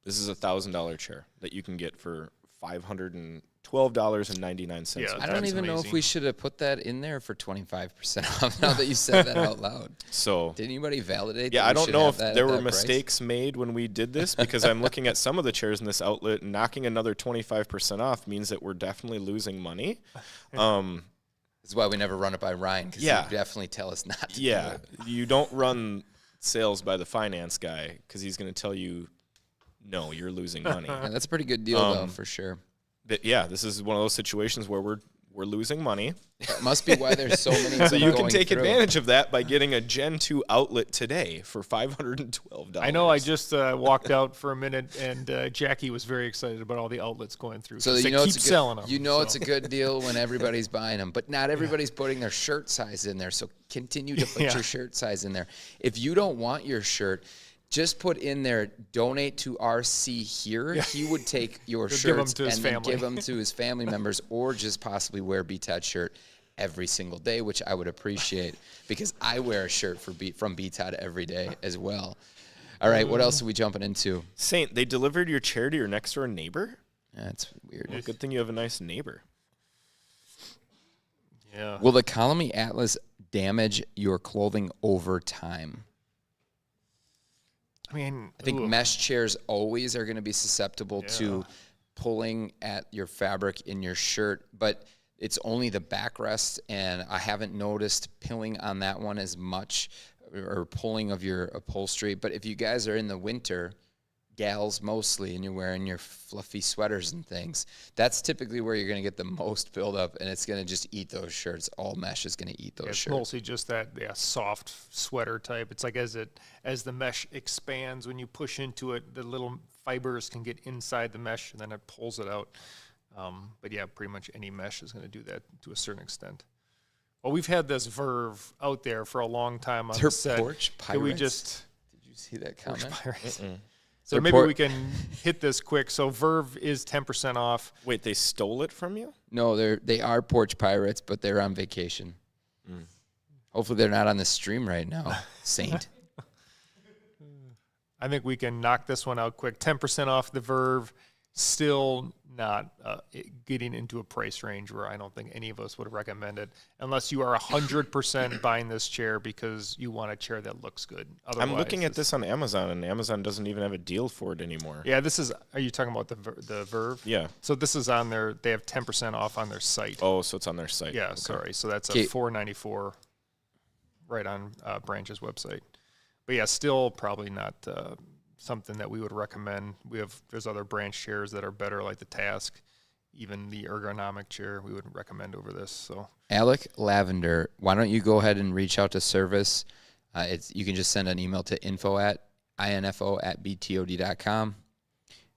This is a $1,000 chair that you can get for $512.99. Yeah, I don't even know if amazing. we should have put that in there for 25% off now that you said that out loud. So did anybody validate? yeah, that I we don't should know have if that there at were that price? mistakes made when we did this because I'm looking at some of the chairs in this outlet. Knocking another 25% off means that we're definitely losing money. That's why we never run it by Ryan, because Yeah. he'd definitely tell us not to. Yeah, do it. you don't run sales by the finance guy because he's going to tell you, no, you're losing money. Yeah, that's a pretty good deal, though, for sure. But yeah, this is one of those situations where we're losing money. That must be why there's so many. So you can take advantage of that by getting a Gen 2 outlet today for $512. I know I just walked out for a minute, and Jackie was very excited about all the outlets going through. So they you know keep it's selling them. It's a good deal when everybody's buying them, but not everybody's putting their shirt size in there. So continue to put your shirt size in there. If you don't want your shirt, just put in there, donate to RC here. Yeah. He would take your shirts and then give them to his family members, or just possibly wear BTOD shirt every single day, which I would appreciate because I wear a shirt from BTOD every day as well. All right, what else are we jumping into? Saint, they delivered your chair to your next door neighbor? That's weird. Well, good thing you have a nice neighbor. Yeah. Will the Colony Atlas damage your clothing over time? I think mesh chairs always are going to be susceptible to pulling at your fabric in your shirt, but it's only the backrest, and I haven't noticed pilling on that one as much or pulling of your upholstery. But if you guys are in the winter, gals mostly, and you're wearing your fluffy sweaters and things, that's typically where you're going to get the most buildup, and it's going to just eat those shirts. All mesh is going to eat those it's shirts. Mostly just that soft sweater type. It's like as the mesh expands, when you push into it, the little fibers can get inside the mesh, and then it pulls it out. But yeah, pretty much any mesh is going to do that to a certain extent. Well, we've had this Verve out there for a long time on the set. Porch pirates? Did you see that comment? So maybe we can hit this quick. So Verve is 10% off. Wait, they stole it from you? No, they are porch pirates, but they're on vacation. Hopefully they're not on the stream right now, Saint. I think we can knock this one out quick. 10% off the Verve. Still not getting into a price range where I don't think any of us would recommend it, unless you are 100% buying this chair because you want a chair that looks good. Otherwise, I'm looking at this on Amazon, and Amazon doesn't even have a deal for it anymore. Yeah, this is. Are you talking about the Verve? Yeah. So this is on their. They have 10% off on their site. Oh, so it's on their site. Yeah, okay. Sorry. So that's a $494 right on Branch's website. But yeah, still probably not something that we would recommend. There's other Branch chairs that are better, like the Task, even the ergonomic chair we would recommend over this. So Alec Lavender, why don't you go ahead and reach out to service? You can just send an email to info@btod.com,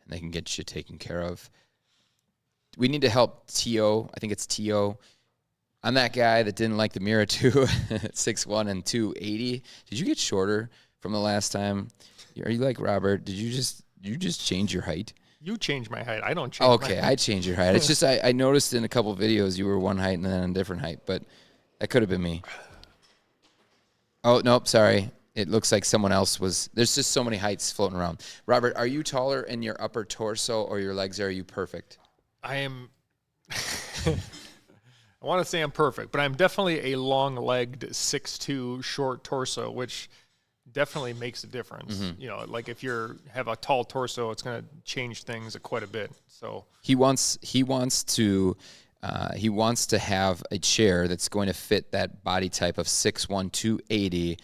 and they can get you taken care of. We need to help T.O. I think it's T.O. I'm that guy that didn't like the Mira 2 at 6'1" and 280. Did you get shorter from the last time? Are you like Robert? Did you just change your height? You change my height. I don't change my height. I changed your height. It's just I noticed in a couple of videos you were one height and then a different height, but that could have been me. Oh, nope, sorry. It looks like someone else was. There's just so many heights floating around. Robert, are you taller in your upper torso or your legs? Are you perfect? I am. I want to say I'm perfect, but I'm definitely a long-legged 6'2", short torso, which definitely makes a difference. Mm-hmm. Like if you have a tall torso, it's going to change things quite a bit. So he wants to have a chair that's going to fit that body type of 6'1", 280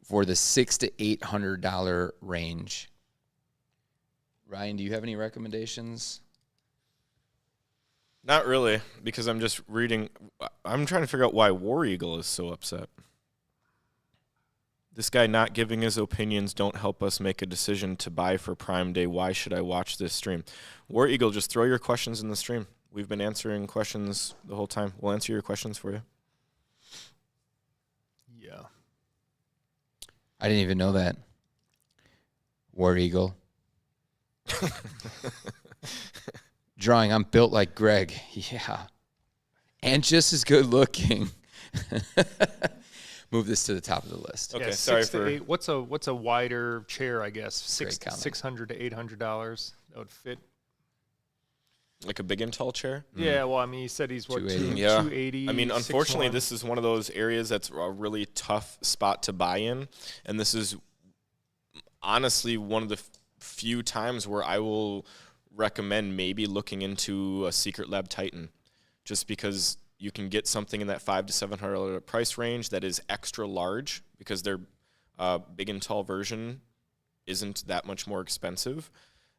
for the $600 to $800 range. Ryan, do you have any recommendations? Not really, because I'm just reading. I'm trying to figure out why War Eagle is so upset. This guy not giving his opinions don't help us make a decision to buy for Prime Day. Why should I watch this stream? War Eagle, just throw your questions in the stream. We've been answering questions the whole time. We'll answer your questions for you. Yeah. I didn't even know that. War Eagle. Drawing, I'm built like Greg. Yeah. And just as good looking. Move this to the top of the list. Okay, yeah, sorry 6 to for 8. What's a wider chair, I guess? Great comment. $600 to $800 that would fit. like a big and tall chair. Yeah, well, I mean, he said he's what 280. 280. I mean, unfortunately, 6'1". this is one of those areas that's a really tough spot to buy in, and this is honestly one of the few times where I will recommend maybe looking into a Secret Lab Titan, just because you can get something in that $500 to $700 price range that is extra large, because their big and tall version isn't that much more expensive,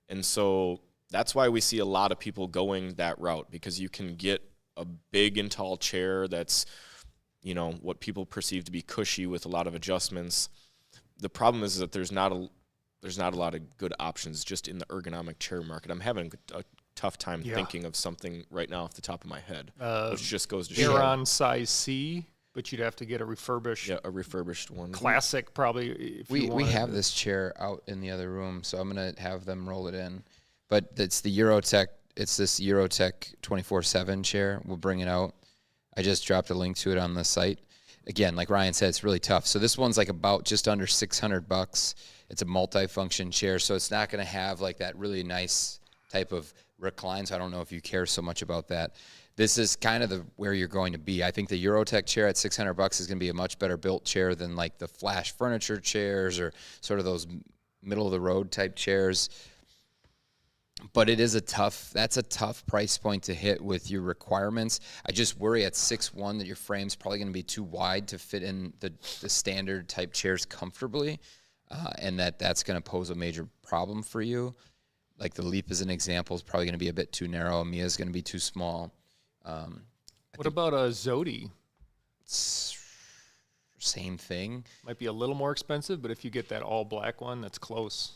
and so that's why we see a lot of people going that route, because you can get a big and tall chair that's, you know, what people perceive to be cushy with a lot of adjustments. The problem is that there's not a lot of good options just in the ergonomic chair market. I'm having a tough time thinking of something right now off the top of my head, which just goes to show. Aeron size C, but you'd have to get a refurbished. Yeah, a refurbished one. Classic, probably. If We have this chair out in the other room, so I'm gonna have them roll it in. But it's the Eurotech. It's this Eurotech 24/7 chair. We'll bring it out. I just dropped a link to it on the site. Again, like Ryan said, it's really tough. So this one's like about just under $600. It's a multi-function chair, so it's not going to have like that really nice type of recline. So I don't know if you care so much about that. This is kind of where you're going to be. I think the Eurotech chair at $600 is going to be a much better built chair than like the Flash furniture chairs or sort of those middle of the road type chairs. But it is that's a tough price point to hit with your requirements. I just worry at 6'1" that your frame's probably going to be too wide to fit in the standard type chairs comfortably, and that's going to pose a major problem for you. Like the Leap as an example is probably going to be a bit too narrow. Amia is going to be too small. What about a Zodie? Same thing. Might be a little more expensive, but if you get that all black one, that's close.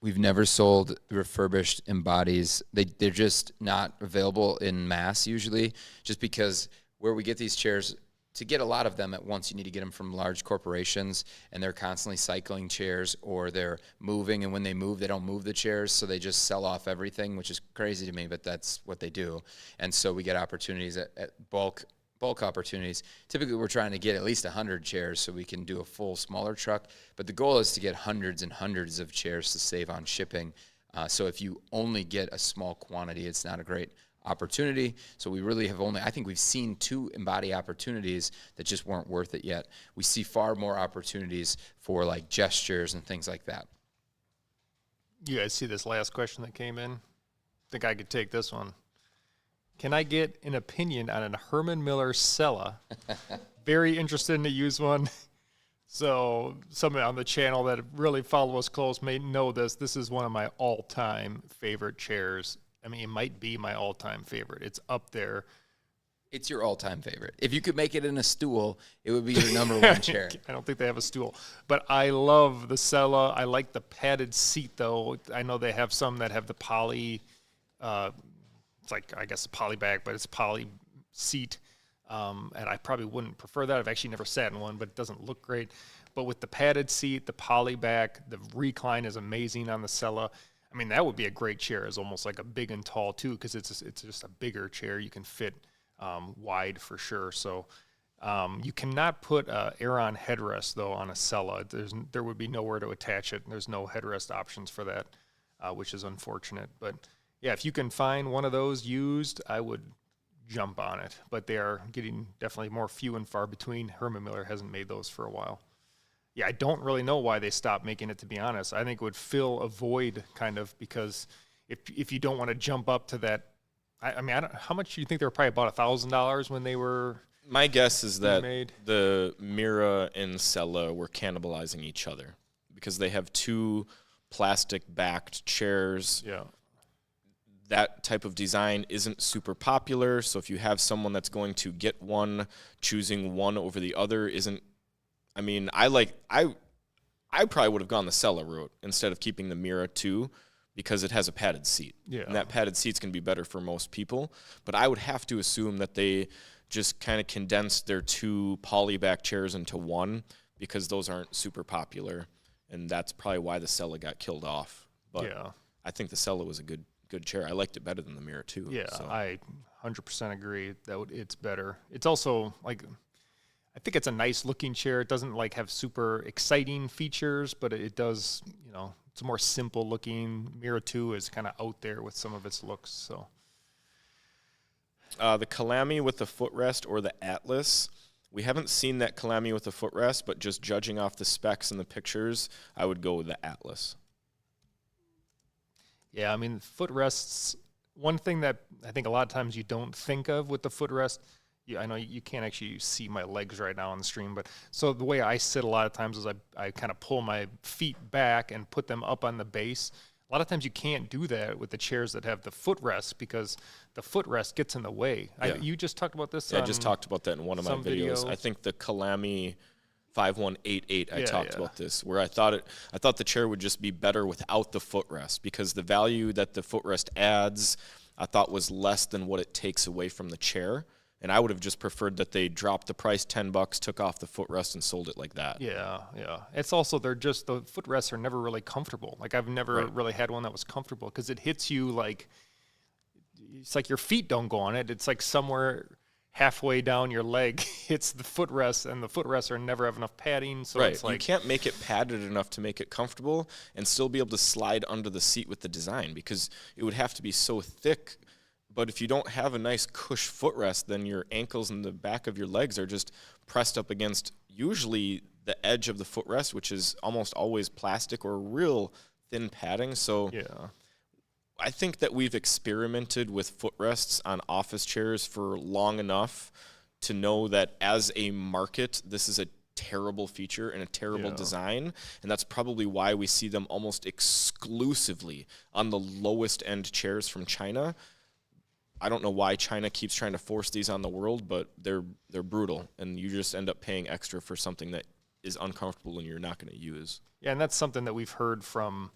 We've never sold refurbished embodies. They're just not available in mass usually, just because where we get these chairs, to get a lot of them at once, you need to get them from large corporations, and they're constantly cycling chairs, or they're moving, and when they move, they don't move the chairs, so they just sell off everything, which is crazy to me, but that's what they do. And so we get opportunities at bulk opportunities. Typically, we're trying to get at least 100 chairs so we can do a full smaller truck, but the goal is to get hundreds and hundreds of chairs to save on shipping. So if you only get a small quantity, it's not a great opportunity. So we really have I think we've seen 2 embody opportunities that just weren't worth it yet. We see far more opportunities for like gestures and things like that. You guys see this last question that came in? I think I could take this one. Can I get an opinion on a Herman Miller Sella? Very interested in to use one. So someone on the channel that really follow us close may know this. This is one of my all-time favorite chairs. I mean, it might be my all-time favorite. It's up there. It's your all-time favorite. If you could make it in a stool, it would be your number one chair. I don't think they have a stool. But I love the Sella. I like the padded seat, though. I know they have some that have the poly it's like, I guess, a poly back, but it's a poly seat. And I probably wouldn't prefer that. I've actually never sat in one, but it doesn't look great. But with the padded seat, the poly back, the recline is amazing on the Sella. I mean, that would be a great chair. It's almost like a big and tall, too, because it's just a bigger chair. You can fit wide for sure. So you cannot put an Aeron headrest, though, on a Sella. There would be nowhere to attach it. There's no headrest options for that, which is unfortunate. But yeah, if you can find one of those used, I would jump on it. But they are getting definitely more few and far between. Herman Miller hasn't made those for a while. Yeah, I don't really know why they stopped making it, to be honest. I think it would fill a void, kind of, because if you don't want to jump up to that, I mean, how much do you think they were? Probably about $1,000 when they were My guess is that made. the Mira and Sella were cannibalizing each other because they have two plastic-backed chairs. Yeah. That type of design isn't super popular, so if you have someone that's going to get one, choosing one over the other isn't. I mean, I probably would have gone the Sella route instead of keeping the Mira 2 because it has a padded seat. Yeah. And that padded seat's going to be better for most people. But I would have to assume that they just kind of condensed their two polyback chairs into one because those aren't super popular. And that's probably why the Sella got killed off. But Yeah. I think the Sella was a good chair. I liked it better than the Mira 2. Yeah, so. I 100% agree that it's better. It's also like, I think it's a nice looking chair. It doesn't like have super exciting features, but it does, it's more simple looking. Mira 2 is kind of out there with some of its looks. So the Kalami with the footrest or the Atlas. We haven't seen that Kalami with the footrest, but just judging off the specs and the pictures, I would go with the Atlas. yeah, I mean, footrests, one thing that I think a lot of times you don't think of with the footrest, I know you can't actually see my legs right now on the stream, but so the way I sit a lot of times is I kind of pull my feet back and put them up on the base. A lot of times you can't do that with the chairs that have the footrest because the footrest gets in the way. Yeah. You just talked about this. Yeah, I just talked about that in one of my videos. videos. I think the Kalami 5188, I talked yeah. about this, where I thought the chair would just be better without the footrest because the value that the footrest adds, I thought was less than what it takes away from the chair. And I would have just preferred that they dropped the price $10, took off the footrest, and sold it like that. Yeah. It's also the footrests are never really comfortable. Like I've never really had one that was comfortable because it hits you like it's like your feet don't go on it. It's like somewhere halfway down your leg hits the footrest, and the footrests are never have enough padding. So it's like you can't make it padded enough to make it comfortable and still be able to slide under the seat with the design because it would have to be so thick. But if you don't have a nice cush footrest, then your ankles and the back of your legs are just pressed up against usually the edge of the footrest, which is almost always plastic or real thin padding. So yeah. I think that we've experimented with footrests on office chairs for long enough to know that as a market, this is a terrible feature and a terrible design, and that's probably why we see them almost exclusively on the lowest end chairs from China. I don't know why China keeps trying to force these on the world, but they're brutal, and you just end up paying extra for something that is uncomfortable and you're not going to use. Yeah, and that's something that we've heard from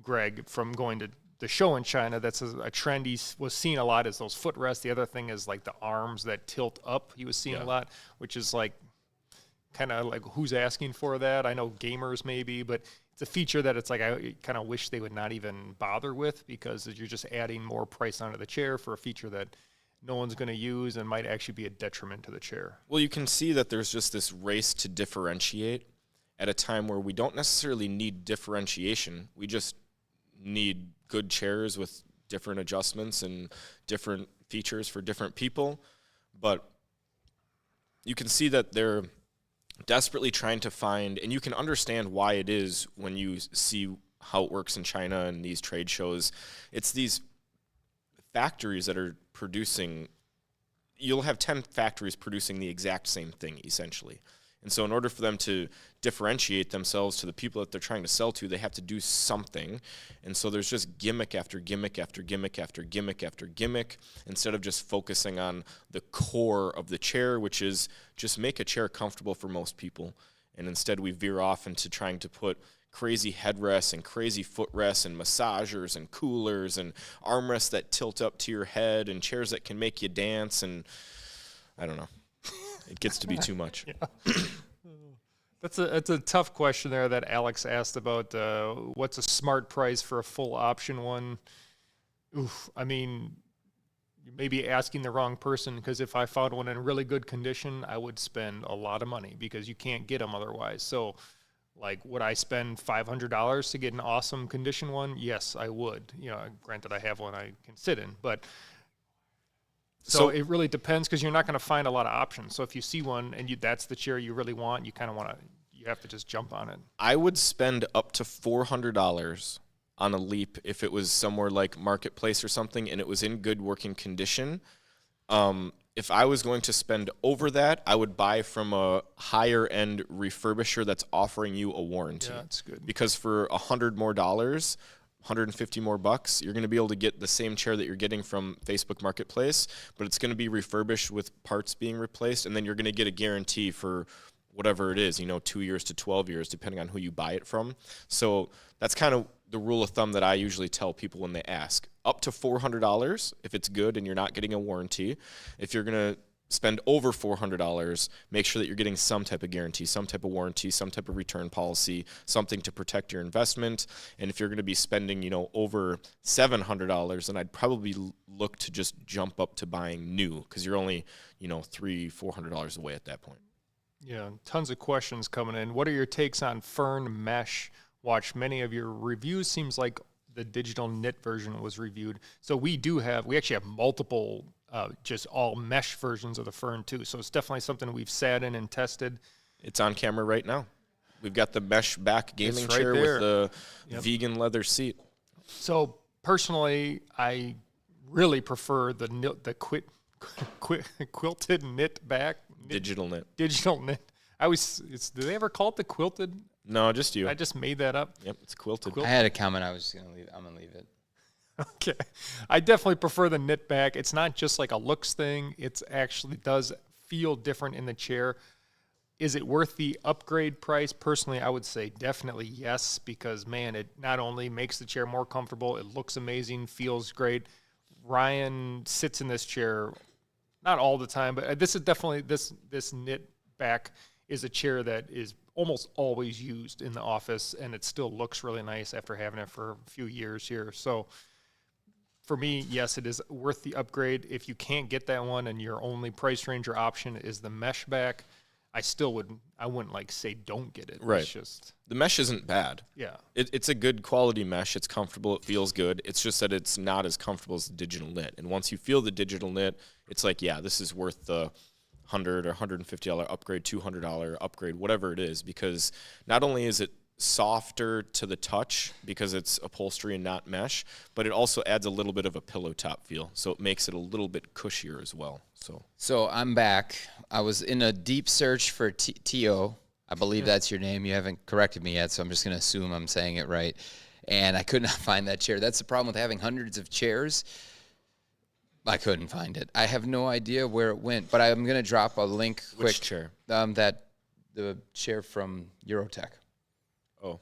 Greg from going to the show in China. That's a trend he was seeing a lot is those footrests. The other thing is like the arms that tilt up. He was seeing a lot, which is like kind of like who's asking for that? I know gamers maybe, but it's a feature that it's like I kind of wish they would not even bother with because you're just adding more price onto the chair for a feature that no one's going to use and might actually be a detriment to the chair. Well, you can see that there's just this race to differentiate at a time where we don't necessarily need differentiation. We just need good chairs with different adjustments and different features for different people. But you can see that they're desperately trying to find, and you can understand why it is when you see how it works in China and these trade shows. It's these factories that are producing, you'll have 10 factories producing the exact same thing, essentially. And so in order for them to differentiate themselves to the people that they're trying to sell to, they have to do something. And so there's just gimmick after gimmick after gimmick after gimmick after gimmick, instead of just focusing on the core of the chair, which is just make a chair comfortable for most people. And instead we veer off into trying to put crazy headrests and crazy footrests and massagers and coolers and armrests that tilt up to your head and chairs that can make you dance, and I don't know. It gets to be too much. That's a tough question there that Alex asked about what's a smart price for a full option one. Oof, I mean, you may be asking the wrong person, because if I found one in really good condition, I would spend a lot of money because you can't get them otherwise. So, like, would I spend $500 to get an awesome condition one? Yes, I would. You know, granted, I have one I can sit in, but so it really depends, because you're not going to find a lot of options. So if you see one and that's the chair you really want, you have to just jump on it. I would spend up to $400 on a Leap if it was somewhere like Marketplace or something and it was in good working condition. if I was going to spend over that, I would buy from a higher end refurbisher that's offering you a warranty. Yeah, that's good. Because for $100 more, $150 more bucks, you're going to be able to get the same chair that you're getting from Facebook Marketplace, but it's going to be refurbished with parts being replaced, and then you're going to get a guarantee for whatever it is, 2 years to 12 years, depending on who you buy it from. So that's kind of the rule of thumb that I usually tell people when they ask. Up to $400 if it's good and you're not getting a warranty. If you're going to spend over $400, make sure that you're getting some type of guarantee, some type of warranty, some type of return policy, something to protect your investment. And if you're going to be spending, over $700, then I'd probably look to just jump up to buying new, because you're only, $300-$400 away at that point. Yeah, tons of questions coming in. What are your takes on Fern Mesh? Watched many of your reviews. Seems like the digital knit version was reviewed. So we actually have multiple just all mesh versions of the Fern too. So it's definitely something we've sat in and tested. It's on camera right now. We've got the mesh back gaming chair with the vegan leather seat. So personally, I really prefer the quilted knit back. Digital knit. Digital knit. Did they ever call it the quilted? No, just you. I just made that up. Yep, it's quilted. I had a comment. I was just gonna leave. I'm gonna leave it. Okay. I definitely prefer the knit back. It's not just like a looks thing. It actually does feel different in the chair. Is it worth the upgrade price? Personally, I would say definitely yes, because, man, it not only makes the chair more comfortable, it looks amazing, feels great. Ryan sits in this chair, not all the time, but this is definitely, this knit back is a chair that is almost always used in the office, and it still looks really nice after having it for a few years here. So for me, yes, it is worth the upgrade. If you can't get that one and your only price range or option is the mesh back, I wouldn't say don't get it. Right. It's just, the mesh isn't bad. yeah. It's a good quality mesh. It's comfortable. It feels good. It's just that it's not as comfortable as the digital knit. And once you feel the digital knit, it's like, yeah, this is worth the $100 or $150 upgrade, $200 upgrade, whatever it is, because not only is it softer to the touch because it's upholstery and not mesh, but it also adds a little bit of a pillow top feel, so it makes it a little bit cushier as well. So I'm back. I was in a deep search for T.O. I believe that's your name. You haven't corrected me yet, so I'm just going to assume I'm saying it right. And I could not find that chair. That's the problem with having hundreds of chairs. I couldn't find it. I have no idea where it went, but I'm going to drop a link quick. Which chair? The chair from Eurotech. Oh.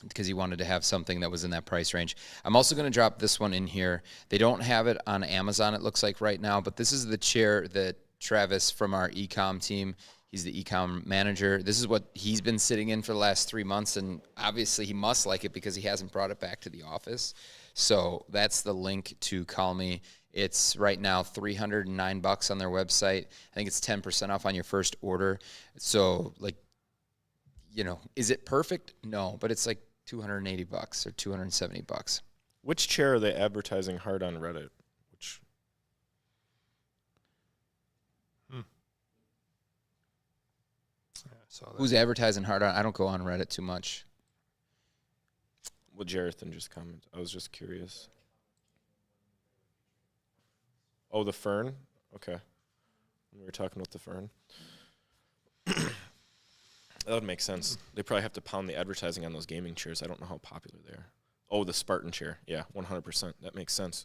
Because he wanted to have something that was in that price range. I'm also going to drop this one in here. They don't have it on Amazon, it looks like right now, but this is the chair that Travis from our e-com team, he's the e-com manager. This is what he's been sitting in for the last 3 months, and obviously he must like it because he hasn't brought it back to the office. So that's the link to Call Me. It's right now $309 on their website. I think it's 10% off on your first order. So, is it perfect? No, but it's like $280 or $270. Which chair are they advertising hard on Reddit? Who's advertising hard on? I don't go on Reddit too much. Well, Jarethan just commented. I was just curious. Oh, the Fern? Okay. We were talking about the Fern. That would make sense. They probably have to pound the advertising on those gaming chairs. I don't know how popular they are. Oh, the Spartan chair. Yeah, 100%. That makes sense.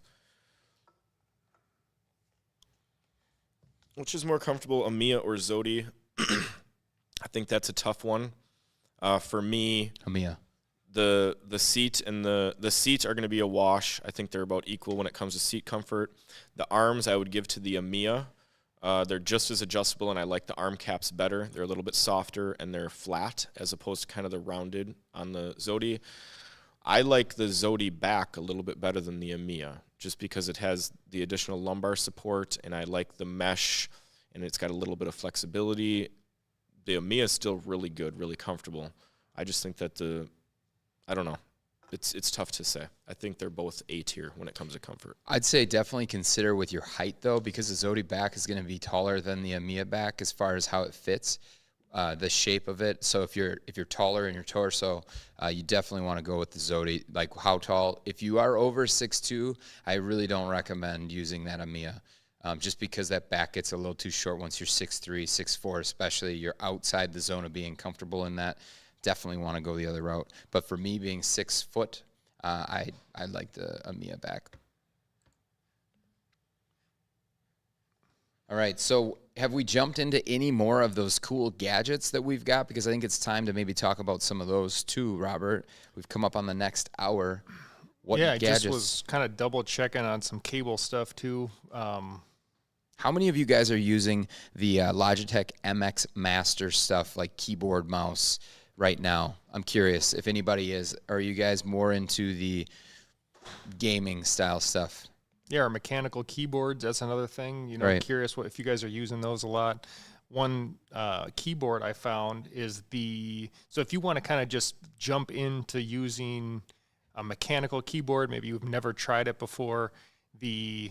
Which is more comfortable, Amia or Zodie? I think that's a tough one. For me, Amia. The seat and the seats are going to be a wash. I think they're about equal when it comes to seat comfort. The arms I would give to the Amia. They're just as adjustable, and I like the arm caps better. They're a little bit softer, and they're flat as opposed to kind of the rounded on the Zodie. I like the Zodie back a little bit better than the Amia, just because it has the additional lumbar support, and I like the mesh, and it's got a little bit of flexibility. The Amia is still really good, really comfortable. I just think that I don't know. It's tough to say. I think they're both A tier when it comes to comfort. I'd say definitely consider with your height, though, because the Zodie back is going to be taller than the Amia back as far as how it fits, the shape of it. So if you're taller in your torso, you definitely want to go with the Zodie. Like how tall? If you are over 6'2", I really don't recommend using that Amia. just because that back gets a little too short once you're 6'3", 6'4", especially you're outside the zone of being comfortable in that. Definitely want to go the other route. But for me being 6 foot, I like the Amia back. All right, so have we jumped into any more of those cool gadgets that we've got? Because I think it's time to maybe talk about some of those too, Robert. We've come up on the next hour. What gadgets? I just was kind of double checking on some cable stuff too. How many of you guys are using the Logitech MX Master stuff, like keyboard, mouse, right now? I'm curious if anybody is. Are you guys more into the gaming style stuff? Yeah, our mechanical keyboards, that's another thing. You know, Right. Curious if you guys are using those a lot. One keyboard I found is so if you want to kind of just jump into using a mechanical keyboard, maybe you've never tried it before, trying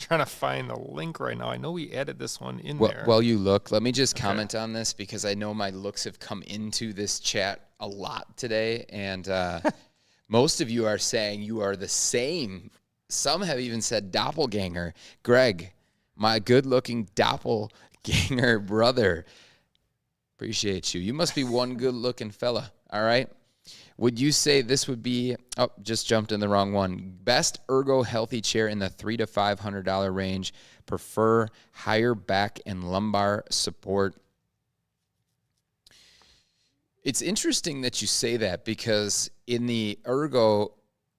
to find the link right now. I know we added this one in there. While you look, let me just comment on this because I know my looks have come into this chat a lot today, and most of you are saying you are the same. Some have even said doppelganger. Greg, my good-looking doppelganger brother. Appreciate you. You must be one good-looking fella, all right? Would you say this would be, just jumped in the wrong one, best ergo healthy chair in the $300 to $500 range, prefer higher back and lumbar support? It's interesting that you say that because in the ergo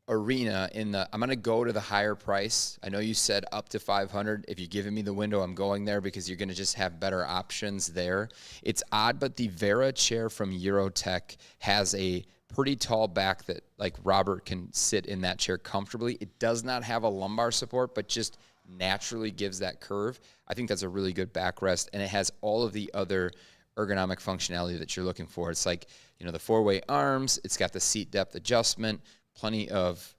arena, I'm going to go to the higher price. I know you said up to 500. If you're giving me the window, I'm going there because you're going to just have better options there. It's odd, but the Vera chair from Eurotech has a pretty tall back that like Robert can sit in that chair comfortably. It does not have a lumbar support, but just naturally gives that curve. I think that's a really good backrest, and it has all of the other ergonomic functionality that you're looking for. It's like, the 4-way arms. It's got the seat depth adjustment, plenty of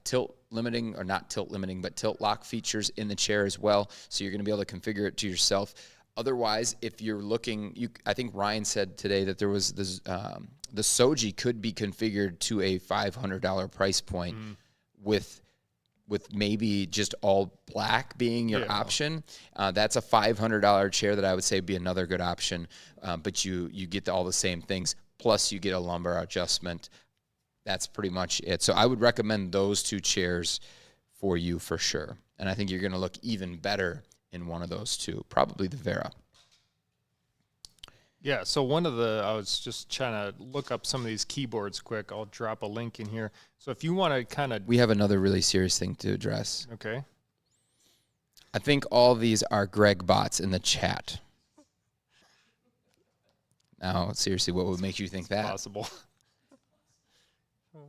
tilt limiting, or not tilt limiting, but tilt lock features in the chair as well. So you're going to be able to configure it to yourself. Otherwise, if you're looking, I think Ryan said today that there was this, the Soji could be configured to a $500 price point with maybe just all black being your option. That's a $500 chair that I would say would be another good option. But you get all the same things, plus you get a lumbar adjustment. That's pretty much it. So I would recommend those two chairs for you for sure. And I think you're going to look even better in one of those two, probably the Vera. Yeah, so I was just trying to look up some of these keyboards quick. I'll drop a link in here. So if you want to kind of... We have another really serious thing to address. Okay. I think all these are Greg bots in the chat. Now, seriously, what would make you think that? Possible.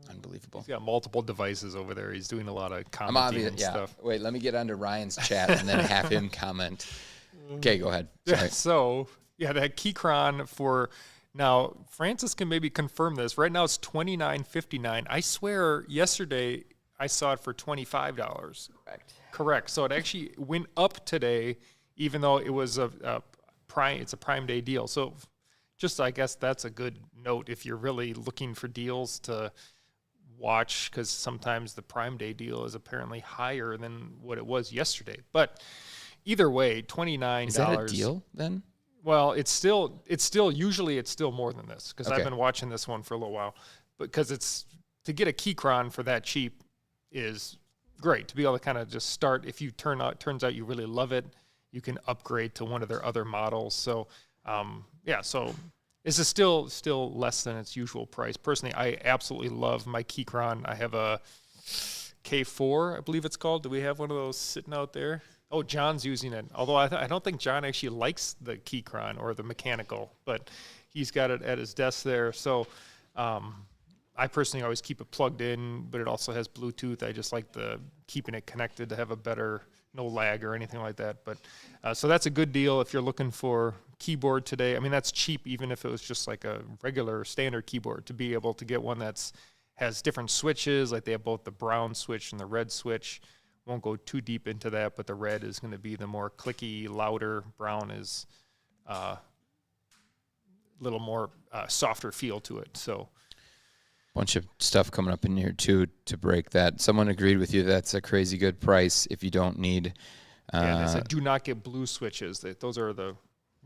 Unbelievable. He's got multiple devices over there. He's doing a lot of commenting and stuff. Wait, let me get onto Ryan's chat and then have him comment. Okay, go ahead. Sorry. Yeah, so, that Keychron for... Now, Francis can maybe confirm this. Right now it's $29.59. I swear yesterday I saw it for $25. Correct. So it actually went up today, even though it was it's a Prime Day deal. So just, I guess that's a good note if you're really looking for deals to watch, because sometimes the Prime Day deal is apparently higher than what it was yesterday. But either way, $29. Is that a deal then? Well, it's still usually it's still more than this, because I've been watching this one for a little while. Because it's to get a Keychron for that cheap is great. To be able to kind of just start, if you turns out you really love it, you can upgrade to one of their other models. So so this is still less than its usual price. Personally, I absolutely love my Keychron. I have a K4, I believe it's called. Do we have one of those sitting out there? Oh, John's using it. Although I don't think John actually likes the Keychron or the mechanical, but he's got it at his desk there. So I personally always keep it plugged in, but it also has Bluetooth. I just like keeping it connected to have a better, no lag or anything like that. But so that's a good deal if you're looking for keyboard today. I mean, that's cheap, even if it was just like a regular standard keyboard, to be able to get one has different switches. Like they have both the brown switch and the red switch. Won't go too deep into that, but the red is going to be the more clicky, louder. Brown is a little more softer feel to it. So Bunch of stuff coming up in here too to break that. Someone agreed with you that's a crazy good price if you don't need. Yeah, they said do not get blue switches. Those are the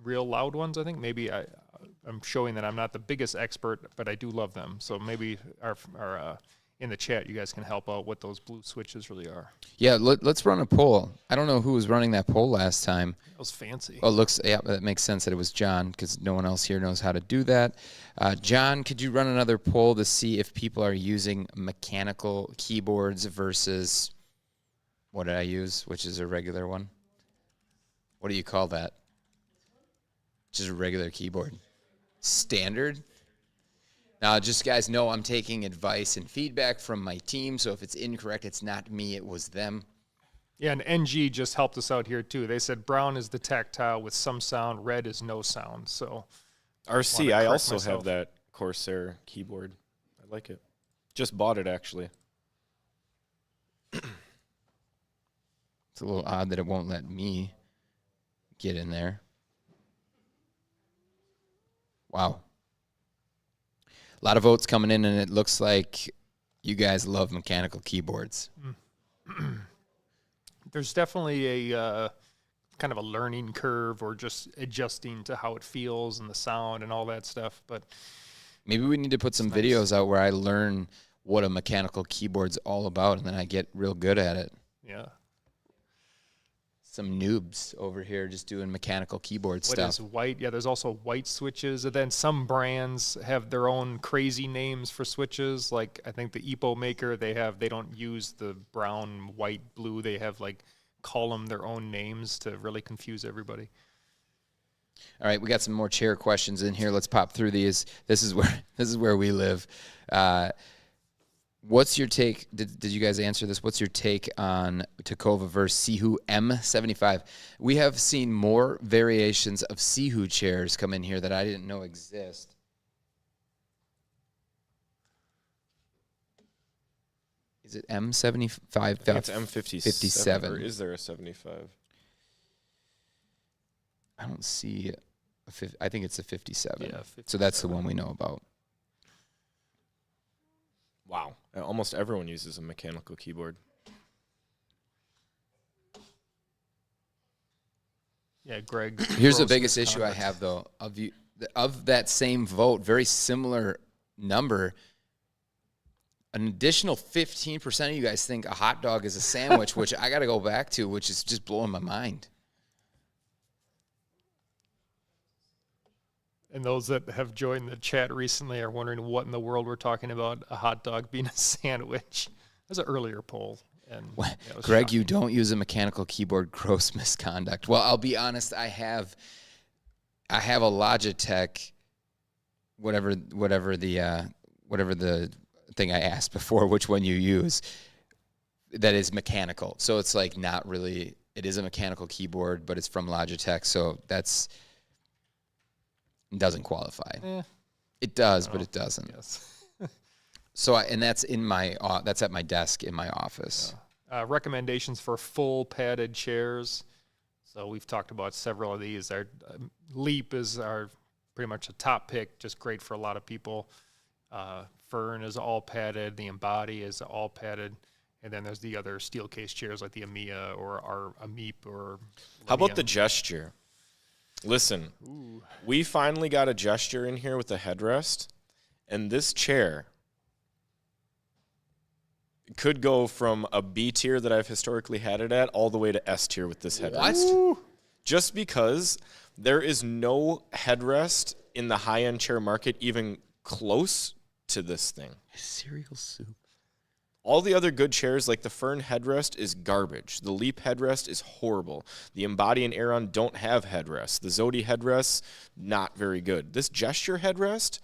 real loud ones, I think. Maybe I'm showing that I'm not the biggest expert, but I do love them. So maybe our in the chat, you guys can help out what those blue switches really are. Yeah, let's run a poll. I don't know who was running that poll last time. That was fancy. Oh, that makes sense that it was John because no one else here knows how to do that. John, could you run another poll to see if people are using mechanical keyboards versus what did I use, which is a regular one? What do you call that? Just a regular keyboard. Standard? Now, just guys know I'm taking advice and feedback from my team, so if it's incorrect, it's not me, it was them. Yeah, and NG just helped us out here, too. They said brown is the tactile with some sound, red is no sound. So, RC, I also have that Corsair keyboard. I like it. Just bought it, actually. It's a little odd that it won't let me get in there. Wow. A lot of votes coming in, and it looks like you guys love mechanical keyboards. There's definitely a kind of a learning curve or just adjusting to how it feels and the sound and all that stuff. But maybe we need to put some videos out where I learn what a mechanical keyboard's all about, and then I get real good at it. Yeah. Some noobs over here just doing mechanical keyboard stuff. What is white? Yeah, there's also white switches. And then some brands have their own crazy names for switches. Like I think the Epo maker, they don't use the brown, white, blue. They have call them their own names to really confuse everybody. All right, we got some more chair questions in here. Let's pop through these. This is where we live. What's your take? Did you guys answer this? What's your take on Takova versus Sihu M75? We have seen more variations of Sihu chairs come in here that I didn't know exist. Is it M75? I think it's M57. Or is there a 75? I don't see I think it's a 57. Yeah, 57. So that's the one we know about. Wow. Almost everyone uses a mechanical keyboard. Yeah, Greg. Here's the biggest issue I have, though, of that same vote, very similar number. An additional 15% of you guys think a hot dog is a sandwich, which I got to go back to, which is just blowing my mind. And those that have joined the chat recently are wondering what in the world we're talking about, a hot dog being a sandwich. That was an earlier poll. And Greg, shocking. You don't use a mechanical keyboard, gross misconduct. Well, I'll be honest, I have a Logitech, whatever the thing I asked before, which one you use, that is mechanical. So it's not really, it is a mechanical keyboard, but it's from Logitech, so doesn't qualify. It does, but it doesn't. Yes. So, and that's that's at my desk in my office. Recommendations for full padded chairs. So we've talked about several of these. Our Leap is our pretty much a top pick, just great for a lot of people. Fern is all padded. The Embody is all padded. And then there's the other steel case chairs like the Amia or our Ameep or How about the Gesture? Listen, we finally got a Gesture in here with a headrest, and this chair could go from a B tier that I've historically had it at all the way to S tier with this headrest. What? Just because there is no headrest in the high-end chair market even close to this thing. Cereal soup. All the other good chairs, like the Fern headrest, is garbage. The Leap headrest is horrible. The Embody and Aeron don't have headrests. The Zodie headrests, not very good. This Gesture headrest,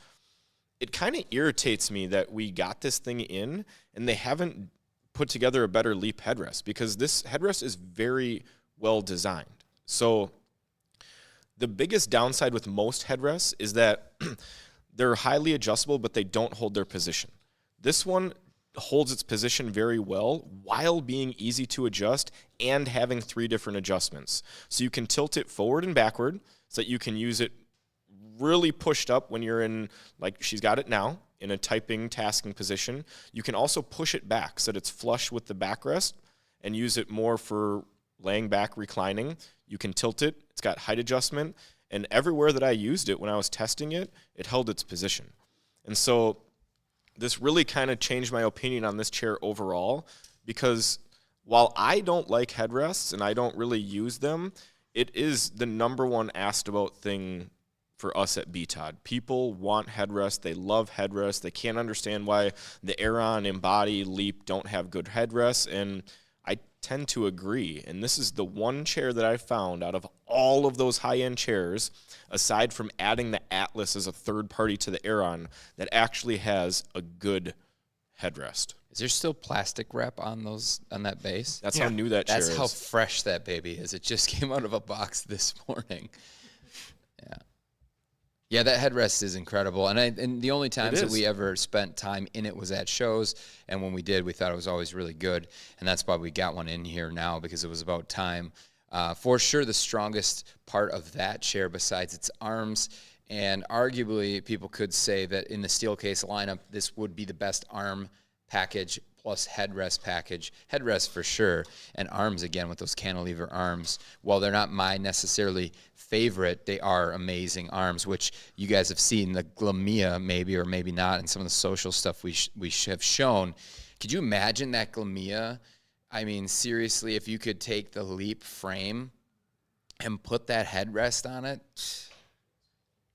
it kind of irritates me that we got this thing in and they haven't put together a better Leap headrest, because this headrest is very well designed. So the biggest downside with most headrests is that they're highly adjustable, but they don't hold their position. This one holds its position very well while being easy to adjust and having 3 different adjustments. So you can tilt it forward and backward so that you can use it really pushed up when you're in, like she's got it now, in a typing tasking position. You can also push it back so that it's flush with the backrest and use it more for laying back, reclining. You can tilt it. It's got height adjustment. And everywhere that I used it when I was testing it, it held its position. And so this really kind of changed my opinion on this chair overall, because while I don't like headrests and I don't really use them, it is the number one asked about thing for us at BTOD. People want headrests. They love headrests. They can't understand why the Aeron, Embody, Leap don't have good headrests, and I tend to agree. And this is the one chair that I found out of all of those high-end chairs, aside from adding the Atlas as a third party to the Aeron, that actually has a good headrest. Is there still plastic wrap on that base? That's how new that chair is. That's how fresh that baby is. It just came out of a box this morning. Yeah. Yeah, that headrest is incredible. And the only times that we ever spent time in it was at shows. And when we did, we thought it was always really good. And that's why we got one in here now, because it was about time. For sure, the strongest part of that chair, besides its arms, and arguably people could say that in the Steelcase lineup, this would be the best arm package plus headrest package. Headrest for sure, and arms again with those cantilever arms. While they're not my necessarily favorite, they are amazing arms, which you guys have seen the Glamia maybe or maybe not in some of the social stuff we have shown. Could you imagine that Glamia? I mean, seriously, if you could take the Leap frame and put that headrest on it,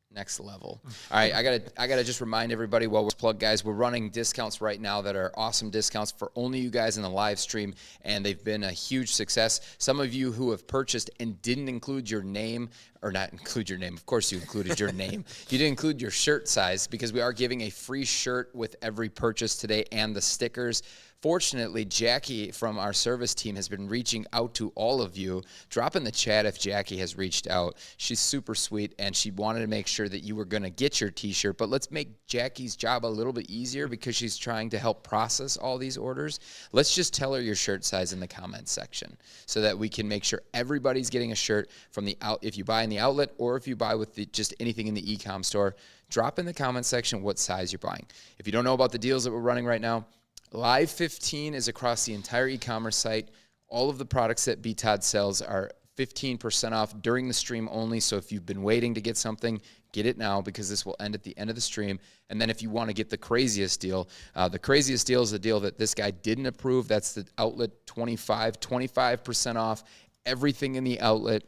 next level. All right, I gotta just remind everybody while we're plugged, guys, we're running discounts right now that are awesome discounts for only you guys in the live stream, and they've been a huge success. Some of you who have purchased and didn't include your name, or not include your name, of course you included your name. You didn't include your shirt size, because we are giving a free shirt with every purchase today and the stickers. Fortunately, Jackie from our service team has been reaching out to all of you. Drop in the chat if Jackie has reached out. She's super sweet, and she wanted to make sure that you were going to get your T-shirt. But let's make Jackie's job a little bit easier, because she's trying to help process all these orders. Let's just tell her your shirt size in the comments section so that we can make sure everybody's getting a shirt from the out. If you buy in the outlet or if you buy with just anything in the e-com store, drop in the comments section what size you're buying. If you don't know about the deals that we're running right now, Live 15 is across the entire e-commerce site. All of the products that BTOD sells are 15% off during the stream only. So if you've been waiting to get something, get it now, because this will end at the end of the stream. And then if you want to get the craziest deal is the deal that this guy didn't approve. That's the outlet 25% off everything in the outlet.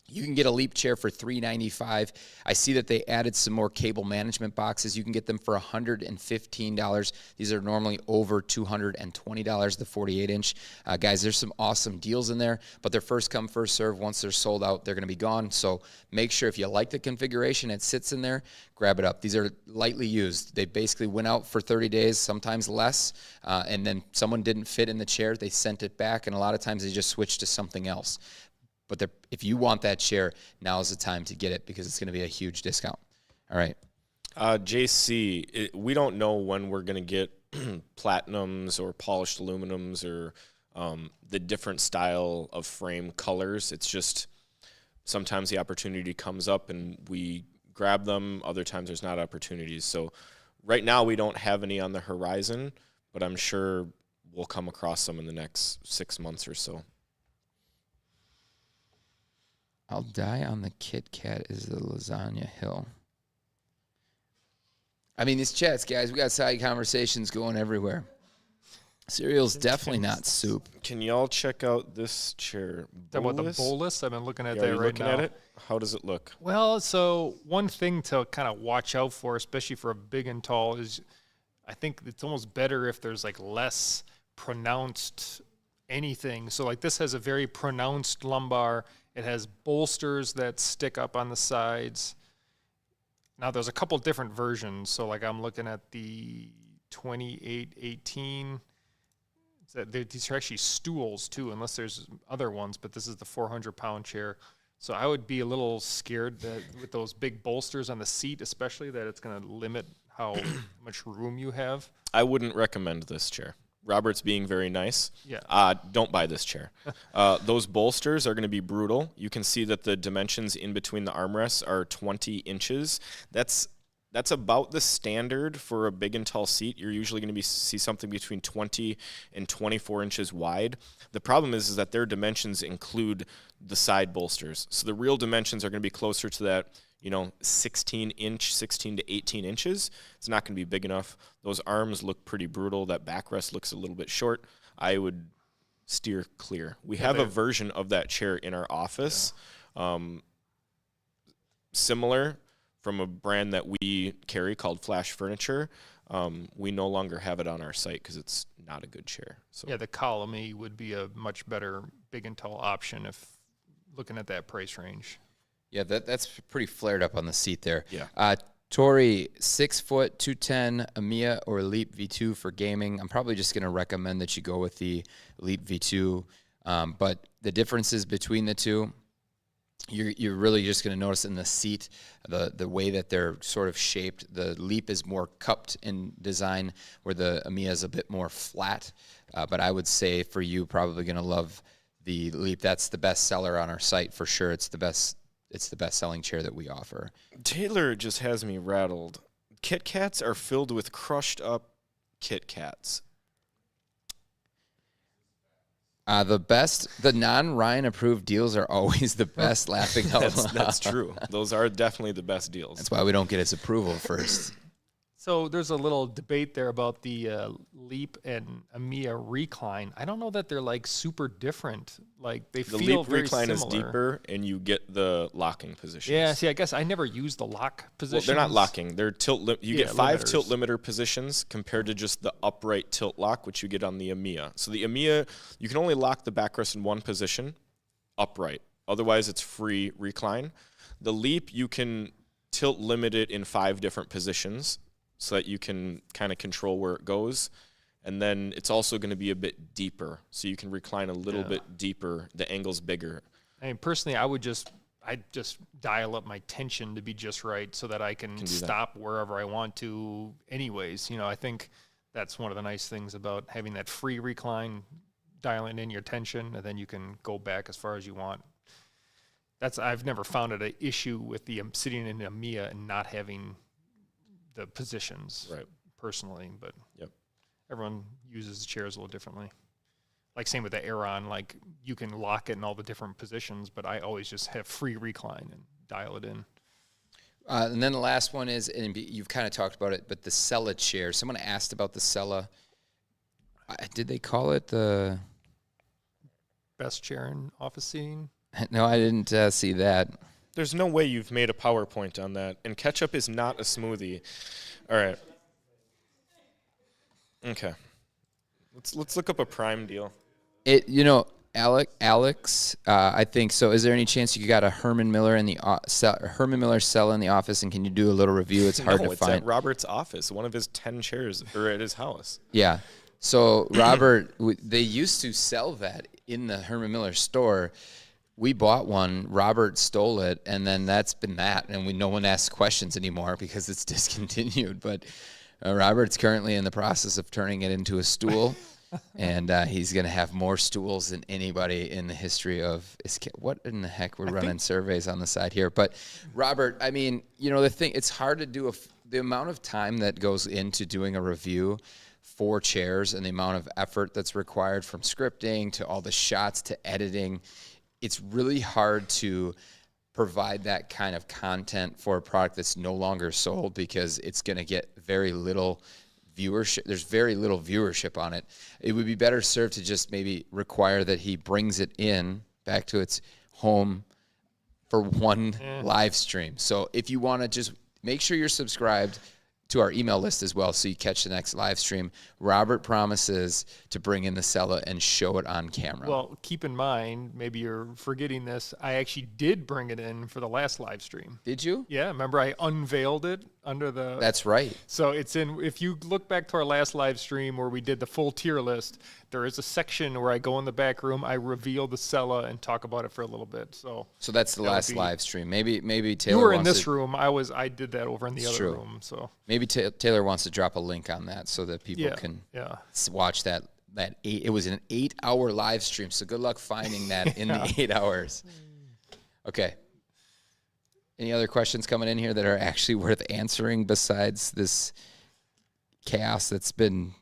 You can get a Leap chair for $395. I see that they added some more cable management boxes. You can get them for $115. These are normally over $220, the 48-inch. Guys, there's some awesome deals in there, but they're first come, first serve. Once they're sold out, they're going to be gone. So make sure if you like the configuration, it sits in there, grab it up. These are lightly used. They basically went out for 30 days, sometimes less, and then someone didn't fit in the chair. They sent it back, and a lot of times they just switched to something else. But if you want that chair, now is the time to get it, because it's going to be a huge discount. All right. JC, we don't know when we're going to get platinums or polished aluminums or the different style of frame colors. It's just sometimes the opportunity comes up and we grab them. Other times there's not opportunities. So right now we don't have any on the horizon, but I'm sure we'll come across some in the next 6 months or so. I'll die on the Kit Kat is the lasagna hill. I mean, these chats, guys, we got side conversations going everywhere. Cereal's definitely not soup. Can y'all check out this chair? Talking about the bolus? I've been looking at that right now. looking at it? How does it look? Well, so one thing to kind of watch out for, especially for a big and tall, is I think it's almost better if there's like less pronounced anything. So like this has a very pronounced lumbar. It has bolsters that stick up on the sides. Now, there's a couple different versions. So, like, I'm looking at the 2818. These are actually stools, too, unless there's other ones. But this is the 400-pound chair. So I would be a little scared that with those big bolsters on the seat, especially, that it's going to limit how much room you have. I wouldn't recommend this chair. Robert's being very nice. Yeah. Don't buy this chair. Those bolsters are going to be brutal. You can see that the dimensions in between the armrests are 20 inches. That's That's about the standard for a big and tall seat. You're usually going to see something between 20 and 24 inches wide. The problem is that their dimensions include the side bolsters. So the real dimensions are going to be closer to that, 16 to 18 inches. It's not going to be big enough. Those arms look pretty brutal. That backrest looks a little bit short. I would steer clear. We have a version of that chair in our office, similar, from a brand that we carry called Flash Furniture. We no longer have it on our site because it's not a good chair. So yeah, the Column E would be a much better big and tall option if looking at that price range. Yeah, that's pretty flared up on the seat there. Yeah. Tori, 6 foot, 210, Amia or Leap V2 for gaming. I'm probably just going to recommend that you go with the Leap V2. But the differences between the two, you're really just going to notice in the seat, the way that they're sort of shaped. The Leap is more cupped in design, where the Amia is a bit more flat. But I would say for you, probably going to love the Leap. That's the best seller on our site for sure. It's the best-selling chair that we offer. Taylor just has me rattled. Kit Kats are filled with crushed up Kit Kats. The non-Ryan approved deals are always the best. Laughing out loud. That's true. Those are definitely the best deals. That's why we don't get his approval first. So there's a little debate there about the Leap and Amia recline. I don't know that they're like super different. Like they the feel Leap very recline similar. is deeper, and you get the locking positions. Yeah, see, I guess I never used the lock positions. Well, they're not locking. They're you get 5 limiters. tilt limiter positions compared to just the upright tilt lock, which you get on the Amia. So the Amia, you can only lock the backrest in one position, upright. Otherwise, it's free recline. The Leap, you can tilt limit it in 5 different positions, so that you can kind of control where it goes. And then it's also going to be a bit deeper, so you can recline a little bit deeper. The angle's bigger. I mean, personally, I'd just dial up my tension to be just right so that I can stop wherever I want to anyways. I think that's one of the nice things about having that free recline, dialing in your tension, and then you can go back as far as you want. I've never found it an issue with the sitting in Amia and not having the positions, right, personally, but yep, everyone uses the chairs a little differently. Like same with the Aeron, like you can lock it in all the different positions, but I always just have free recline and dial it in. And then the last one is, and you've kind of talked about it, but the Sella chair. Someone asked about the Sella. Did they call it the best chair in office seating? No, I didn't see that. There's no way you've made a PowerPoint on that. And ketchup is not a smoothie. All right. Okay. Let's look up a Prime deal. Alex, I think so. Is there any chance you got a Herman Miller Herman Miller Sella in the office, and can you do a little review? It's hard to it's find. At Robert's office, one of his 10 chairs, or at his house. Yeah. So Robert, they used to sell that in the Herman Miller store. We bought one, Robert stole it, and then that's been that, and no one asks questions anymore because it's discontinued. But Robert's currently in the process of turning it into a stool, and he's going to have more stools than anybody in the history of what in the heck, we're running surveys on the side here. But Robert, I mean, the thing, it's hard to do the amount of time that goes into doing a review for chairs and the amount of effort that's required, from scripting to all the shots to editing. It's really hard to provide that kind of content for a product that's no longer sold, because it's going to get very little viewership. There's very little viewership on it. It would be better served to just maybe require that he brings it in back to its home for one live stream. So if you want to just make sure you're subscribed to our email list as well, so you catch the next live stream. Robert promises to bring in the Sella and show it on camera. Well, keep in mind, maybe you're forgetting this, I actually did bring it in for the last live stream. Did you? Yeah, remember I unveiled it under the... That's right. So it's in, if you look back to our last live stream where we did the full tier list, there is a section where I go in the back room, I reveal the Sella and talk about it for a little bit. So that's the last live stream. Maybe Taylor You were in wants this to, room. I did that over in the other true. room. So maybe Taylor wants to drop a link on that so that people can watch that. It was an 8-hour live stream, so good luck finding that in the 8 hours. Okay. Any other questions coming in here that are actually worth answering besides this chaos that's been?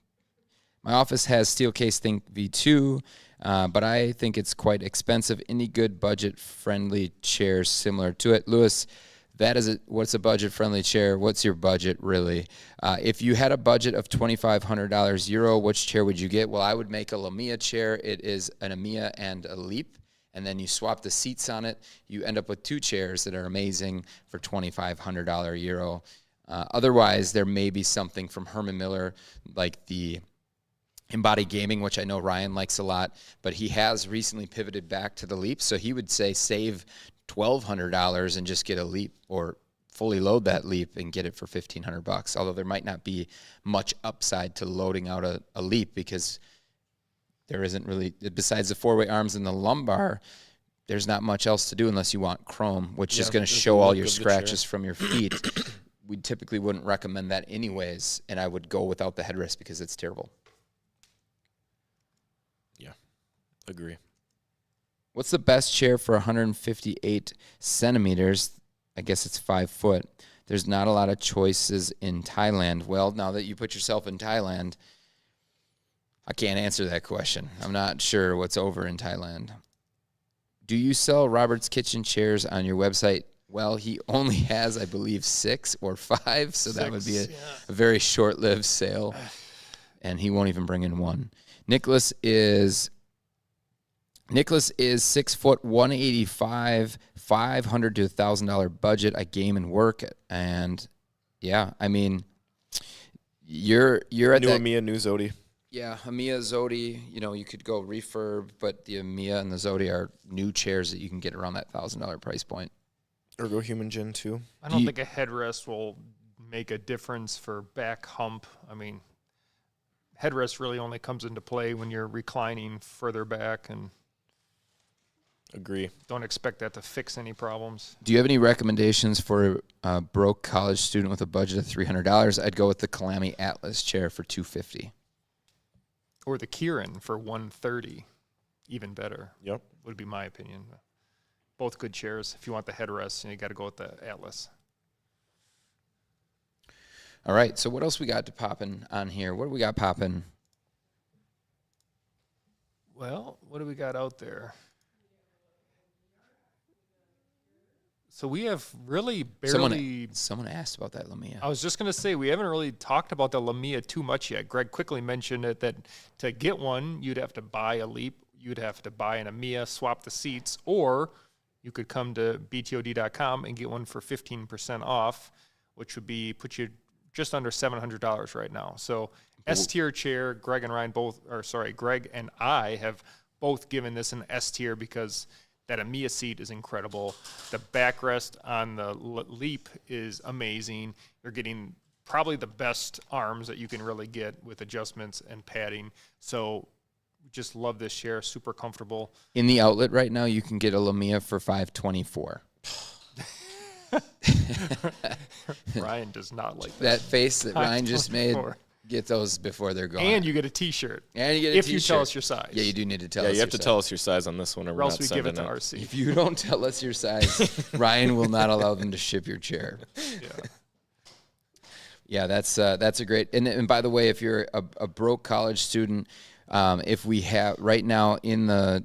My office has Steelcase Think V2, but I think it's quite expensive. Any good budget-friendly chairs similar to it? Lewis, that is what's a budget-friendly chair? What's your budget, really? If you had a budget of $2,500 euro, which chair would you get? Well, I would make a Lamia chair. It is an Amia and a Leap. And then you swap the seats on it. You end up with 2 chairs that are amazing for $2,500 euro. Otherwise, there may be something from Herman Miller, like the Embody Gaming, which I know Ryan likes a lot, but he has recently pivoted back to the Leap. So he would say save $1,200 and just get a Leap, or fully load that Leap and get it for $1,500. Although there might not be much upside to loading out a Leap, because there isn't really, besides the 4-way arms and the lumbar, there's not much else to do unless you want chrome, which is going to show all your scratches from your feet. We typically wouldn't recommend that anyways, and I would go without the headrest because it's terrible. Yeah, agree. What's the best chair for 158 centimeters? I guess it's 5 foot. There's not a lot of choices in Thailand. Well, now that you put yourself in Thailand, I can't answer that question. I'm not sure what's over in Thailand. Do you sell Robert's Kitchen chairs on your website? Well, he only has, I believe, 6 or 5, so that would be a very short-lived sale, and he won't even bring in one. Nicholas is 6 foot, 185, $500 to $1,000 budget. I game and work, and yeah, I mean, you're at new that. Amia, new Zodie. Yeah, Amia, Zodie, you could go refurb, but the Amia and the Zodie are new chairs that you can get around that $1,000 price point. Ergo Human Gen 2. I don't think a headrest will make a difference for back hump. I mean, headrest really only comes into play when you're reclining further back, and agree. Don't expect that to fix any problems. Do you have any recommendations for a broke college student with a budget of $300? I'd go with the Kalami Atlas chair for $250. Or the Kieran for $130, even better. Yep, would be my opinion. Both good chairs. If you want the headrest, you got to go with the Atlas. All right, so what else we got to popping on here? What do we got popping? Well, what do we got out there? So we have really barely... Someone asked about that Lamia. I was just going to say, we haven't really talked about the Lamia too much yet. Greg quickly mentioned it, that to get one, you'd have to buy a Leap, you'd have to buy an Amia, swap the seats, or you could come to btod.com and get one for 15% off, which would be put you just under $700 right now. So S-tier chair, Greg and I have both given this an S-tier because that Amia seat is incredible. The backrest on the Leap is amazing. You're getting probably the best arms that you can really get with adjustments and padding. So just love this chair, super comfortable. In the outlet right now, you can get a Lamia for $524. Ryan does not like that face that Ryan just made. Get those before they're gone. And you get a T-shirt. And you get a if T-shirt. you tell us your size. Yeah, you do need to tell us. Yeah, you have to size. tell us your size on this one, or else we give it to RC. If you don't tell us your size, Ryan will not allow them to ship your chair. Yeah, that's a great. And by the way, if you're a broke college student, if we have right now in the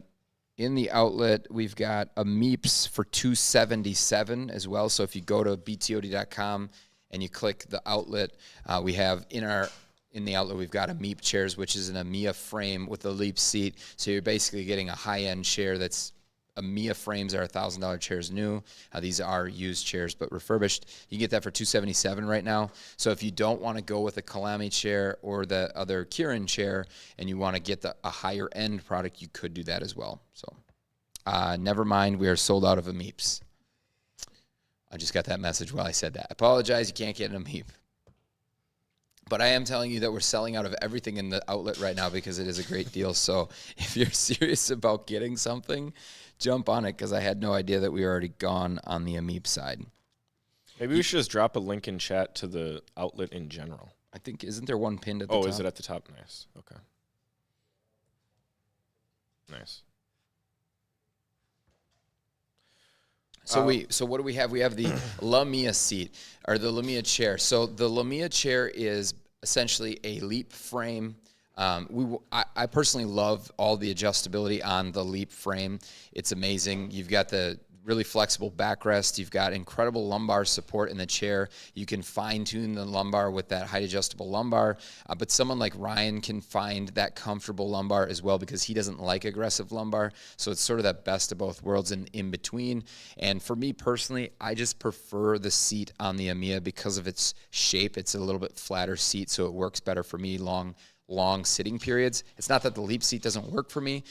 outlet, we've got a Meeps for $277 as well. So if you go to btod.com and you click the outlet, we have in the outlet, we've got a Meep chairs, which is an Amia frame with a Leap seat. So you're basically getting a high-end chair that's Amia frames are $1,000 chairs new. These are used chairs, but refurbished. You can get that for $277 right now. So if you don't want to go with a Kalami chair or the other Kieran chair and you want to get a higher-end product, you could do that as well. So never mind, we are sold out of Ameeps. I just got that message while I said that. I apologize, you can't get an Ameep. But I am telling you that we're selling out of everything in the outlet right now because it is a great deal. So if you're serious about getting something, jump on it because I had no idea that we were already gone on the Ameep side. Maybe we should just drop a link in chat to the outlet in general. I think, isn't there one pinned at the top? Oh, is it at the top? Nice. Okay. Nice. So what do we have? We have the Lamia seat, or the Lamia chair. So the Lamia chair is essentially a Leap frame. I personally love all the adjustability on the Leap frame. It's amazing. You've got the really flexible backrest. You've got incredible lumbar support in the chair. You can fine-tune the lumbar with that height-adjustable lumbar. But someone like Ryan can find that comfortable lumbar as well because he doesn't like aggressive lumbar. So it's sort of that best of both worlds and in between. And for me personally, I just prefer the seat on the Amia because of its shape. It's a little bit flatter seat, so it works better for me long sitting periods. It's not that the Leap seat doesn't work for me.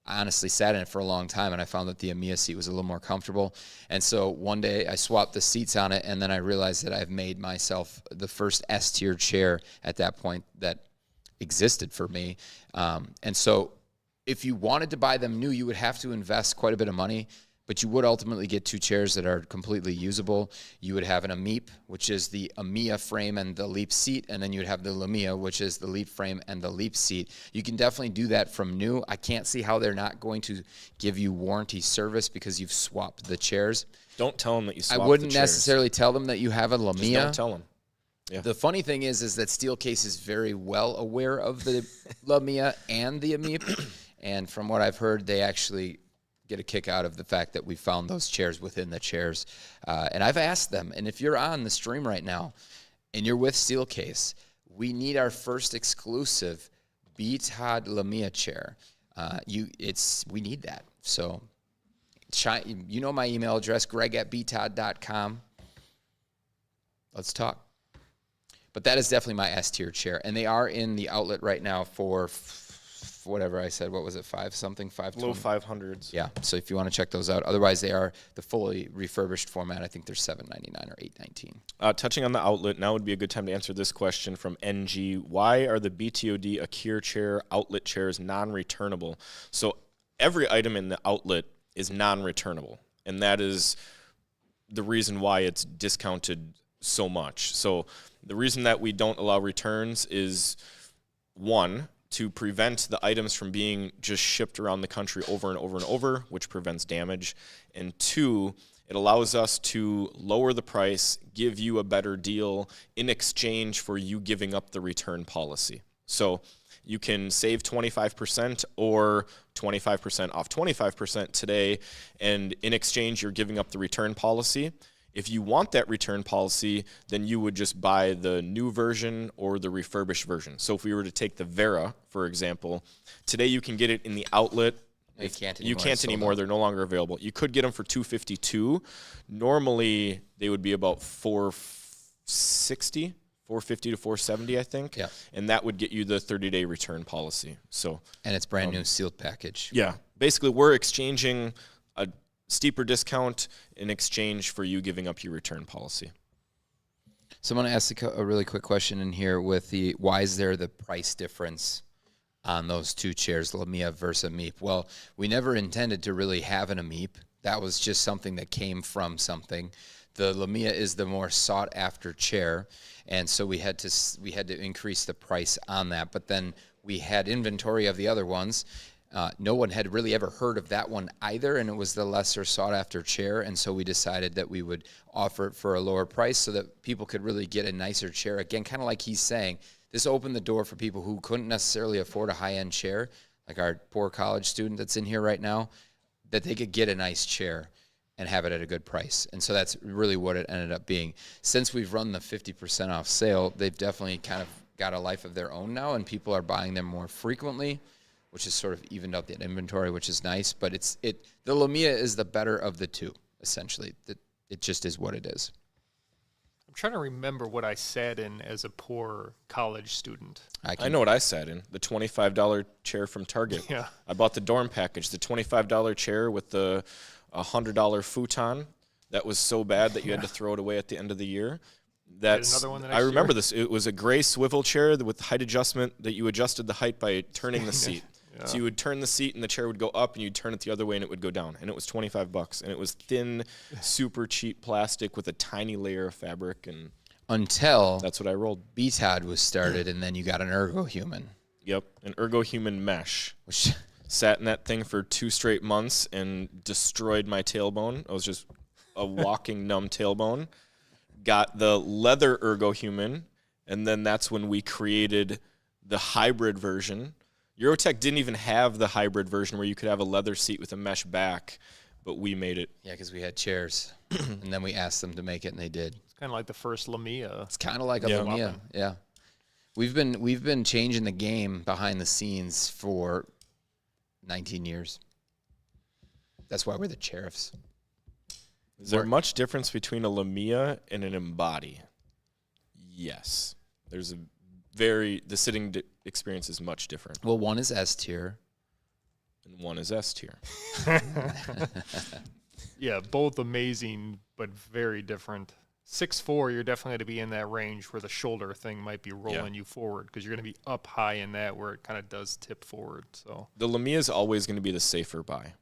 I honestly sat in it for a long time, and I found that the Amia seat was a little more comfortable. And so one day I swapped the seats on it, and then I realized that I've made myself the first S-tier chair at that point that existed for me. And so if you wanted to buy them new, you would have to invest quite a bit of money, but you would ultimately get two chairs that are completely usable. You would have an Amip, which is the Amia frame and the Leap seat, and then you would have the Lamia, which is the Leap frame and the Leap seat. You can definitely do that from new. I can't see how they're not going to give you warranty service because you've swapped the chairs. Don't tell them that you swapped the chairs. I wouldn't necessarily tell them that you have a Lamia. Just don't tell them. Yeah. The funny thing is that Steelcase is very well aware of the Lamia and the Amip, and from what I've heard, they actually get a kick out of the fact that we found those chairs within the chairs. And I've asked them, and if you're on the stream right now and you're with Steelcase, we need our first exclusive BTOD Lamia chair. We need that. So you know my email address, greg@btod.com. Let's talk. But that is definitely my S-tier chair. And they are in the outlet right now for whatever I said. What was it, 5-something? 520? Low 500s. Yeah, so if you want to check those out. Otherwise, they are the fully refurbished format. I think they're $7.99 or $8.19. Touching on the outlet, now would be a good time to answer this question from NG. Why are the BTOD Akir chair outlet chairs non-returnable? So every item in the outlet is non-returnable, and that is the reason why it's discounted so much. So the reason that we don't allow returns is, one, to prevent the items from being just shipped around the country over and over and over, which prevents damage. And two, it allows us to lower the price, give you a better deal in exchange for you giving up the return policy. So you can save 25% or 25% off 25% today, and in exchange, you're giving up the return policy. If you want that return policy, then you would just buy the new version or the refurbished version. So if we were to take the Vera, for example, today you can get it in the outlet. You can't anymore. You can't anymore. They're no longer available. You could get them for $252. Normally, they would be about $450 to $470, I think. Yeah. And that would get you the 30-day return policy. So, and it's brand new sealed package. Yeah. Basically, we're exchanging a steeper discount in exchange for you giving up your return policy. Someone asked a really quick question in here with why is there the price difference on those two chairs, Lamia versus Amip? Well, we never intended to really have an Amip. That was just something that came from something. The Lamia is the more sought after chair, and so we had to increase the price on that. But then we had inventory of the other ones. No one had really ever heard of that one either, and it was the lesser sought-after chair, and so we decided that we would offer it for a lower price so that people could really get a nicer chair. Again, kind of like he's saying, this opened the door for people who couldn't necessarily afford a high-end chair, like our poor college student that's in here right now, that they could get a nice chair and have it at a good price. And so that's really what it ended up being. Since we've run the 50% off sale, they've definitely kind of got a life of their own now, and people are buying them more frequently, which has sort of evened out the inventory, which is nice. But the Lamia is the better of the two, essentially. It just is what it is. I'm trying to remember what I sat in as a poor college student. I know what I sat in, the $25 chair from Target. Yeah. I bought the dorm package, the $25 chair with the $100 futon. That was so bad that you had to throw it away at the end of the year. Another one the next I remember year. this. It was a gray swivel chair with height adjustment that you adjusted the height by turning the seat. Yeah. So you would turn the seat and the chair would go up, and you'd turn it the other way and it would go down. And it was $25, and it was thin, super cheap plastic with a tiny layer of fabric, and until that's what I rolled. BTOD was started, and then you got an Ergo Human. Yep, an Ergo Human mesh. Which Sat in that thing for 2 straight months and destroyed my tailbone. I was just a walking numb tailbone. Got the leather Ergohuman, and then that's when we created the hybrid version. Eurotech didn't even have the hybrid version where you could have a leather seat with a mesh back, but we made it. Yeah, because we had chairs, and then we asked them to make it, and they did. It's kind of like the first Lamia. It's kind of like a Lamia, yeah. We've been changing the game behind the scenes for 19 years. That's why we're the sheriffs. Is there much difference between a Lamia and an Embody? Yes. There's the sitting experience is much different. Well, one is S tier. And one is S tier. Yeah, both amazing, but very different. 6'4", you're definitely going to be in that range where the shoulder thing might be rolling you forward because you're going to be up high in that where it kind of does tip forward. So the Lamia is always going to be the safer buy.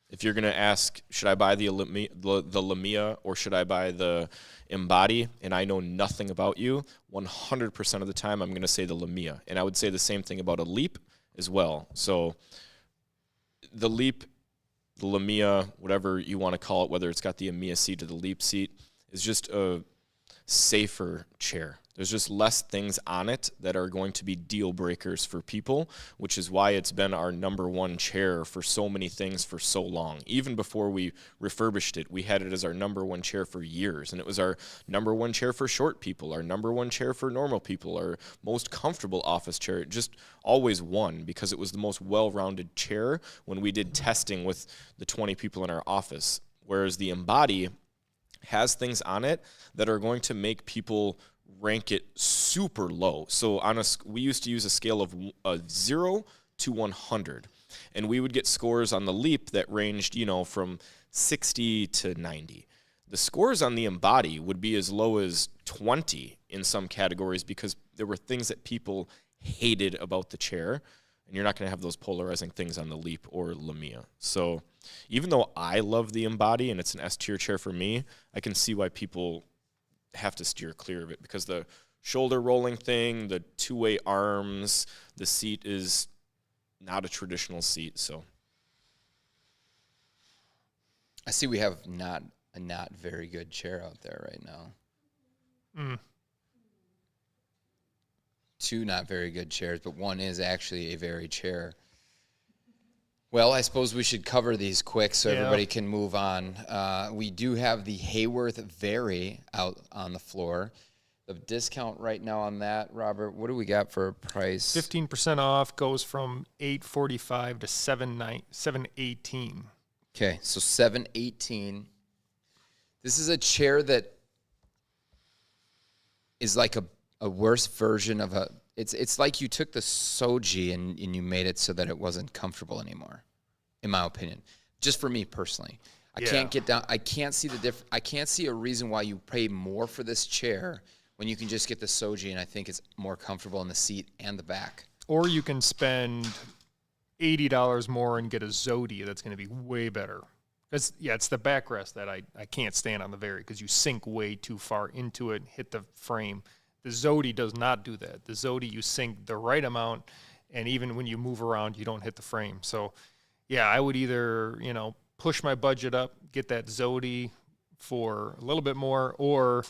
If you're going to ask, should I buy the Lamia or should I buy the Embody, and I know nothing about you, 100% of the time I'm going to say the Lamia. And I would say the same thing about a Leap as well. So the Leap, the Lamia, whatever you want to call it, whether it's got the Amia seat or the Leap seat, is just a safer chair. There's just less things on it that are going to be deal breakers for people, which is why it's been our number one chair for so many things for so long. Even before we refurbished it, we had it as our number one chair for years, and it was our number one chair for short people, our number one chair for normal people, our most comfortable office chair. It just always won because it was the most well-rounded chair when we did testing with the 20 people in our office, whereas the Embody has things on it that are going to make people rank it super low. So we used to use a scale of 0 to 100, and we would get scores on the Leap that ranged, from 60 to 90. The scores on the Embody would be as low as 20 in some categories because there were things that people hated about the chair, and you're not going to have those polarizing things on the Leap or Lamia. So even though I love the Embody and it's an S-tier chair for me, I can see why people have to steer clear of it because the shoulder rolling thing, the two-way arms, the seat is not a traditional seat. So I see we have a not very good chair out there right now. Two not very good chairs, but one is actually a very chair. Well, I suppose we should cover these quick so everybody can move on. We do have the Hayworth Very out on the floor. The discount right now on that, Robert, what do we got for a price? 15% off goes from $845 to $718. Okay, so $718. This is a chair that is like a worse version of a. It's like you took the Soji and you made it so that it wasn't comfortable anymore, in my opinion. Just for me personally, I can't get down. I can't see I can't see a reason why you pay more for this chair when you can just get the Soji, and I think it's more comfortable in the seat and the back. Or you can spend $80 more and get a Zodie that's going to be way better. It's the backrest that I can't stand on the Very because you sink way too far into it, hit the frame. The Zodie does not do that. The Zodie, you sink the right amount, and even when you move around, you don't hit the frame. So, I would either, push my budget up, get that Zodie for a little bit more, or,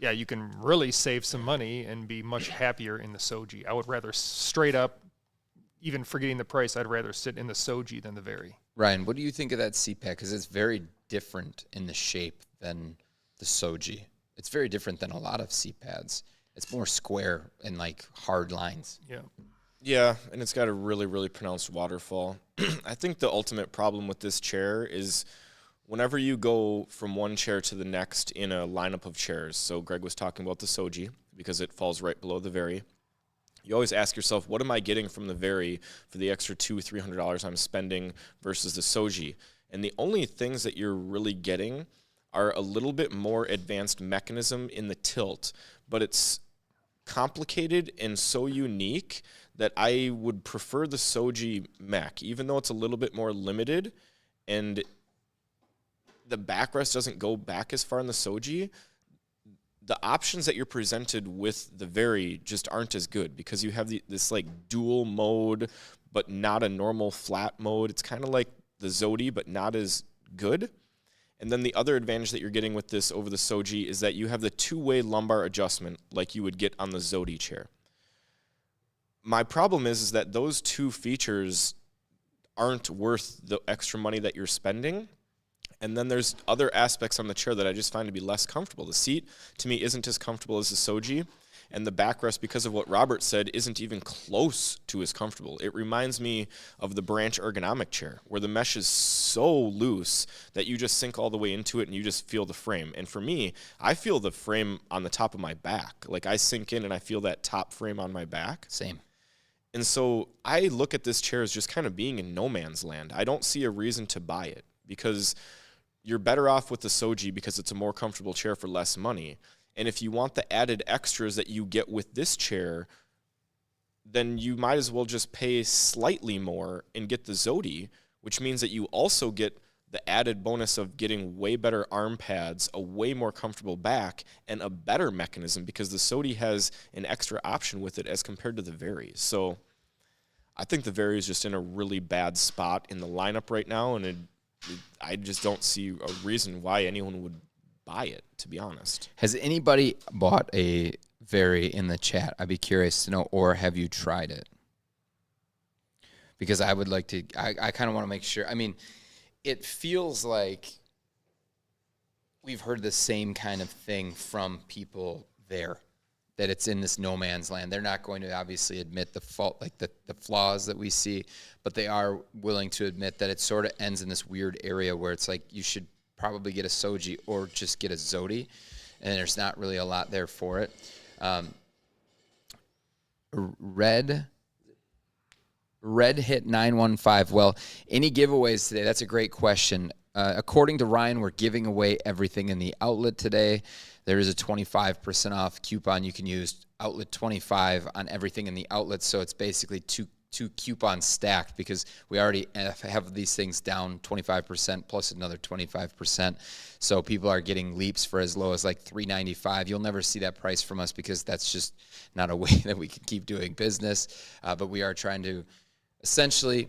you can really save some money and be much happier in the Soji. I would rather straight up, even forgetting the price, I'd rather sit in the Soji than the Very. Ryan, what do you think of that seat pad? Because it's very different in the shape than the Soji. It's very different than a lot of seat pads. It's more square and like hard lines. Yeah, and it's got a really, really pronounced waterfall. I think the ultimate problem with this chair is whenever you go from one chair to the next in a lineup of chairs, so Greg was talking about the Soji because it falls right below the Very, you always ask yourself, what am I getting from the Very for the extra $200-300 I'm spending versus the Soji? And the only things that you're really getting are a little bit more advanced mechanism in the tilt, but it's complicated and so unique that I would prefer the Soji mech, even though it's a little bit more limited and the backrest doesn't go back as far in the Soji. The options that you're presented with the Very just aren't as good because you have this like dual mode but not a normal flat mode. It's kind of like the Zodie, but not as good. And then the other advantage that you're getting with this over the Soji is that you have the two-way lumbar adjustment like you would get on the Zodie chair. My problem is that those two features aren't worth the extra money that you're spending. And then there's other aspects on the chair that I just find to be less comfortable. The seat, to me, isn't as comfortable as the Soji. And the backrest, because of what Robert said, isn't even close to as comfortable. It reminds me of the Branch ergonomic chair, where the mesh is so loose that you just sink all the way into it and you just feel the frame. And for me, I feel the frame on the top of my back. Like, I sink in and I feel that top frame on my back. Same. And so I look at this chair as just kind of being in no man's land. I don't see a reason to buy it, because you're better off with the Soji because it's a more comfortable chair for less money. And if you want the added extras that you get with this chair, then you might as well just pay slightly more and get the Zodie, which means that you also get the added bonus of getting way better arm pads, a way more comfortable back, and a better mechanism, because the Zodie has an extra option with it as compared to the Very. So I think the Very is just in a really bad spot in the lineup right now, and I just don't see a reason why anyone would buy it, to be honest. Has anybody bought a Very in the chat? I'd be curious to know, or have you tried it? Because I would like to, I kind of want to make sure. I mean, it feels like we've heard the same kind of thing from people there, that it's in this no man's land. They're not going to obviously admit the fault, like the flaws that we see, but they are willing to admit that it sort of ends in this weird area where it's like you should probably get a Soji or just get a Zodie, and there's not really a lot there for it. Red hit 915. Well, any giveaways today? That's a great question. According to Ryan, we're giving away everything in the outlet today. There is a 25% off coupon you can use, outlet 25 on everything in the outlet. So it's basically two coupons stacked, because we already have these things down 25% plus another 25%. So people are getting Leaps for as low as like $395. You'll never see that price from us, because that's just not a way that we can keep doing business. But we are trying to essentially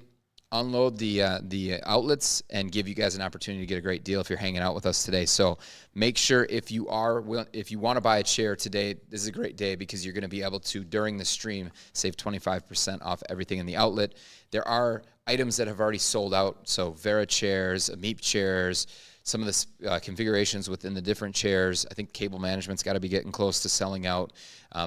unload the outlets and give you guys an opportunity to get a great deal if you're hanging out with us today. So make sure if you want to buy a chair today, this is a great day, because you're going to be able to, during the stream, save 25% off everything in the outlet. There are items that have already sold out, so Vera chairs, Meep chairs, some of the configurations within the different chairs. I think cable management's got to be getting close to selling out.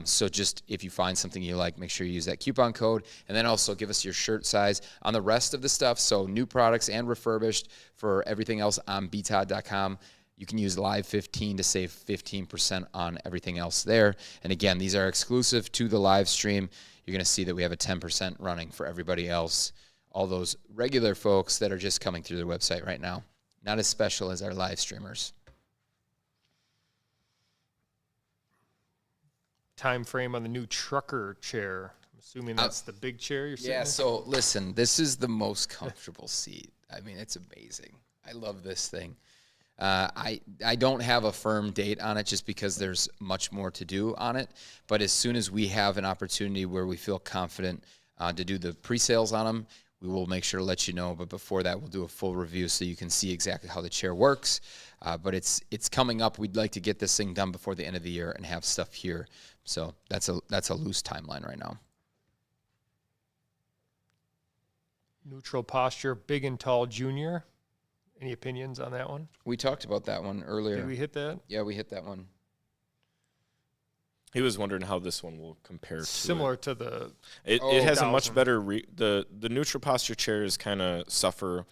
So just if you find something you like, make sure you use that coupon code. And then also give us your shirt size on the rest of the stuff. So new products and refurbished for everything else on btod.com. You can use Live 15 to save 15% on everything else there. And again, these are exclusive to the live stream. You're going to see that we have a 10% running for everybody else. All those regular folks that are just coming through their website right now. Not as special as our live streamers. Time frame on the new trucker chair. I'm assuming that's the big chair you're sitting in? So listen, this is the most comfortable seat. I mean, it's amazing. I love this thing. I don't have a firm date on it, just because there's much more to do on it. But as soon as we have an opportunity where we feel confident to do the pre-sales on them, we will make sure to let you know. But before that, we'll do a full review so you can see exactly how the chair works. But it's coming up. We'd like to get this thing done before the end of the year and have stuff here. So that's a loose timeline right now. Neutral posture, big and tall junior. Any opinions on that one? We talked about that one earlier. Did we hit that? Yeah, we hit that one. He was wondering how this one will compare Similar to the... It has a much better... the neutral posture chairs kind of suffer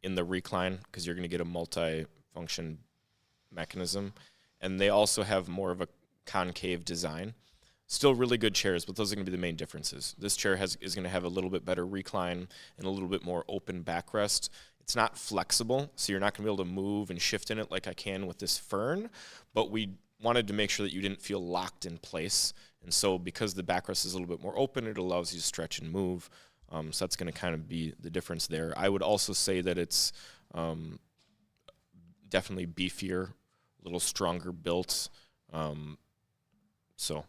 in the recline, because you're going to get a multi-function mechanism. And they also have more of a concave design. Still really good chairs, but those are going to be the main differences. This chair is going to have a little bit better recline and a little bit more open backrest. It's not flexible, so you're not going to be able to move and shift in it like I can with this Fern, but we wanted to make sure that you didn't feel locked in place. And so because the backrest is a little bit more open, it allows you to stretch and move. So that's going to kind of be the difference there. I would also say that it's definitely beefier, a little stronger built. So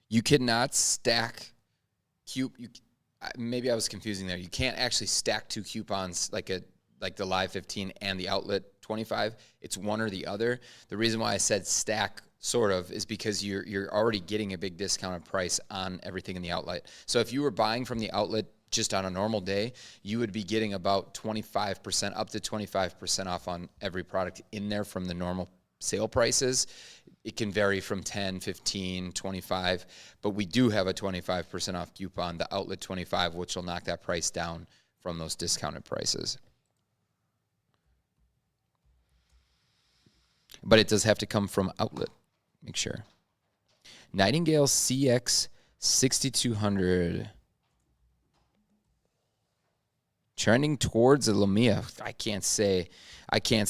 you cannot stack maybe I was confusing there. You can't actually stack 2 coupons like the Live 15 and the Outlet 25. It's one or the other. The reason why I said stack sort of is because you're already getting a big discounted price on everything in the Outlet. So if you were buying from the Outlet just on a normal day, you would be getting about 25%, up to 25% off on every product in there from the normal sale prices. It can vary from 10, 15, 25, but we do have a 25% off coupon, the Outlet 25, which will knock that price down from those discounted prices. But it does have to come from Outlet. Make sure. Nightingale CX 6200. Trending towards a Lamia. I can't say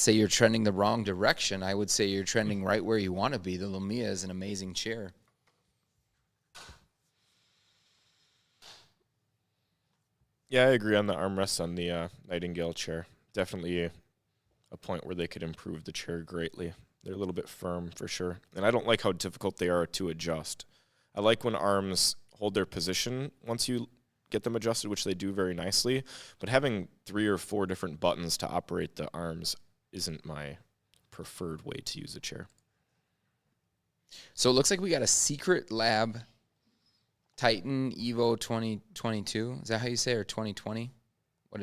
you're trending the wrong direction. I would say you're trending right where you want to be. The Lamia is an amazing chair. Yeah, I agree on the armrests on the Nightingale chair. Definitely a point where they could improve the chair greatly. They're a little bit firm for sure. And I don't like how difficult they are to adjust. I like when arms hold their position once you get them adjusted, which they do very nicely. But having 3 or 4 different buttons to operate the arms isn't my preferred way to use a chair. So it looks like we got a Secret Lab Titan Evo 2022. Is that how you say it, or 2020?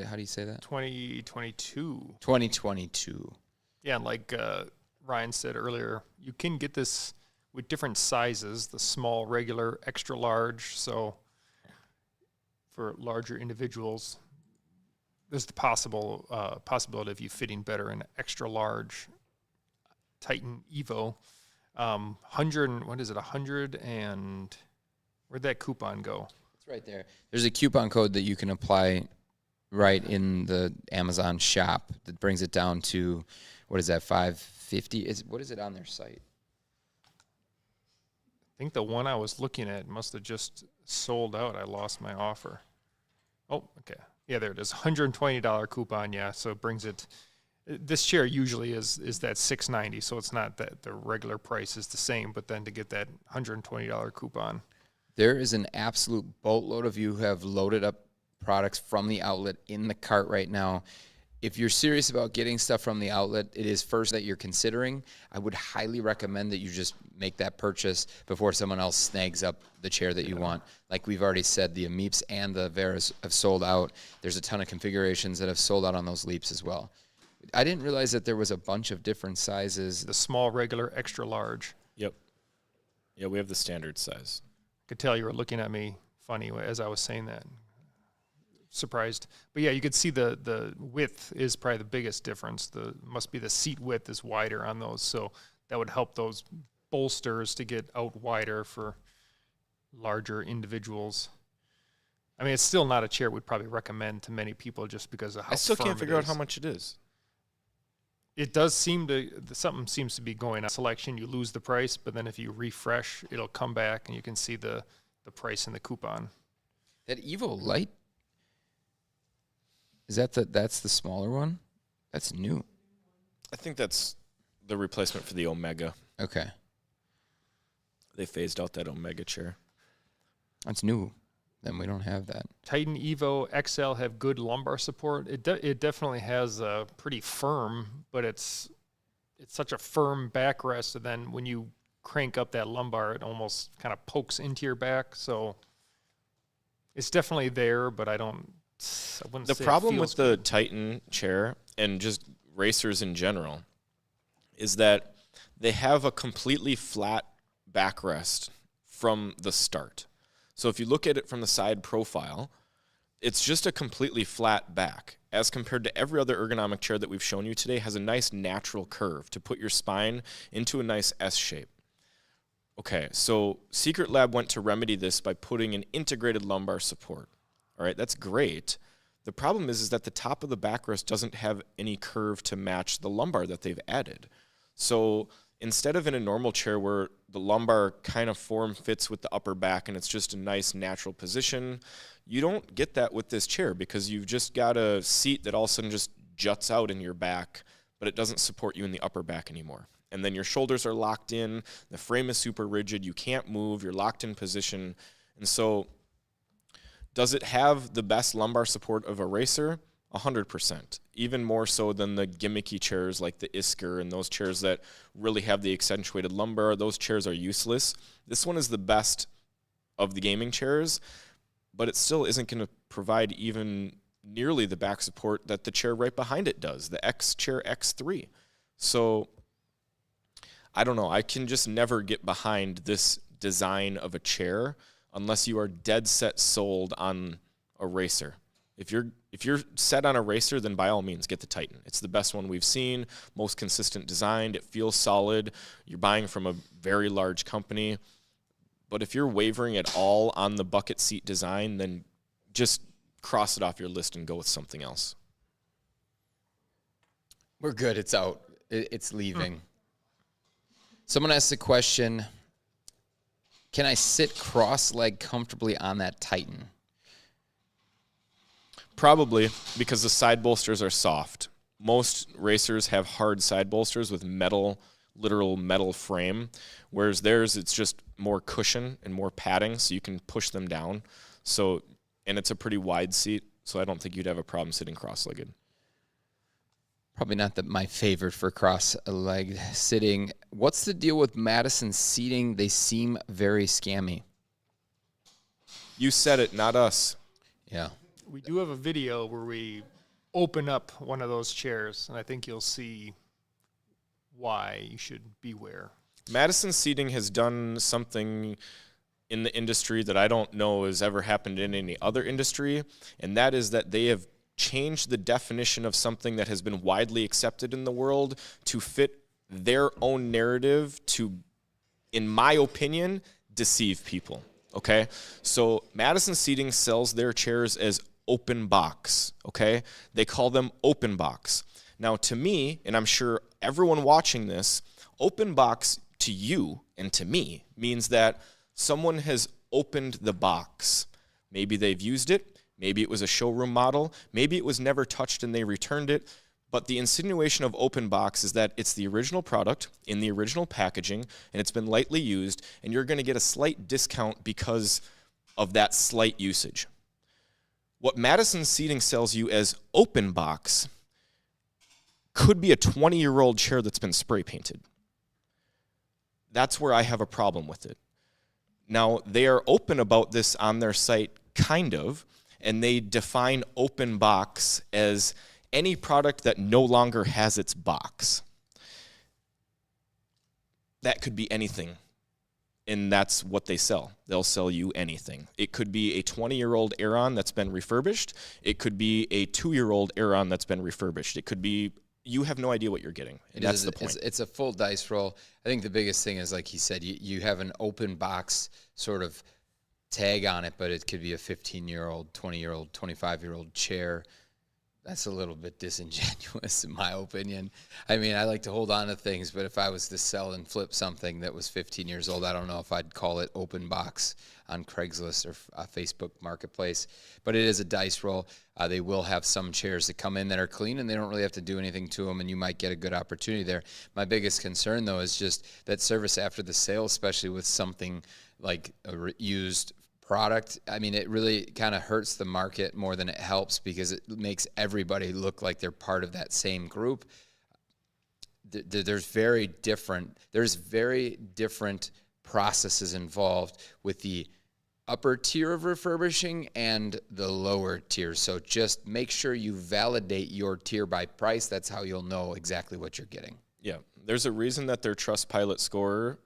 How do you say that? 2022. 2022. Yeah, and like Ryan said earlier, you can get this with different sizes, the small, regular, extra large. So for larger individuals, there's the possibility of you fitting better in extra large Titan Evo. 100 and where'd that coupon go? It's right there. There's a coupon code that you can apply right in the Amazon shop that brings it down to, what is that, $550? What is it on their site? I think the one I was looking at must have just sold out. I lost my offer. Oh, okay. Yeah, there it is. $120 coupon. Yeah, so it brings it. This chair usually is that $690, so it's not that the regular price is the same, but then to get that $120 coupon. There is an absolute boatload of you who have loaded up products from the Outlet in the cart right now. If you're serious about getting stuff from the Outlet, it is first that you're considering. I would highly recommend that you just make that purchase before someone else snags up the chair that you want. Like we've already said, the Amiips and the Veras have sold out. There's a ton of configurations that have sold out on those Leaps as well. I didn't realize that there was a bunch of different sizes. The small, regular, extra large. Yep. Yeah, we have the standard size. I could tell you were looking at me funny as I was saying that. Surprised. But yeah, you could see the width is probably the biggest difference. Must be the seat width is wider on those, so that would help those bolsters to get out wider for larger individuals. I mean, it's still not a chair we'd probably recommend to many people just because of how I still firm can't figure out is. how much it is. It does seem to, something seems to be going on. Selection, you lose the price, but then if you refresh, it'll come back and you can see the price in the coupon. That Evo Light, that's the smaller one? That's new. I think that's the replacement for the Omega. Okay. They phased out that Omega chair. That's new. Then we don't have that. Titan Evo XL have good lumbar support. It definitely has a pretty firm, but it's such a firm backrest, and then when you crank up that lumbar, it almost kind of pokes into your back. So it's definitely there, but I wouldn't The say problem it with feels the good. Titan chair and just racers in general is that they have a completely flat backrest from the start. So if you look at it from the side profile, it's just a completely flat back as compared to every other ergonomic chair that we've shown you today has a nice natural curve to put your spine into a nice S shape. Okay, so Secret Lab went to remedy this by putting an integrated lumbar support. All right, that's great. The problem is that the top of the backrest doesn't have any curve to match the lumbar that they've added. So instead of in a normal chair where the lumbar kind of form fits with the upper back and it's just a nice natural position, you don't get that with this chair because you've just got a seat that all of a sudden just juts out in your back, but it doesn't support you in the upper back anymore. And then your shoulders are locked in, the frame is super rigid, you can't move, you're locked in position. And so Does it have the best lumbar support of a racer? 100%. Even more so than the gimmicky chairs like the Isker and those chairs that really have the accentuated lumbar. Those chairs are useless. This one is the best of the gaming chairs, but it still isn't going to provide even nearly the back support that the chair right behind it does, the X Chair X3. So I don't know. I can just never get behind this design of a chair unless you are dead set sold on a racer. If you're set on a racer, then by all means get the Titan. It's the best one we've seen, most consistent designed. It feels solid. You're buying from a very large company. But if you're wavering at all on the bucket seat design, then just cross it off your list and go with something else. We're good. It's out. It's leaving. Someone asked the question, can I sit cross-legged comfortably on that Titan? Probably, because the side bolsters are soft. Most racers have hard side bolsters with metal, literal metal frame, whereas theirs, it's just more cushion and more padding, so you can push them down. So, and it's a pretty wide seat, so I don't think you'd have a problem sitting cross-legged. Probably not my favorite for cross-legged sitting. What's the deal with Madison seating? They seem very scammy. You said it, not us. Yeah. We do have a video where we open up one of those chairs, and I think you'll see why you should beware. Madison Seating has done something in the industry that I don't know has ever happened in any other industry, and that is that they have changed the definition of something that has been widely accepted in the world to fit their own narrative to, in my opinion, deceive people. Okay? So Madison Seating sells their chairs as open box. Okay? They call them open box. Now, to me, and I'm sure everyone watching this, open box to you and to me means that someone has opened the box. Maybe they've used it. Maybe it was a showroom model. Maybe it was never touched and they returned it. But the insinuation of open box is that it's the original product in the original packaging and it's been lightly used and you're going to get a slight discount because of that slight usage. What Madison Seating sells you as open box could be a 20-year-old chair that's been spray painted. That's where I have a problem with it. Now, they are open about this on their site, kind of, and they define open box as any product that no longer has its box. That could be anything, and that's what they sell. They'll sell you anything. It could be a 20-year-old Aeron that's been refurbished. It could be a 2-year-old Aeron that's been refurbished. It could be, you have no idea what you're getting. That's the point. It's a full dice roll. I think the biggest thing is, like he said, you have an open box sort of tag on it, but it could be a 15-year-old, 20-year-old, 25-year-old chair. That's a little bit disingenuous, in my opinion. I mean, I like to hold on to things, but if I was to sell and flip something that was 15 years old, I don't know if I'd call it open box on Craigslist or Facebook Marketplace. But it is a dice roll. They will have some chairs that come in that are clean, and they don't really have to do anything to them, and you might get a good opportunity there. My biggest concern, though, is just that service after the sale, especially with something like a used product. I mean, it really kind of hurts the market more than it helps because it makes everybody look like they're part of that same group. There's very different processes involved with the upper tier of refurbishing and the lower tier. So just make sure you validate your tier by price. That's how you'll know exactly what you're getting. Yeah, there's a reason that their Trustpilot score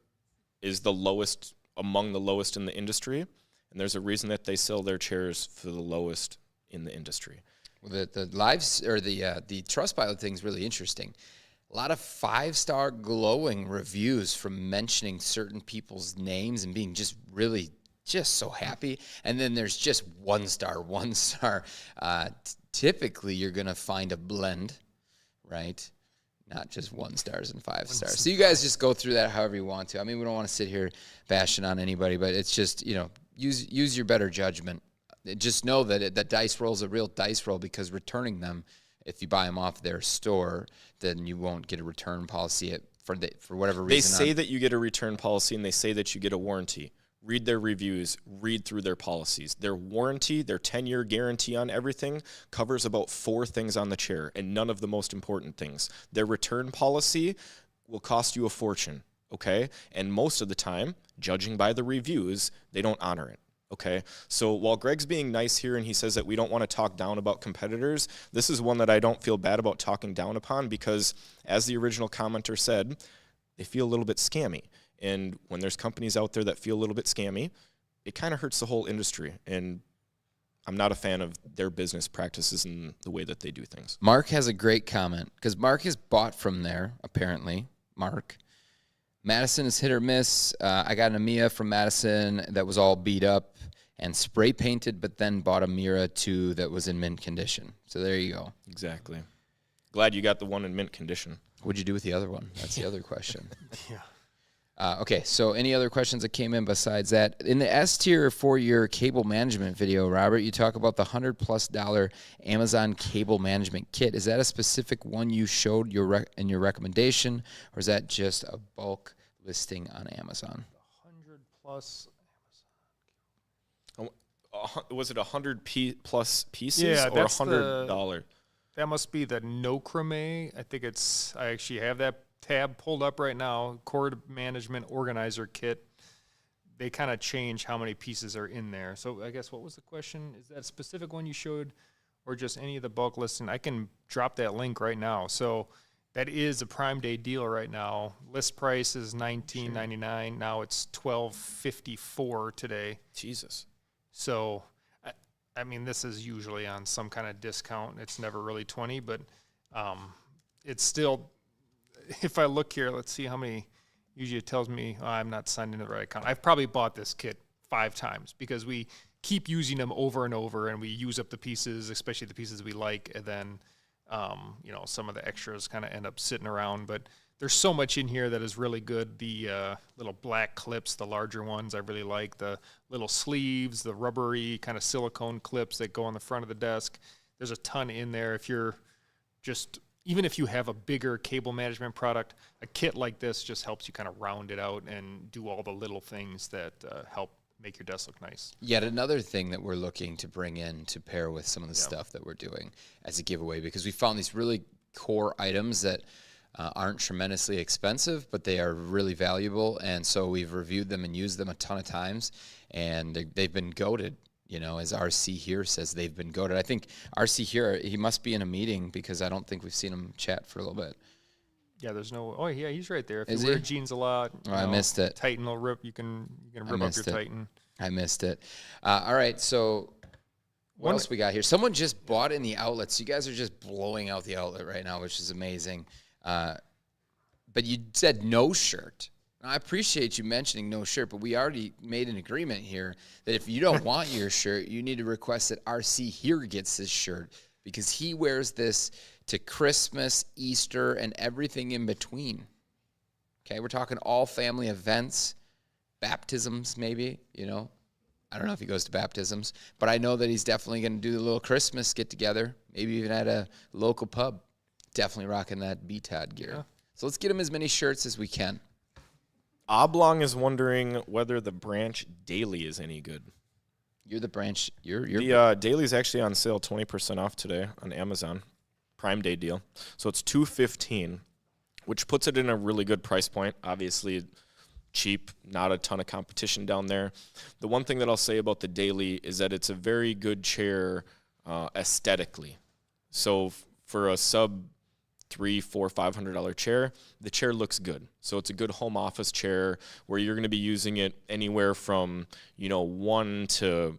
is the lowest, among the lowest in the industry. And there's a reason that they sell their chairs for the lowest in the industry. Well, the lives or the Trustpilot thing is really interesting. A lot of 5-star glowing reviews from mentioning certain people's names and being just really so happy. And then there's just 1-star. Typically, you're going to find a blend, right? Not just 1 stars and 5 stars. So you guys just go through that however you want to. I mean, we don't want to sit here bashing on anybody, but it's just, use your better judgment. Just know that that dice roll is a real dice roll because returning them, if you buy them off their store, then you won't get a return policy for whatever reason. They say that you get a return policy and they say that you get a warranty, read their reviews, read through their policies. Their warranty, their 10-year guarantee on everything covers about 4 things on the chair, and none of the most important things. Their return policy will cost you a fortune, okay? And most of the time, judging by the reviews, they don't honor it, okay? So while Greg's being nice here and he says that we don't want to talk down about competitors, this is one that I don't feel bad about talking down upon because, as the original commenter said, they feel a little bit scammy. And when there's companies out there that feel a little bit scammy, it kind of hurts the whole industry. And I'm not a fan of their business practices and the way that they do things. Mark has a great comment because Mark has bought from there, apparently. Mark. Madison is hit or miss. I got an Amia from Madison that was all beat up and spray painted, but then bought a Mira 2 that was in mint condition. So there you go. Exactly. Glad you got the one in mint condition. What'd you do with the other one? That's the other question. Yeah. Okay, so any other questions that came in besides that? In the S-tier for your cable management video, Robert, you talk about the $100+ Amazon cable management kit. Is that a specific one you showed in your recommendation, or is that just a bulk listing on Amazon? 100+ Was it 100+ pieces Yeah, or that's $100? That must be the no creme. I think I actually have that tab pulled up right now. Cord management organizer kit. They kind of change how many pieces are in there. So I guess what was the question? Is that a specific one you showed or just any of the bulk listing? I can drop that link right now. So that is a Prime Day deal right now. List price is $19.99. Now it's $12.54 today. Jesus. So, I mean, this is usually on some kind of discount. It's never really 20, but it's still, if I look here, let's see how many, usually it tells me I'm not signed into the right account. I've probably bought this kit 5 times because we keep using them over and over, and we use up the pieces, especially the pieces we like, and then, some of the extras kind of end up sitting around. But there's so much in here that is really good. The little black clips, the larger ones, I really like. The little sleeves, the rubbery kind of silicone clips that go on the front of the desk. There's a ton in there. If you're even if you have a bigger cable management product, a kit like this just helps you kind of round it out and do all the little things that help make your desk look nice. Yet another thing that we're looking to bring in to pair with some of the stuff that we're doing as a giveaway, because we found these really core items that aren't tremendously expensive, but they are really valuable. And so we've reviewed them and used them a ton of times, and they've been goated. As RC here says, they've been goated. I think RC here, he must be in a meeting because I don't think we've seen him chat for a little bit. Yeah, oh yeah, he's right there. If Is you wear he? jeans a lot, I missed it. Titan will rip. You can rip up your Titan. I missed it. All right, so what else we got here? Someone just bought in the outlets. You guys are just blowing out the outlet right now, which is amazing. But you said no shirt. Now, I appreciate you mentioning no shirt, but we already made an agreement here that if you don't want your shirt, you need to request that RC here gets this shirt because he wears this to Christmas, Easter, and everything in between. Okay, we're talking all family events, baptisms maybe, I don't know if he goes to baptisms, but I know that he's definitely going to do the little Christmas get-together, maybe even at a local pub. Definitely rocking that BTOD gear. Yeah. So let's get him as many shirts as we can. Oblong is wondering whether the Branch Daily is any good. You're the Branch. You're the Daily is actually on sale, 20% off today on Amazon. Prime Day deal. So it's $215, which puts it in a really good price point. Obviously, cheap, not a ton of competition down there. The one thing that I'll say about the Daily is that it's a very good chair aesthetically. So for a sub $300, $400, $500 chair, the chair looks good. So it's a good home office chair where you're going to be using it anywhere from 1 to,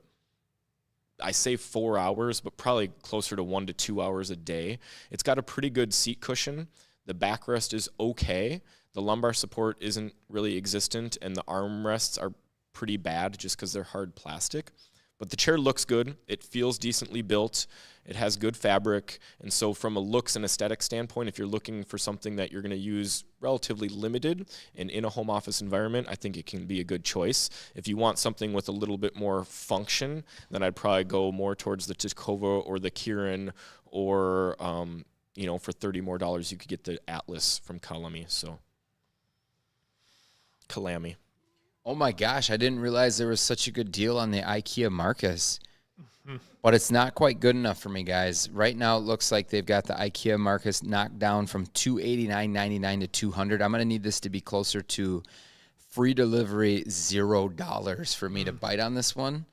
I say 4 hours, but probably closer to 1 to 2 hours a day. It's got a pretty good seat cushion. The backrest is okay. The lumbar support isn't really existent, and the armrests are pretty bad just because they're hard plastic. But the chair looks good. It feels decently built. It has good fabric. And so from a looks and aesthetic standpoint, if you're looking for something that you're going to use relatively limited and in a home office environment, I think it can be a good choice. If you want something with a little bit more function, then I'd probably go more towards the Takova or the Kieran, or, for $30 more, you could get the Atlas from Kalami. So, Kalami. Oh my gosh, I didn't realize there was such a good deal on the IKEA Marcus. But it's not quite good enough for me, guys. Right now, it looks like they've got the IKEA Marcus knocked down from $289.99 to $200. I'm going to need this to be closer to free delivery, $0 for me to bite on this one.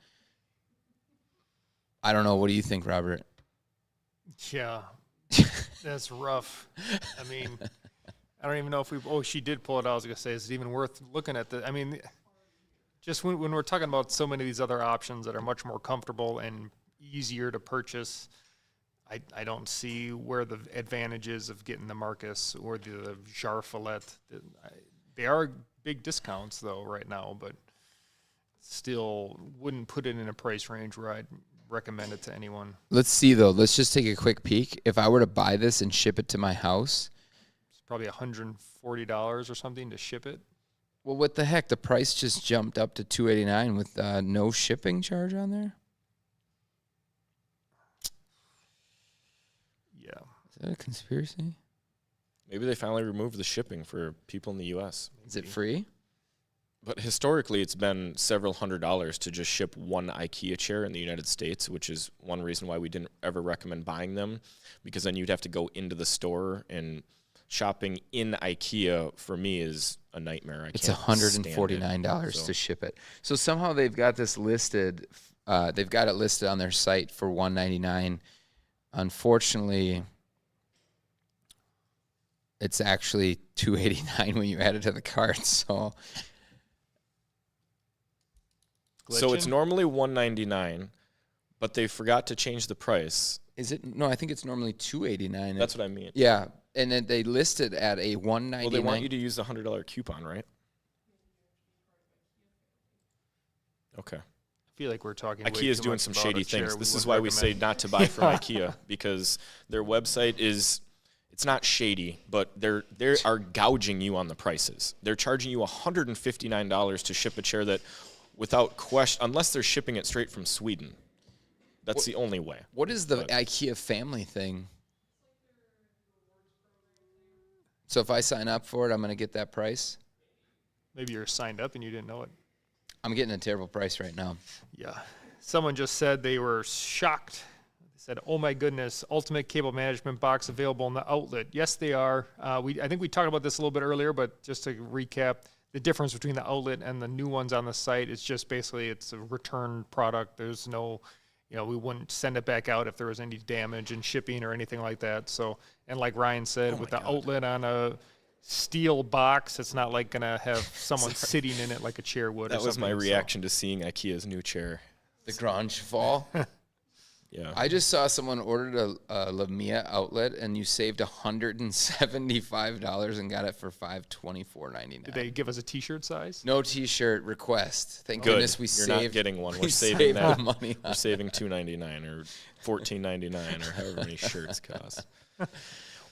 I don't know. What do you think, Robert? Yeah, that's rough. I mean, I don't even know if we. Oh, she did pull it out. I was gonna say, is it even worth looking at the? I mean, just when we're talking about so many of these other options that are much more comfortable and easier to purchase, I don't see where the advantage is of getting the Marcus or the Jarfilet. They are big discounts though right now, but still wouldn't put it in a price range where I'd recommend it to anyone. Let's see, though. Let's just take a quick peek. If I were to buy this and ship it to my house, It's probably $140 or something to ship it. well, what the heck? The price just jumped up to $289 with no shipping charge on there? Yeah. Is that a conspiracy? Maybe they finally removed the shipping for people in the U.S. Is it free? But historically, it's been several $100s to just ship one IKEA chair in the United States, which is one reason why we didn't ever recommend buying them, because then you'd have to go into the store, and shopping in IKEA for me is a nightmare. It's $149 to ship it. So somehow they've got this listed. They've got it listed on their site for $199. Unfortunately, it's actually $289 when you add it to the cart. So it's normally $199, but they forgot to change the price. is it? No, I think it's normally $289. That's what I mean. Yeah, and then they listed at a $199. Well, they want you to use the $100 coupon, right? Okay. I feel like we're talking. IKEA is doing some shady things. This is why we say not to buy from IKEA, because their website is, it's not shady, but they are gouging you on the prices. They're charging you $159 to ship a chair that, without question, unless they're shipping it straight from Sweden. That's the only way. What is the IKEA family thing? So if I sign up for it, I'm going to get that price? Maybe you're signed up and you didn't know it. I'm getting a terrible price right now. Yeah. Someone just said they were shocked. They said, "Oh my goodness, ultimate cable management box available in the outlet." Yes, they are. I think we talked about this a little bit earlier, but just to recap, the difference between the outlet and the new ones on the site is just basically it's a return product. There's no, we wouldn't send it back out if there was any damage in shipping or anything like that. So, and like Ryan said, with the outlet on a steel box, it's not like gonna have someone sitting in it like a chair would. That was my reaction to seeing IKEA's new chair. The Grange Fall. Yeah. I just saw someone ordered a Lamia outlet, and you saved $175 and got it for $524.99. Did they give us a T-shirt size? No T-shirt request. Thank Good. goodness we You're saved. not getting one. We're We saving saved that. the money. We're saving $2.99 or $14.99 or however many shirts cost.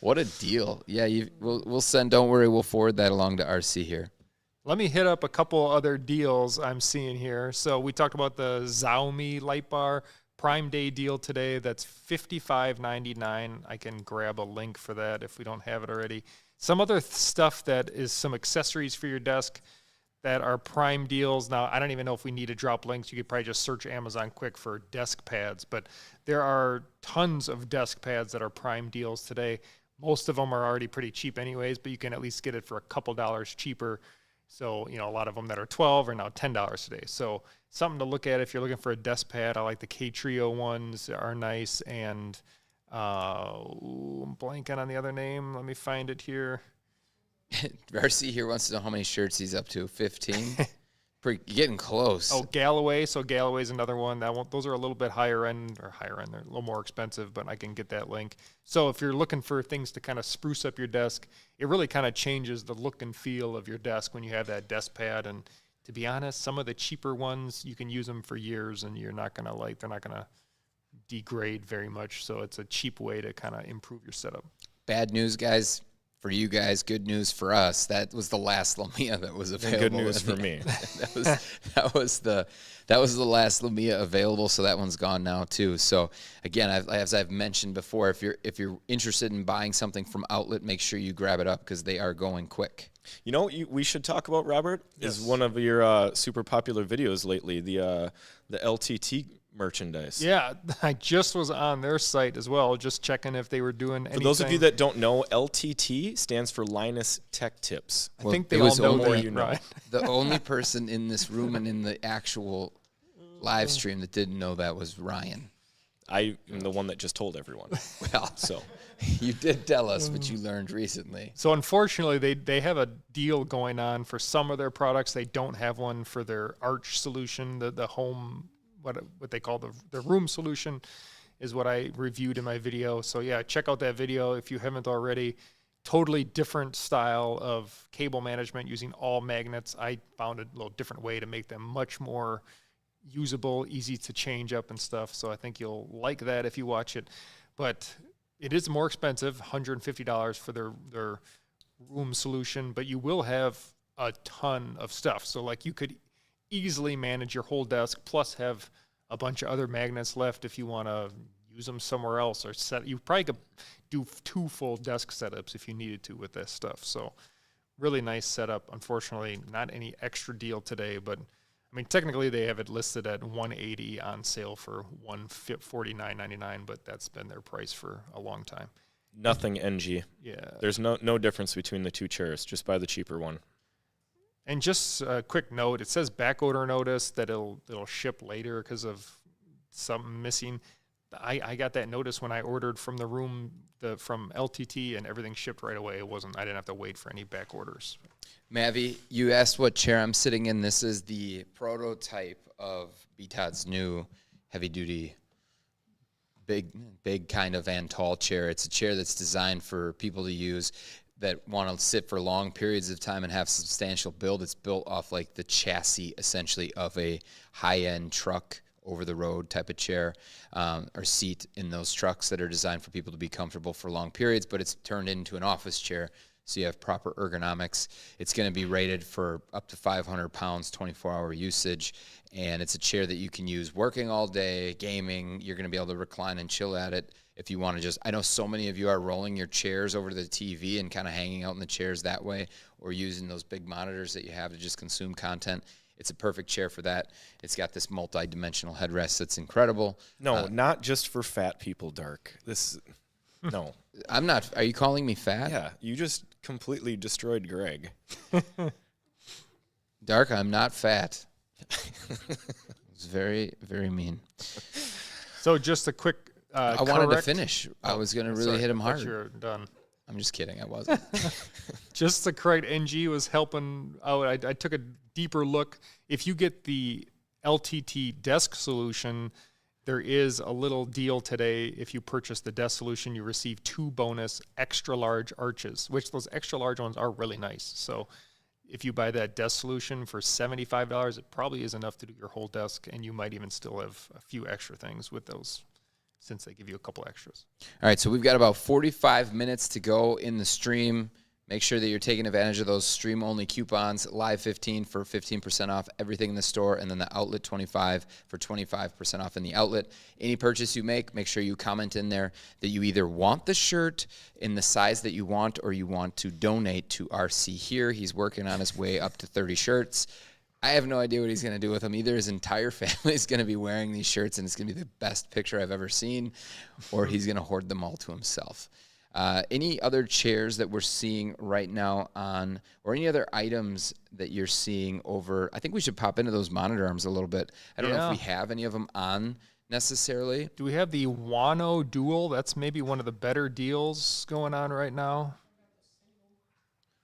What a deal! Yeah, we'll send. Don't worry, we'll forward that along to RC here. Let me hit up a couple other deals I'm seeing here. So we talked about the Xiaomi light bar Prime Day deal today. That's $55.99. I can grab a link for that if we don't have it already. Some other stuff that is some accessories for your desk that are Prime deals. Now, I don't even know if we need to drop links. You could probably just search Amazon quick for desk pads. But there are tons of desk pads that are Prime deals today. Most of them are already pretty cheap anyways, but you can at least get it for a couple dollars cheaper. So, a lot of them that are $12 are now $10 today. So something to look at if you're looking for a desk pad. I like the K-Trio ones are nice. And I'm blanking on the other name. Let me find it here. RC here wants to know how many shirts he's up to. 15. Getting close. Oh, Galloway. So Galloway's another one. Those are a little bit higher end. They're a little more expensive, but I can get that link. So if you're looking for things to kind of spruce up your desk, it really kind of changes the look and feel of your desk when you have that desk pad. And to be honest, some of the cheaper ones, you can use them for years and they're not going to degrade very much. So it's a cheap way to kind of improve your setup. Bad news, guys. For you guys, good news for us. That was the last Lumia that was available. Good news for me. that was the last Lumia available. So that one's gone now too. So again, as I've mentioned before, if you're interested in buying something from Outlet, make sure you grab it up because they are going quick. You know what we should talk about, Robert? Yes. Is one of your super popular videos lately, the LTT merchandise. Yeah, I just was on their site as well, just checking if they were doing anything. For those of you that don't know, LTT stands for Linus Tech Tips. I think they all know that, right? The only person in this room and in the actual live stream that didn't know that was Ryan. I am the one that just told everyone. Well, So you did tell us, but you learned recently. So unfortunately, they have a deal going on for some of their products. They don't have one for their Arch solution, the home, what they call the room solution is what I reviewed in my video. So yeah, check out that video if you haven't already. Totally different style of cable management using all magnets. I found a little different way to make them much more usable, easy to change up and stuff. So I think you'll like that if you watch it. But it is more expensive, $150 for their room solution, but you will have a ton of stuff. So like you could easily manage your whole desk, plus have a bunch of other magnets left if you want to use them somewhere else, or set. You probably could do 2 full desk setups if you needed to with this stuff. So really nice setup. Unfortunately, not any extra deal today, but I mean, technically they have it listed at $180 on sale for $149.99, but that's been their price for a long time. nothing NG. Yeah. There's no difference between the two chairs. Just buy the cheaper one. And just a quick note, it says back order notice that it'll ship later because of something missing. I got that notice when I ordered from the room, from LTT, and everything shipped right away. I didn't have to wait for any back orders. Mavi, you asked what chair I'm sitting in. This is the prototype of BTOD's new heavy-duty, big kind of and tall chair. It's a chair that's designed for people to use that want to sit for long periods of time and have substantial build. It's built off like the chassis, essentially, of a high-end truck, over-the-road type of chair or seat in those trucks that are designed for people to be comfortable for long periods, but it's turned into an office chair, so you have proper ergonomics. It's going to be rated for up to 500 pounds, 24-hour usage, and it's a chair that you can use working all day, gaming. You're going to be able to recline and chill at it if you want to just. I know so many of you are rolling your chairs over to the TV and kind of hanging out in the chairs that way, or using those big monitors that you have to just consume content. It's a perfect chair for that. It's got this multi-dimensional headrest that's incredible. No, not just for fat people, Dark. No. I'm not. Are you calling me fat? Yeah, you just completely destroyed Greg. Dark, I'm not fat. It's very, very mean. So just a quick I wanted to finish. I was going to really hit him hard. You're done. I'm just kidding. I wasn't. Just the correct NG was helping out. I took a deeper look. If you get the LTT desk solution, there is a little deal today. If you purchase the desk solution, you receive 2 bonus extra large arches, which those extra large ones are really nice. So if you buy that desk solution for $75, it probably is enough to do your whole desk, and you might even still have a few extra things with those, since they give you a couple extras. All right, so we've got about 45 minutes to go in the stream. Make sure that you're taking advantage of those stream-only coupons. Live 15 for 15% off everything in the store, and then the outlet 25 for 25% off in the outlet. Any purchase you make sure you comment in there that you either want the shirt in the size that you want, or you want to donate to RC here. He's working on his way up to 30 shirts. I have no idea what he's going to do with them. Either his entire family is going to be wearing these shirts, and it's going to be the best picture I've ever seen, or he's going to hoard them all to himself. Any other chairs that we're seeing right now on, or any other items that you're seeing over? I think we should pop into those monitor arms a little bit. I don't know if we have any of them on necessarily. Do we have the Wano Dual? That's maybe one of the better deals going on right now.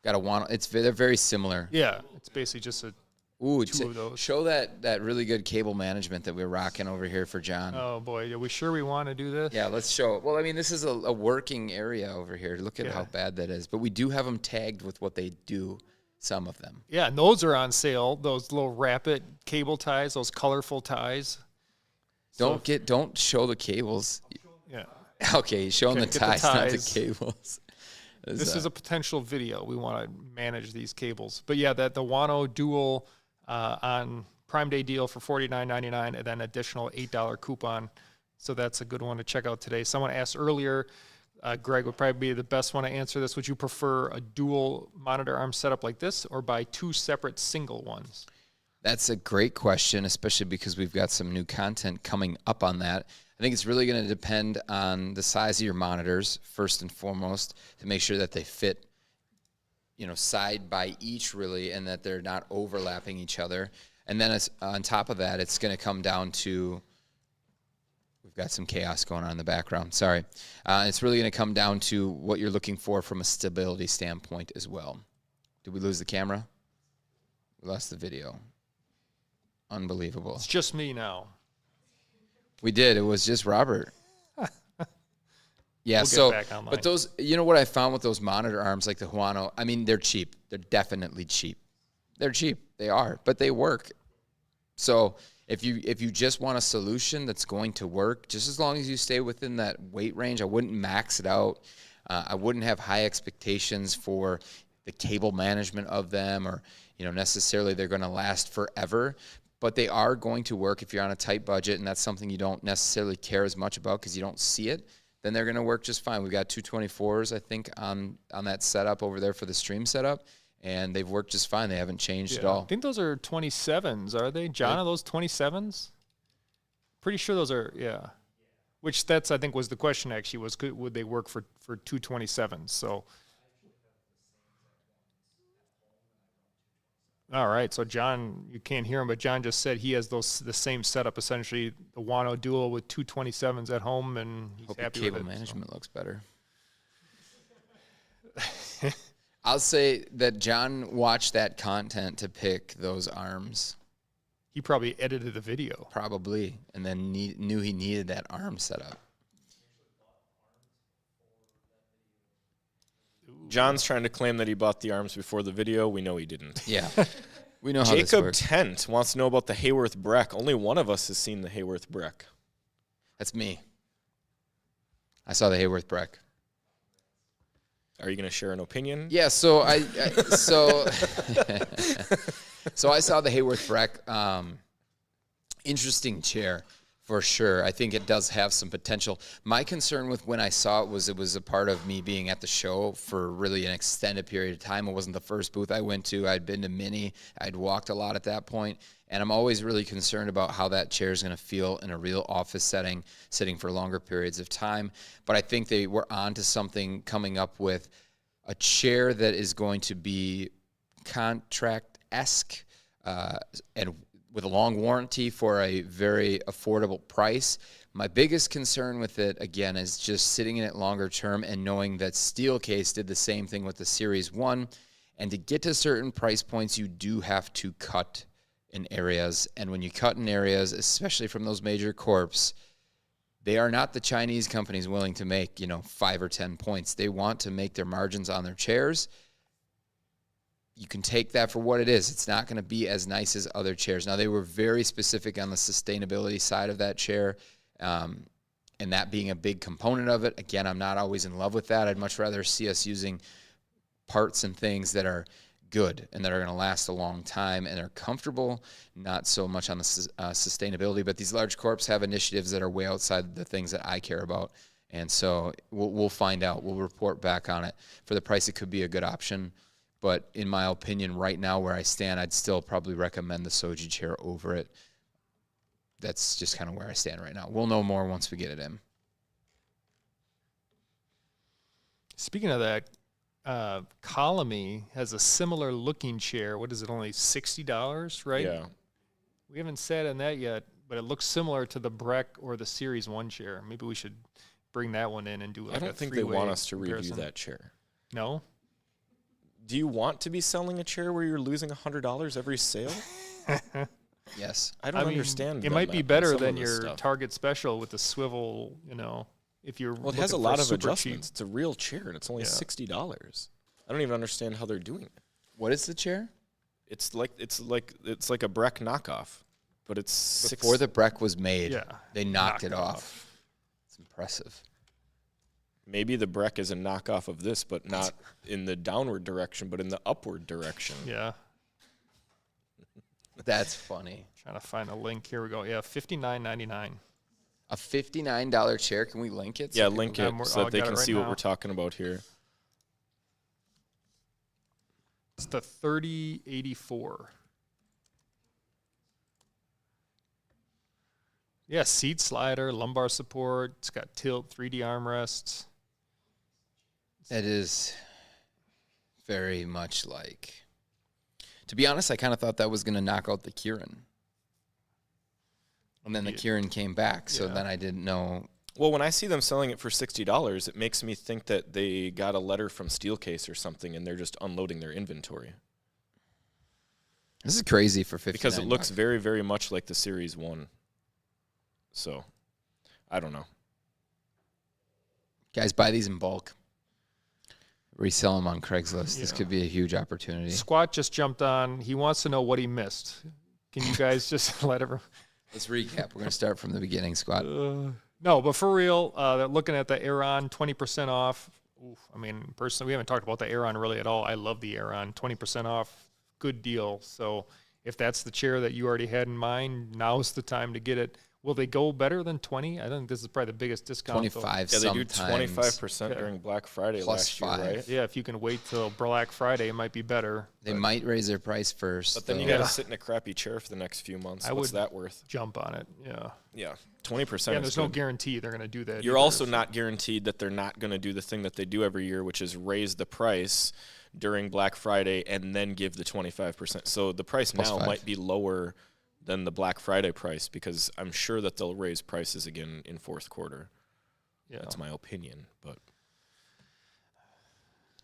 Got a Wano. They're very similar. Yeah, it's basically just a Ooh, two of those. Show that really good cable management that we're rocking over here for John. Oh, boy. Are we sure we want to do this? Yeah, let's show it. Well, I mean, this is a working area over here. Look at how bad that is. But we do have them tagged with what they do, some of them. Yeah, and those are on sale, those little rapid cable ties, those colorful ties. Don't show the cables. Yeah. Okay, he's showing the ties, not the cables. This is a potential video. We want to manage these cables. But yeah, the Wano Dual on Prime Day deal for $49.99 and then additional $8 coupon. So that's a good one to check out today. Someone asked earlier, Greg would probably be the best one to answer this. Would you prefer a dual monitor arm setup like this or buy 2 separate single ones? That's a great question, especially because we've got some new content coming up on that. I think it's really going to depend on the size of your monitors, first and foremost, to make sure that they fit, side by each really, and that they're not overlapping each other. And then on top of that, it's going to come down to, we've got some chaos going on in the background, sorry. It's really going to come down to what you're looking for from a stability standpoint as well. Did we lose the camera? We lost the video. Unbelievable. It's just me now. We did. It was just Robert. Yeah, we'll get back online. But those, what I found with those monitor arms like the Huano, I mean, they're cheap. They're definitely cheap. They're cheap. They are, but they work. So if you just want a solution that's going to work, just as long as you stay within that weight range, I wouldn't max it out. I wouldn't have high expectations for the cable management of them or, necessarily they're going to last forever. But they are going to work if you're on a tight budget and that's something you don't necessarily care as much about because you don't see it, then they're going to work just fine. We've got 224s, I think, on that setup over there for the stream setup, and they've worked just fine. They haven't changed at all. I think those are 27s, are they? John, are those 27s? Pretty sure those are, yeah. Which I think, was the question actually, was would they work for 227s? So. All right, so John, you can't hear him, but John just said he has the same setup, essentially the Wano Dual with 227s at home, and he's happy with it. Cable management looks better. I'll say that John watched that content to pick those arms. He probably edited the video. Probably, and then knew he needed that arm setup. John's trying to claim that he bought the arms before the video. We know he didn't. Yeah. We know how this Jacob works. Tent wants to know about the Hayworth Breck. Only one of us has seen the Hayworth Breck. That's me. I saw the Hayworth Breck. Are you going to share an opinion? Yeah, so I saw the Hayworth Breck. Interesting chair. For sure. I think it does have some potential. My concern with when I saw it was a part of me being at the show for really an extended period of time. It wasn't the first booth I went to. I'd been to Mini. I'd walked a lot at that point. And I'm always really concerned about how that chair is going to feel in a real office setting, sitting for longer periods of time. But I think they were onto something coming up with a chair that is going to be contract-esque and with a long warranty for a very affordable price. My biggest concern with it, again, is just sitting in it longer term and knowing that Steelcase did the same thing with the Series 1. And to get to certain price points, you do have to cut in areas. And when you cut in areas, especially from those major corps, they are not the Chinese companies willing to make, 5 or 10 points. They want to make their margins on their chairs. You can take that for what it is. It's not going to be as nice as other chairs. Now, they were very specific on the sustainability side of that chair, and that being a big component of it. Again, I'm not always in love with that. I'd much rather see us using parts and things that are good and that are going to last a long time and are comfortable, not so much on the sustainability. But these large corps have initiatives that are way outside the things that I care about. And so we'll find out. We'll report back on it. For the price, it could be a good option. But in my opinion, right now where I stand, I'd still probably recommend the Soji chair over it. That's just kind of where I stand right now. We'll know more once we get it in. Speaking of that, Colony has a similar looking chair. What is it, only $60, right? Yeah. We haven't sat in that yet, but it looks similar to the Breck or the Series 1 chair. Maybe we should bring that one in and do like I don't a think they three-way want us to comparison. review that chair. No? Do you want to be selling a chair where you're losing $100 every sale? Yes. I don't understand. It might be better than your Target special with the swivel, if you're Well, it has a lot of super adjustments. cheap. It's a real chair, and it's only $60. I don't even understand how they're doing it. What is the chair? It's like a Breck knockoff, but it's Before the Breck was made, Yeah. they knocked it off. It's impressive. Maybe the Breck is a knockoff of this, but not in the downward direction, but in the upward direction. Yeah. That's funny. Trying to find a link. Here we go. Yeah, $59.99. A $59 chair. Can we link it? Yeah, link it so that they can see what now. we're talking about here. It's the 3084. Yeah, seat slider, lumbar support. It's got tilt, 3D armrests. It is very much like. To be honest, I kind of thought that was going to knock out the Kieran. And then the Kieran came back, so then I didn't know. Well, when I see them selling it for $60, it makes me think that they got a letter from Steelcase or something, and they're just unloading their inventory. This is crazy for $59. Because it looks very, very much like the Series 1. So, I don't know. Guys, buy these in bulk. Resell them on Craigslist. Yeah. This could be a huge opportunity. Squat just jumped on. He wants to know what he missed. Can you guys just let everyone... Let's recap. We're going to start from the beginning, Squat. No, but for real, looking at the Aeron, 20% off. Oof, I mean, personally, we haven't talked about the Aeron really at all. I love the Aeron. 20% off. Good deal. So if that's the chair that you already had in mind, now's the time to get it. Will they go better than 20? I think this is probably the biggest discount. 25 Yeah, they do sometimes. 25% during Black Friday Plus last year, 5. right? Yeah, if you can wait till Black Friday, it might be better. They might raise their price first. But then you got to sit in a crappy chair for the next few months. What's that worth? Jump on it, yeah. Yeah, 20%. Yeah, there's no guarantee they're going to do that. You're also not guaranteed that they're not going to do the thing that they do every year, which is raise the price during Black Friday and then give the 25%. So the price Plus now 5. might be lower than the Black Friday price because I'm sure that they'll raise prices again in fourth quarter. Yeah, that's my opinion, but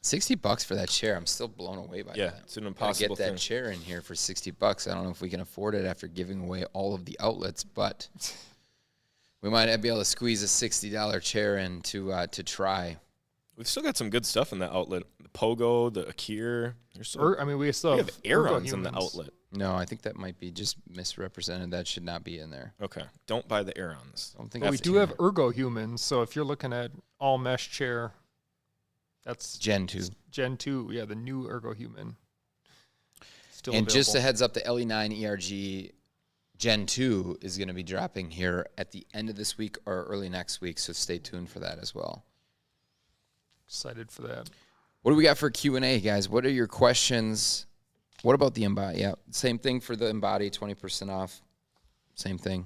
$60 for that chair. I'm still blown away by that. yeah, it's an impossible Get that thing. chair in here for $60. I don't know if we can afford it after giving away all of the outlets, but we might be able to squeeze a $60 chair in to try. We've still got some good stuff in the outlet. The Pogo, the Akir. We still have Aerons in the outlet. No, I think that might be just misrepresented. That should not be in there. Okay, don't buy the Aerons. I don't think we do have Ergo Humans, so if you're looking at all mesh chair, that's Gen 2. Gen 2, yeah, the new Ergo Human. Still And just a available. heads up, the LE9 ERG Gen 2 is going to be dropping here at the end of this week or early next week, so stay tuned for that as well. Excited for that. What do we got for Q&A, guys? What are your questions? What about the Embody? Yeah, same thing for the Embody, 20% off. Same thing.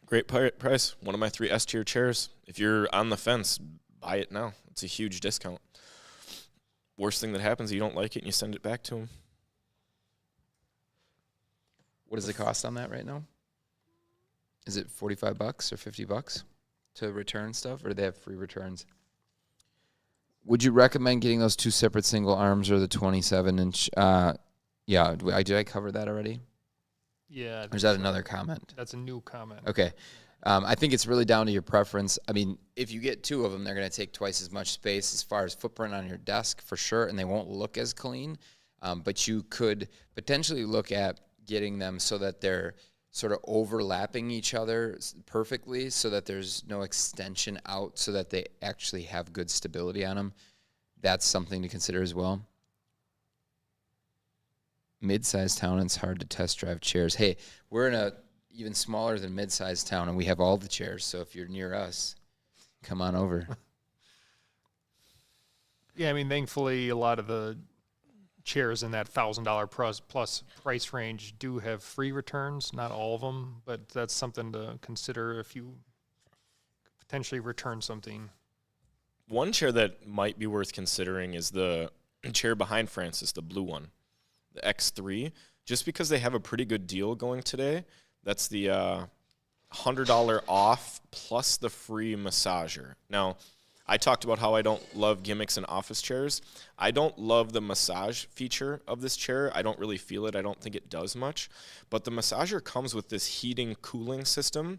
Great price. One of my 3 S-tier chairs. If you're on the fence, buy it now. It's a huge discount. Worst thing that happens, you don't like it and you send it back to them. What does it cost on that right now? Is it $45 or $50 to return stuff, or do they have free returns? Would you recommend getting those 2 separate single arms or the 27-inch? Yeah, did I cover that already? Yeah. Or is that another comment? That's a new comment. Okay. I think it's really down to your preference. I mean, if you get 2 of them, they're going to take twice as much space as far as footprint on your desk for sure, and they won't look as clean. But you could potentially look at getting them so that they're sort of overlapping each other perfectly so that there's no extension out so that they actually have good stability on them. That's something to consider as well. Mid-sized town, it's hard to test drive chairs. Hey, we're in a even smaller than mid-sized town, and we have all the chairs. So if you're near us, come on over. Yeah, I mean, thankfully, a lot of the chairs in that $1,000 plus price range do have free returns. Not all of them, but that's something to consider if you potentially return something. One chair that might be worth considering is the chair behind Francis, the blue one, the X3, just because they have a pretty good deal going today. That's the $100 off plus the free massager. Now, I talked about how I don't love gimmicks in office chairs. I don't love the massage feature of this chair. I don't really feel it. I don't think it does much. But the massager comes with this heating cooling system.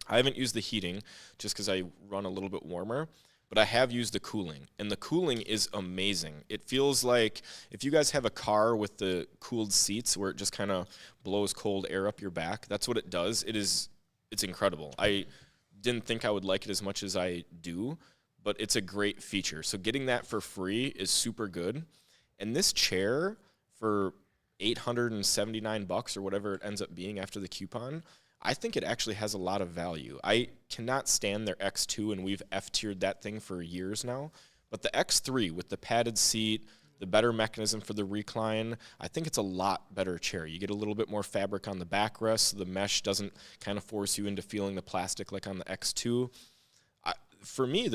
I haven't used the heating just because I run a little bit warmer, but I have used the cooling, and the cooling is amazing. It feels like if you guys have a car with the cooled seats where it just kind of blows cold air up your back, that's what it does. It's incredible. I didn't think I would like it as much as I do, but it's a great feature. So getting that for free is super good. And this chair for $879 or whatever it ends up being after the coupon, I think it actually has a lot of value. I cannot stand their X2, and we've F-tiered that thing for years now. But the X3 with the padded seat, the better mechanism for the recline, I think it's a lot better chair. You get a little bit more fabric on the backrest, so the mesh doesn't kind of force you into feeling the plastic like on the X2. For me,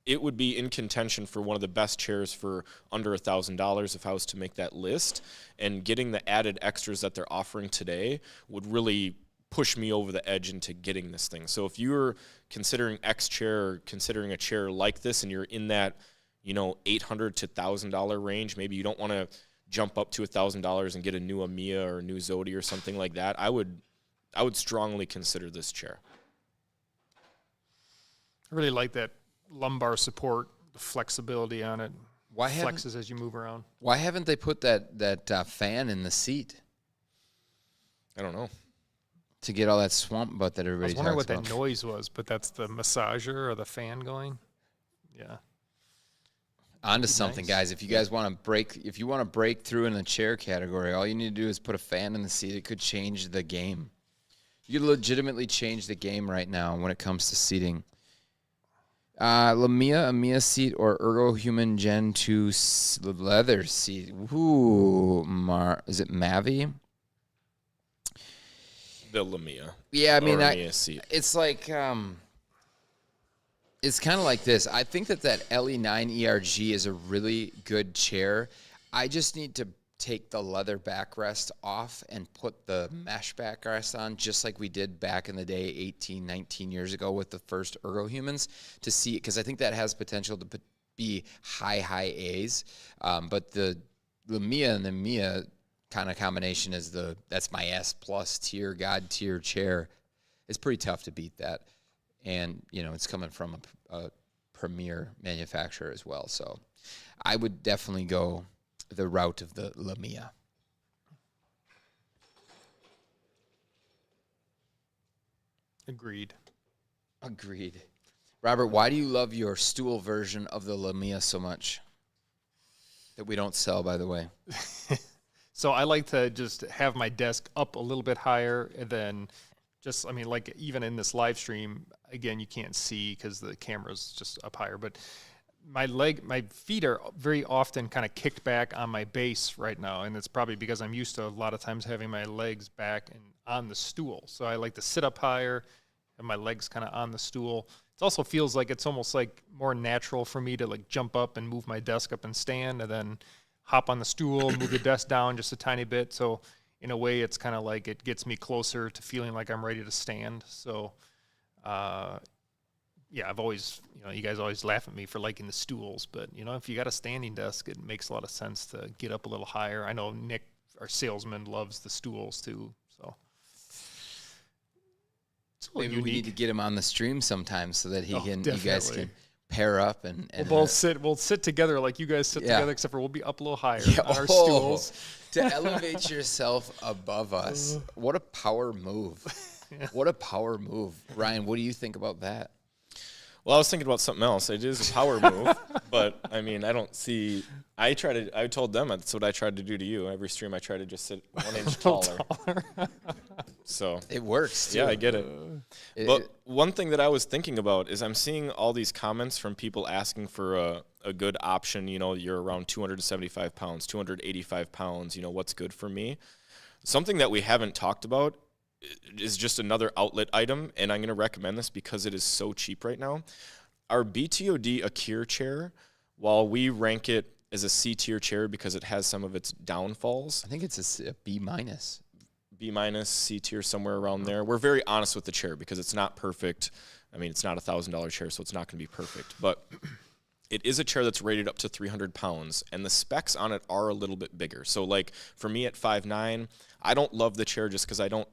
it would be in contention for one of the best chairs for under $1,000 if I was to make that list. And getting the added extras that they're offering today would really push me over the edge into getting this thing. So if you're considering X chair or considering a chair like this and you're in that, $800 to $1,000 range, maybe you don't want to jump up to $1,000 and get a new Amia or a new Zodie or something like that, I would strongly consider this chair. I really like that lumbar support, the flexibility on it. Flexes as you move around. Why haven't they put that fan in the seat? I don't know. To get all that swamp butt that everybody talks about. I was wondering what that noise was, but that's the massager or the fan going. Yeah. On to something, nice. guys. If you guys want to break through in the chair category, all you need to do is put a fan in the seat. It could change the game. You could legitimately change the game right now when it comes to seating. Amia seat or Ergo Human Gen 2 leather seat. Ooh, is it Mavi? The Lamia. Yeah, I mean, seat. It's like it's kind of like this. I think that LE9 ERG is a really good chair. I just need to take the leather backrest off and put the mesh backrest on, just like we did back in the day 18, 19 years ago with the first Ergo Humans, to see it, because I think that has potential to be high A's. But the Mia and the Mia kind of combination is that's my S plus tier, God tier chair. It's pretty tough to beat that. And, it's coming from a premier manufacturer as well. So I would definitely go the route of the Lamia. Agreed. Robert, why do you love your stool version of the Lamia so much? That we don't sell, by the way. So I like to just have my desk up a little bit higher, and then like even in this live stream, again, you can't see because the camera's just up higher, but my feet are very often kind of kicked back on my base right now, and it's probably because I'm used to a lot of times having my legs back and on the stool. So I like to sit up higher and my legs kind of on the stool. It also feels like it's almost like more natural for me to like jump up and move my desk up and stand, and then hop on the stool, move the desk down just a tiny bit. So in a way, it's kind of like it gets me closer to feeling like I'm ready to stand. So, I've always, you guys always laugh at me for liking the stools, but, if you got a standing desk, it makes a lot of sense to get up a little higher. I know Nick, our salesman, loves the stools too, so. Maybe we need to get him on the stream sometime so that you guys can pair up and we'll sit together like you guys sit together, except for we'll be up a little higher on our stools. To elevate yourself above us. What a power move. What a power move. Ryan, what do you think about that? Well, I was thinking about something else. It is a power move, but I mean, I don't see. I told them that's what I tried to do to you. Every stream, I try to just sit 1 inch taller. So it works too. Yeah, I get it. But one thing that I was thinking about is I'm seeing all these comments from people asking for a good option. You're around 275 pounds, 285 pounds. What's good for me? Something that we haven't talked about is just another outlet item, and I'm going to recommend this because it is so cheap right now. Our BTOD Akir chair, while we rank it as a C tier chair because it has some of its downfalls. I think it's a B minus. B minus, C tier, somewhere around there. We're very honest with the chair because it's not perfect. I mean, it's not $1,000 chair, so it's not going to be perfect. But it is a chair that's rated up to 300 pounds, and the specs on it are a little bit bigger. So, like, for me at 5'9", I don't love the chair just because I don't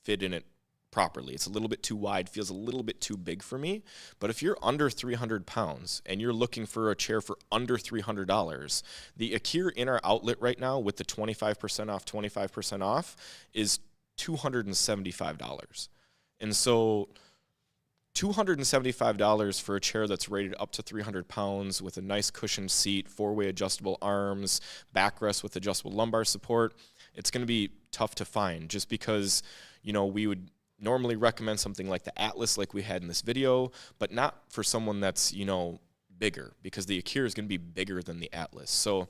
fit in it properly. It's a little bit too wide, feels a little bit too big for me. But if you're under 300 pounds and you're looking for a chair for under $300, the Akir in our outlet right now with the 25% off is $275. And so $275 for a chair that's rated up to 300 pounds with a nice cushioned seat, 4-way adjustable arms, backrest with adjustable lumbar support. It's going to be tough to find just because, we would normally recommend something like the Atlas like we had in this video, but not for someone that's, bigger, because the Akira is going to be bigger than the Atlas. So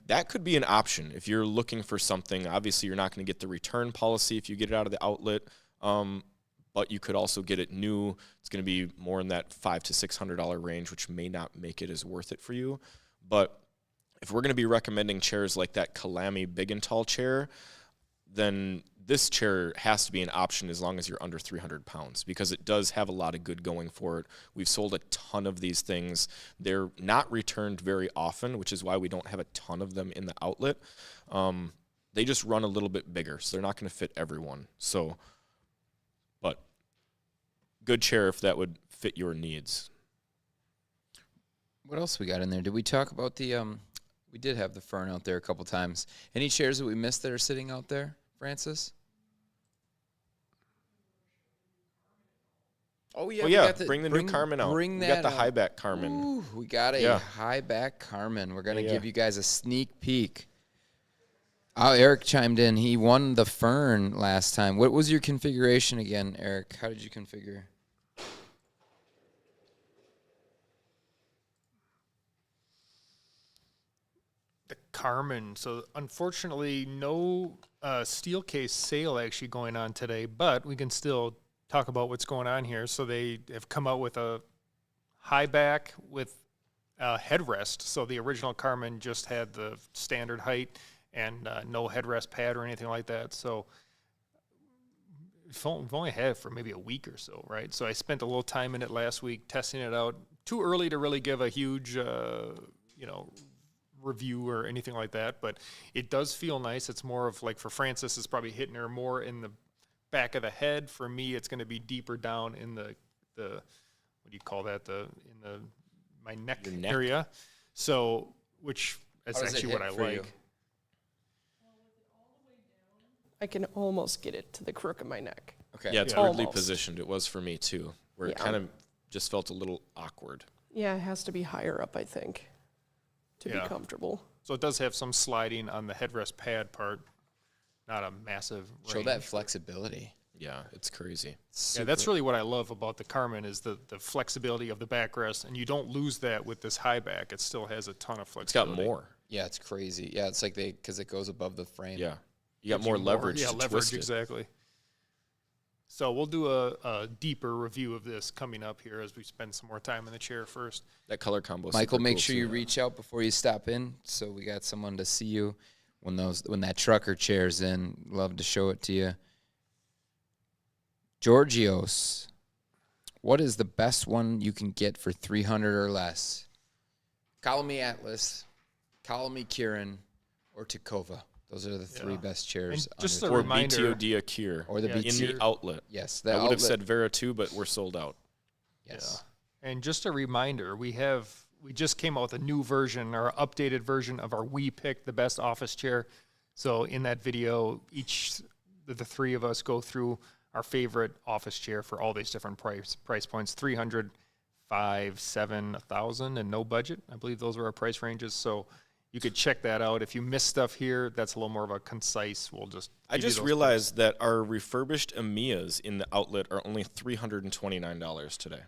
that could be an option if you're looking for something. Obviously, you're not going to get the return policy if you get it out of the outlet, but you could also get it new. It's going to be more in that $500 to $600 range, which may not make it as worth it for you. But if we're going to be recommending chairs like that Kalami Big and Tall chair, then this chair has to be an option as long as you're under 300 pounds, because it does have a lot of good going for it. We've sold a ton of these things. They're not returned very often, which is why we don't have a ton of them in the outlet. They just run a little bit bigger, so they're not going to fit everyone. So, but good chair if that would fit your needs. What else we got in there? Did we talk about the we did have the Fern out there a couple times. Any chairs that we missed that are sitting out there, Francis? Oh, yeah. We got the new Carmen out. We got the high back Carmen. Ooh, we got a high back Carmen. We're going to give you guys a sneak peek. Oh, Eric chimed in. He won the Fern last time. What was your configuration again, Eric? How did you configure? The Carmen. So unfortunately, no steel case sale actually going on today, but we can still talk about what's going on here. So they have come out with a high back with a headrest. So the original Carmen just had the standard height and no headrest pad or anything like that. So we've only had it for maybe a week or so, right? So I spent a little time in it last week testing it out. Too early to really give a huge, review or anything like that, but it does feel nice. It's more of like, for Francis, it's probably hitting her more in the back of the head. For me, it's going to be deeper down in the what do you call that? My neck area. So, which is actually what I like. You? I can almost get it to the crook of my neck. Okay. Yeah, it's weirdly positioned. It was for me too, where it Yeah. kind of just felt a little awkward. Yeah, it has to be higher up, I think, to be comfortable. So it does have some sliding on the headrest pad part, not a massive Show range. that flexibility. Yeah, it's crazy. Yeah, that's really what I love about the Carmen is the flexibility of the backrest, and you don't lose that with this high back. It still has a ton of flexibility. It's got more. Yeah, it's crazy. Yeah, it's like because it goes above the frame. Yeah. You got more leverage to leverage, twist it. exactly. So we'll do a deeper review of this coming up here as we spend some more time in the chair first. That color combo. Michael, make sure you reach out before you stop in, so we got someone to see you when that trucker chair's in. Love to show it to you. Georgios, what is the best one you can get for $300 or less? Call me Atlas, call me Kieran, or Takova. Those are the three best chairs. And just or reminder, BTOD Akira. Or the in the outlet. Yes, I would have said Vera too, but we're sold out. Yes. Yeah. And just a reminder, we just came out with a new version, or updated version of our We Pick the Best Office Chair. So in that video, each the three of us go through our favorite office chair for all these different price points: 300, 5, 7, 1,000, and no budget. I believe those are our price ranges. So you could check that out. If you miss stuff here, that's a little more of a concise. We'll just. I just realized that our refurbished Amias in the outlet are only $329 today.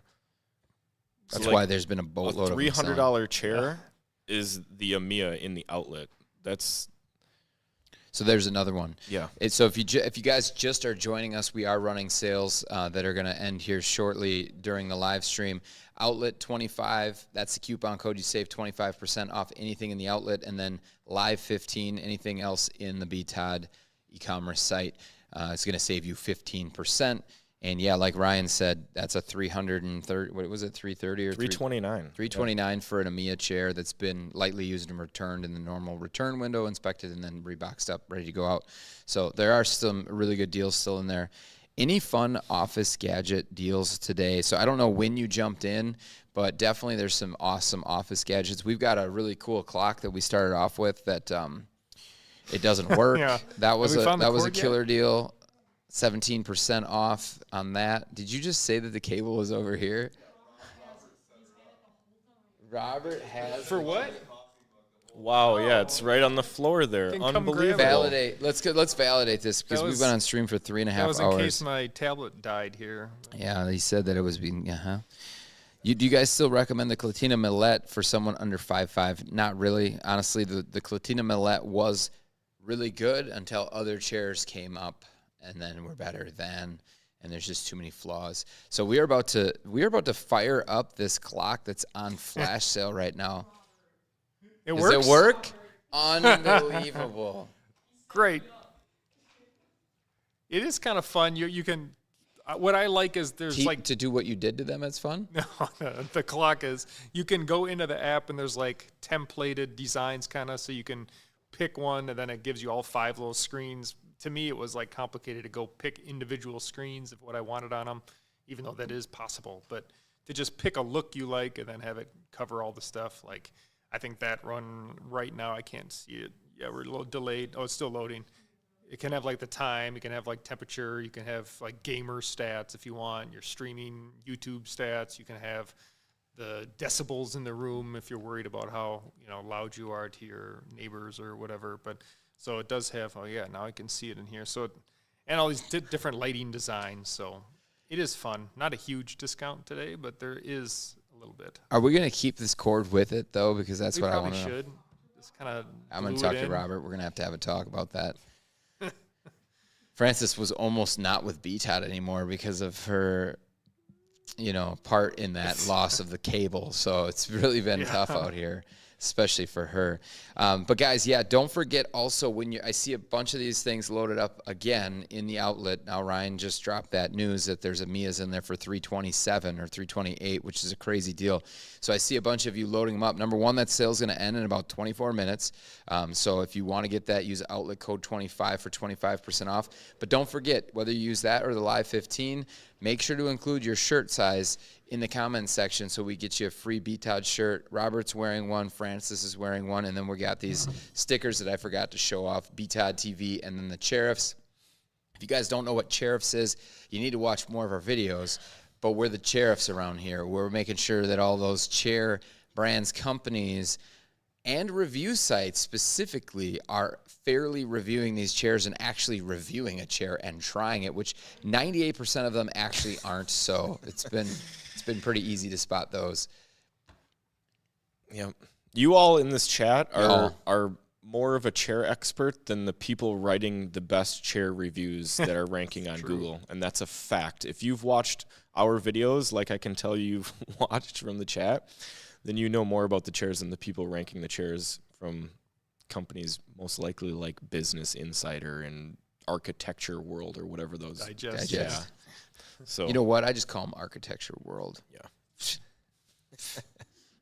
That's So why there's been a boatload of them selling. $300 chair is the Amia in the outlet. That's. So there's another one. Yeah. So if you guys just are joining us, we are running sales that are going to end here shortly during the live stream. Outlet 25, that's the coupon code. You save 25% off anything in the outlet, and then live 15, anything else in the BTOD e-commerce site. It's going to save you 15%. And yeah, like Ryan said, that's a 330. What was it? 330 or 329. 329 for an Amia chair that's been lightly used and returned in the normal return window, inspected, and then reboxed up, ready to go out. So there are some really good deals still in there. Any fun office gadget deals today? So I don't know when you jumped in, but definitely there's some awesome office gadgets. We've got a really cool clock that we started off with that it doesn't work. Yeah. That was a killer deal. 17% off on that. Did you just say that the cable was over here? Robert has For what? Wow, yeah, it's right on the floor there. Can come grab it. Unbelievable. validate. Let's validate this because we've was- been on stream for 3.5 That was in hours. case my tablet died here. Yeah, he said that it was being. Do you guys still recommend the Clatina Millette for someone under 5'5"? Not really. Honestly, the Clatina Millette was really good until other chairs came up and then were better than. And there's just too many flaws. So we are about to fire up this clock that's on flash sale right now. It Does works? it work? Unbelievable. Great. It is kind of fun. You can. What I like is there's like To do what you did to them, it's fun. no, the clock is you can go into the app and there's like templated designs kind of, so you can pick one and then it gives you all 5 little screens. To me, it was like complicated to go pick individual screens of what I wanted on them, even though that is possible. But to just pick a look you like and then have it cover all the stuff, like I think that run right now, I can't see it. Yeah, we're a little delayed. Oh, it's still loading. It can have like the time, you can have like temperature, you can have like gamer stats if you want, your streaming YouTube stats, you can have the decibels in the room if you're worried about how, loud you are to your neighbors or whatever. But so it does have, now I can see it in here. So, and all these different lighting designs. So it is fun. Not a huge discount today, but there is a little bit. Are we gonna keep this cord with it though? Because that's We what I probably want to know. should. Just kind of. I'm gonna talk to Robert. We're gonna have a talk about that. Francis was almost not with BTOT anymore because of her, part in that loss of the cable. So it's really been tough out here, especially for her. But guys, don't forget also I see a bunch of these things loaded up again in the outlet. Now Ryan just dropped that news that there's Amias in there for $327 or $328, which is a crazy deal. So I see a bunch of you loading them up. Number one, that sale's going to end in about 24 minutes. So if you want to get that, use outlet code 25 for 25% off. But don't forget, whether you use that or the Live 15, make sure to include your shirt size in the comments section so we get you a free BTOD shirt. Robert's wearing one, Francis is wearing one, and then we got these stickers that I forgot to show off, BTOD TV, and then the Sheriffs. If you guys don't know what Sheriffs is, you need to watch more of our videos, but we're the Sheriffs around here. We're making sure that all those chair brands, companies, and review sites specifically are fairly reviewing these chairs and actually reviewing a chair and trying it, which 98% of them actually aren't. So it's been pretty easy to spot those. Yeah. You all in this chat are more of a chair expert than the people writing the best chair reviews that are ranking on Google. And that's a fact. If you've watched our videos, like I can tell you've watched from the chat, then you know more about the chairs than the people ranking the chairs from companies most likely like Business Insider and Architecture World or whatever those. Digest. Yeah. So You know what? I just call them Architecture World. yeah.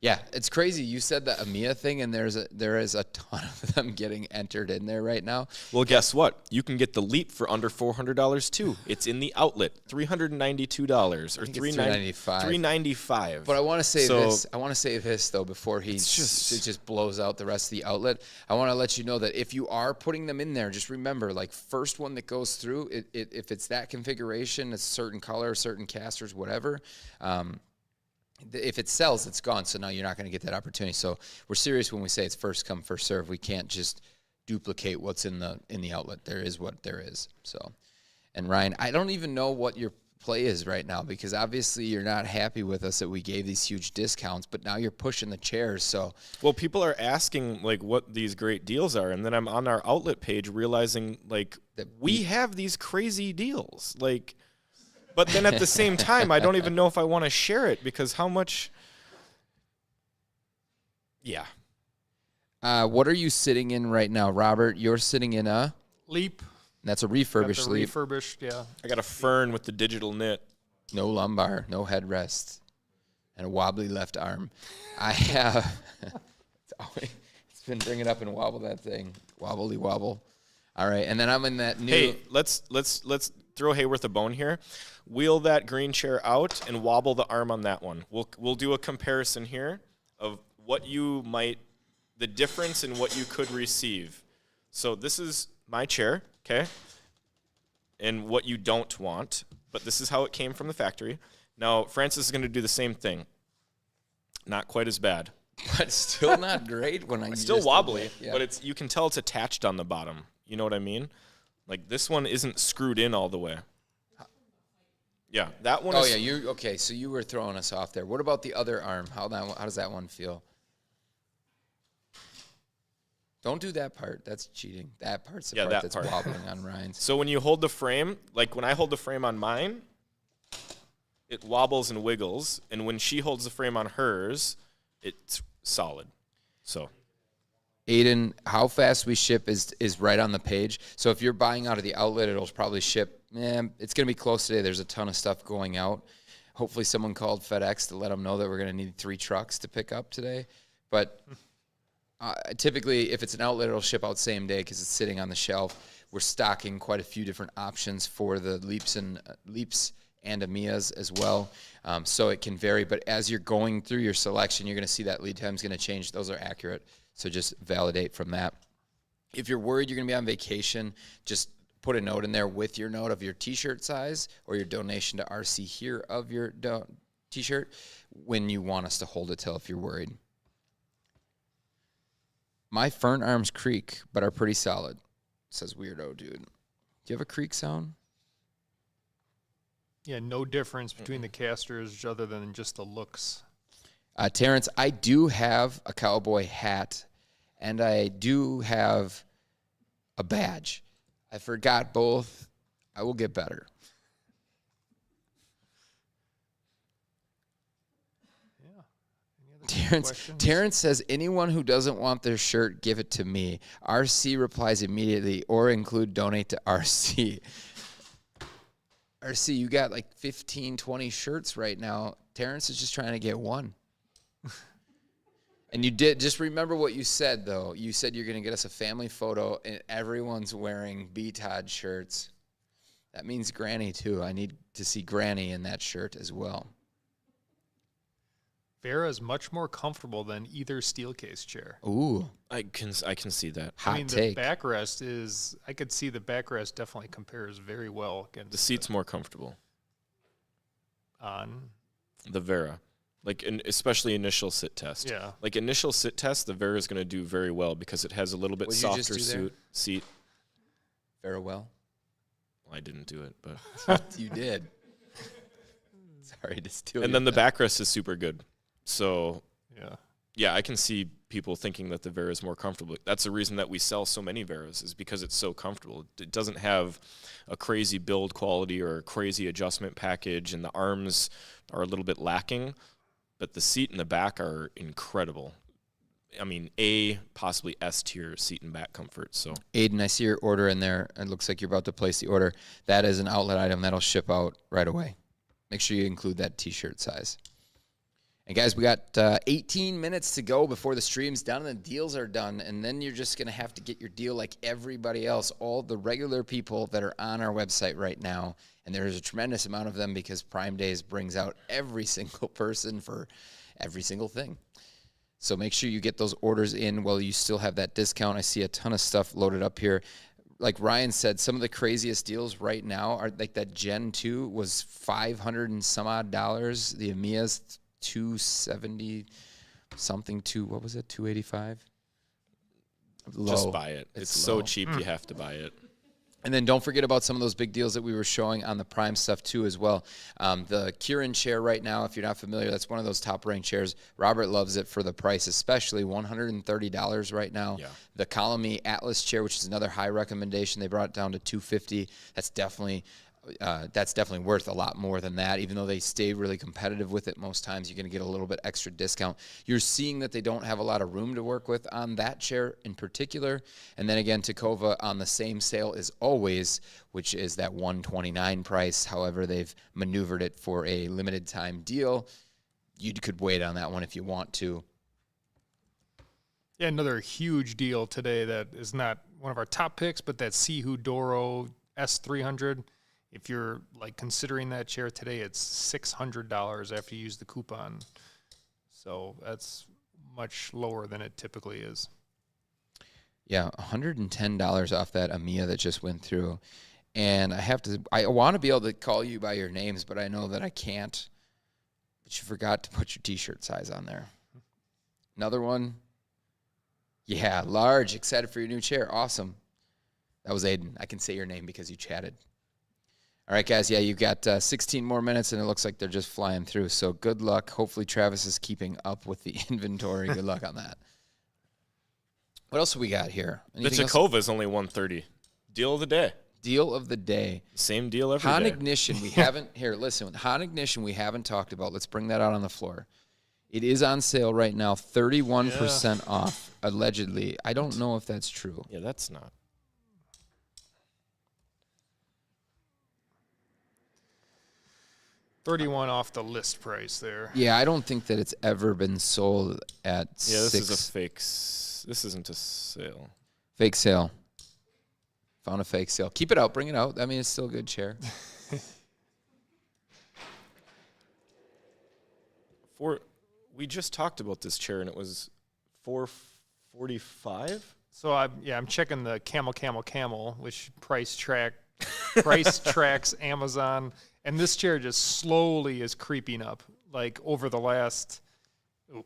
Yeah, it's crazy. You said the Amia thing, and there is a ton of them getting entered in there right now. Well, guess what? You can get the Leap for under $400 too. It's in the outlet, $392 or $395. But I want to save this. I want to save this though before it just blows out the rest of the outlet. I want to let you know that if you are putting them in there, just remember, like first one that goes through, if it's that configuration, a certain color, certain casters, whatever. If it sells, it's gone. So now you're not going to get that opportunity. So we're serious when we say it's first come, first serve. We can't just duplicate what's in the outlet. There is what there is. So, and Ryan, I don't even know what your play is right now because obviously you're not happy with us that we gave these huge discounts, but now you're pushing the chairs. So, well, people are asking like what these great deals are, and then I'm on our outlet page realizing like that we have these crazy deals, like. But then at the same time, I don't even know if I want to share it because how much. Yeah. What are you sitting in right now, Robert? You're sitting in a Leap. That's a refurbished Leap. Refurbished, yeah. I got a Fern with the digital knit. No lumbar, no headrest, and a wobbly left arm. I have. It's been bringing up and wobble that thing, wobbly wobble. All right, and then I'm in that new. Hey, let's throw Hayworth a bone here. Wheel that green chair out and wobble the arm on that one. We'll do a comparison here of what you might, the difference in what you could receive. So this is my chair, okay? and what you don't want, but this is how it came from the factory. Now, Francis is going to do the same thing. Not quite as bad. But still not great when It's still wobbly, but you can tell it's attached on the bottom. You know what I mean? Like, this one isn't screwed in all the way. Yeah, that one is... Oh, yeah, okay, so you were throwing us off there. What about the other arm? How does that one feel? Don't do that part. That's cheating. That part's the part that's wobbling on Ryan's. So when you hold the frame, like when I hold the frame on mine, it wobbles and wiggles. And when she holds the frame on hers, it's solid. So... Aiden, how fast we ship is right on the page. So if you're buying out of the outlet, it'll probably ship. It's going to be close today. There's a ton of stuff going out. Hopefully someone called FedEx to let them know that we're going to need 3 trucks to pick up today. But typically, if it's an outlet, it'll ship out same day because it's sitting on the shelf. We're stocking quite a few different options for the Leaps and Amias as well. So it can vary. But as you're going through your selection, you're going to see that lead time is going to change. Those are accurate. So just validate from that. If you're worried you're going to be on vacation, just put a note in there with your note of your T-shirt size or your donation to RC here of your T-shirt when you want us to hold it till if you're worried. My fern arms creak, but are pretty solid, says Weirdo Dude. Do you have a creak sound? Yeah, no difference between the casters other than just the looks. Terrence, I do have a cowboy hat, and I do have a badge. I forgot both. I will get better. Yeah. Terrence says, anyone who doesn't want their shirt, give it to me. RC replies immediately, or include donate to RC. RC, you got like 15, 20 shirts right now. Terrence is just trying to get one. And you did, just remember what you said, though. You said you're going to get us a family photo, and everyone's wearing B-Todd shirts. That means Granny, too. I need to see Granny in that shirt as well. Vera is much more comfortable than either steel case chair. Ooh. I can see that. Hot The take. backrest is, I could see the backrest definitely compares very well against The seat's more comfortable. On the Vera. Like, especially initial sit test. Yeah. Like, initial sit test, the Vera is going to do very well because it has a little bit softer seat. Very well. Well, I didn't do it, but... You did. Sorry to steal And then the backrest is super good. So, yeah, I can see people thinking that the Vera is more comfortable. That's the reason that we sell so many Veras is because it's so comfortable. It doesn't have a crazy build quality or a crazy adjustment package, and the arms are a little bit lacking. But the seat and the back are incredible. I mean, possibly S tier seat and back comfort. So, Aiden, I see your order in there. It looks like you're about to place the order. That is an outlet item that'll ship out right away. Make sure you include that T-shirt size. And guys, we got 18 minutes to go before the stream's done and the deals are done. And then you're just going to have to get your deal like everybody else, all the regular people that are on our website right now. And there's a tremendous amount of them because Prime Days brings out every single person for every single thing. So make sure you get those orders in while you still have that discount. I see a ton of stuff loaded up here. Like Ryan said, some of the craziest deals right now are like that Gen 2 was $500 and some odd. The Amia's $270 something what was it? $285. Just buy it. It's so cheap you have to buy it. And then don't forget about some of those big deals that we were showing on the Prime stuff too as well. The Kieran chair right now, if you're not familiar, that's one of those top-ranked chairs. Robert loves it for the price, especially $130 right now. Yeah. The Colony Atlas chair, which is another high recommendation, they brought it down to $250. That's definitely worth a lot more than that. Even though they stay really competitive with it, most times you're going to get a little bit extra discount. You're seeing that they don't have a lot of room to work with on that chair in particular. And then again, Takova on the same sale as always, which is that $129 price. However, they've maneuvered it for a limited time deal. You could wait on that one if you want to. Yeah, another huge deal today that is not one of our top picks, but that Sihu Doro S300. If you're like considering that chair today, it's $600 after you use the coupon. So that's much lower than it typically is. Yeah, $110 off that Amia that just went through. And I want to be able to call you by your names, but I know that I can't. But you forgot to put your T-shirt size on there. Another one. Yeah, large. Excited for your new chair. Awesome. That was Aiden. I can say your name because you chatted. All right, guys. Yeah, you've got 16 more minutes, and it looks like they're just flying through. So good luck. Hopefully Travis is keeping up with the inventory. Good luck on that. What else have we got here? Anything the Takova is only $130. Deal of the day. Deal of the day. Same deal every Han day. Ignition, we haven't, here, listen, Han Ignition we haven't talked about. Let's bring that out on the floor. It is on sale right now, 31% off, allegedly. I don't know if that's true. Yeah, that's not. $31 off the list price there. Yeah, I don't think that it's ever been sold at Yeah, this is a fake. This isn't a sale. Fake sale. Found a fake sale. Keep it out. Bring it out. I mean, it's still a good chair. We just talked about this chair, and it was $445. So I'm checking the camel, which price tracks Amazon, and this chair just slowly is creeping up. Like over the last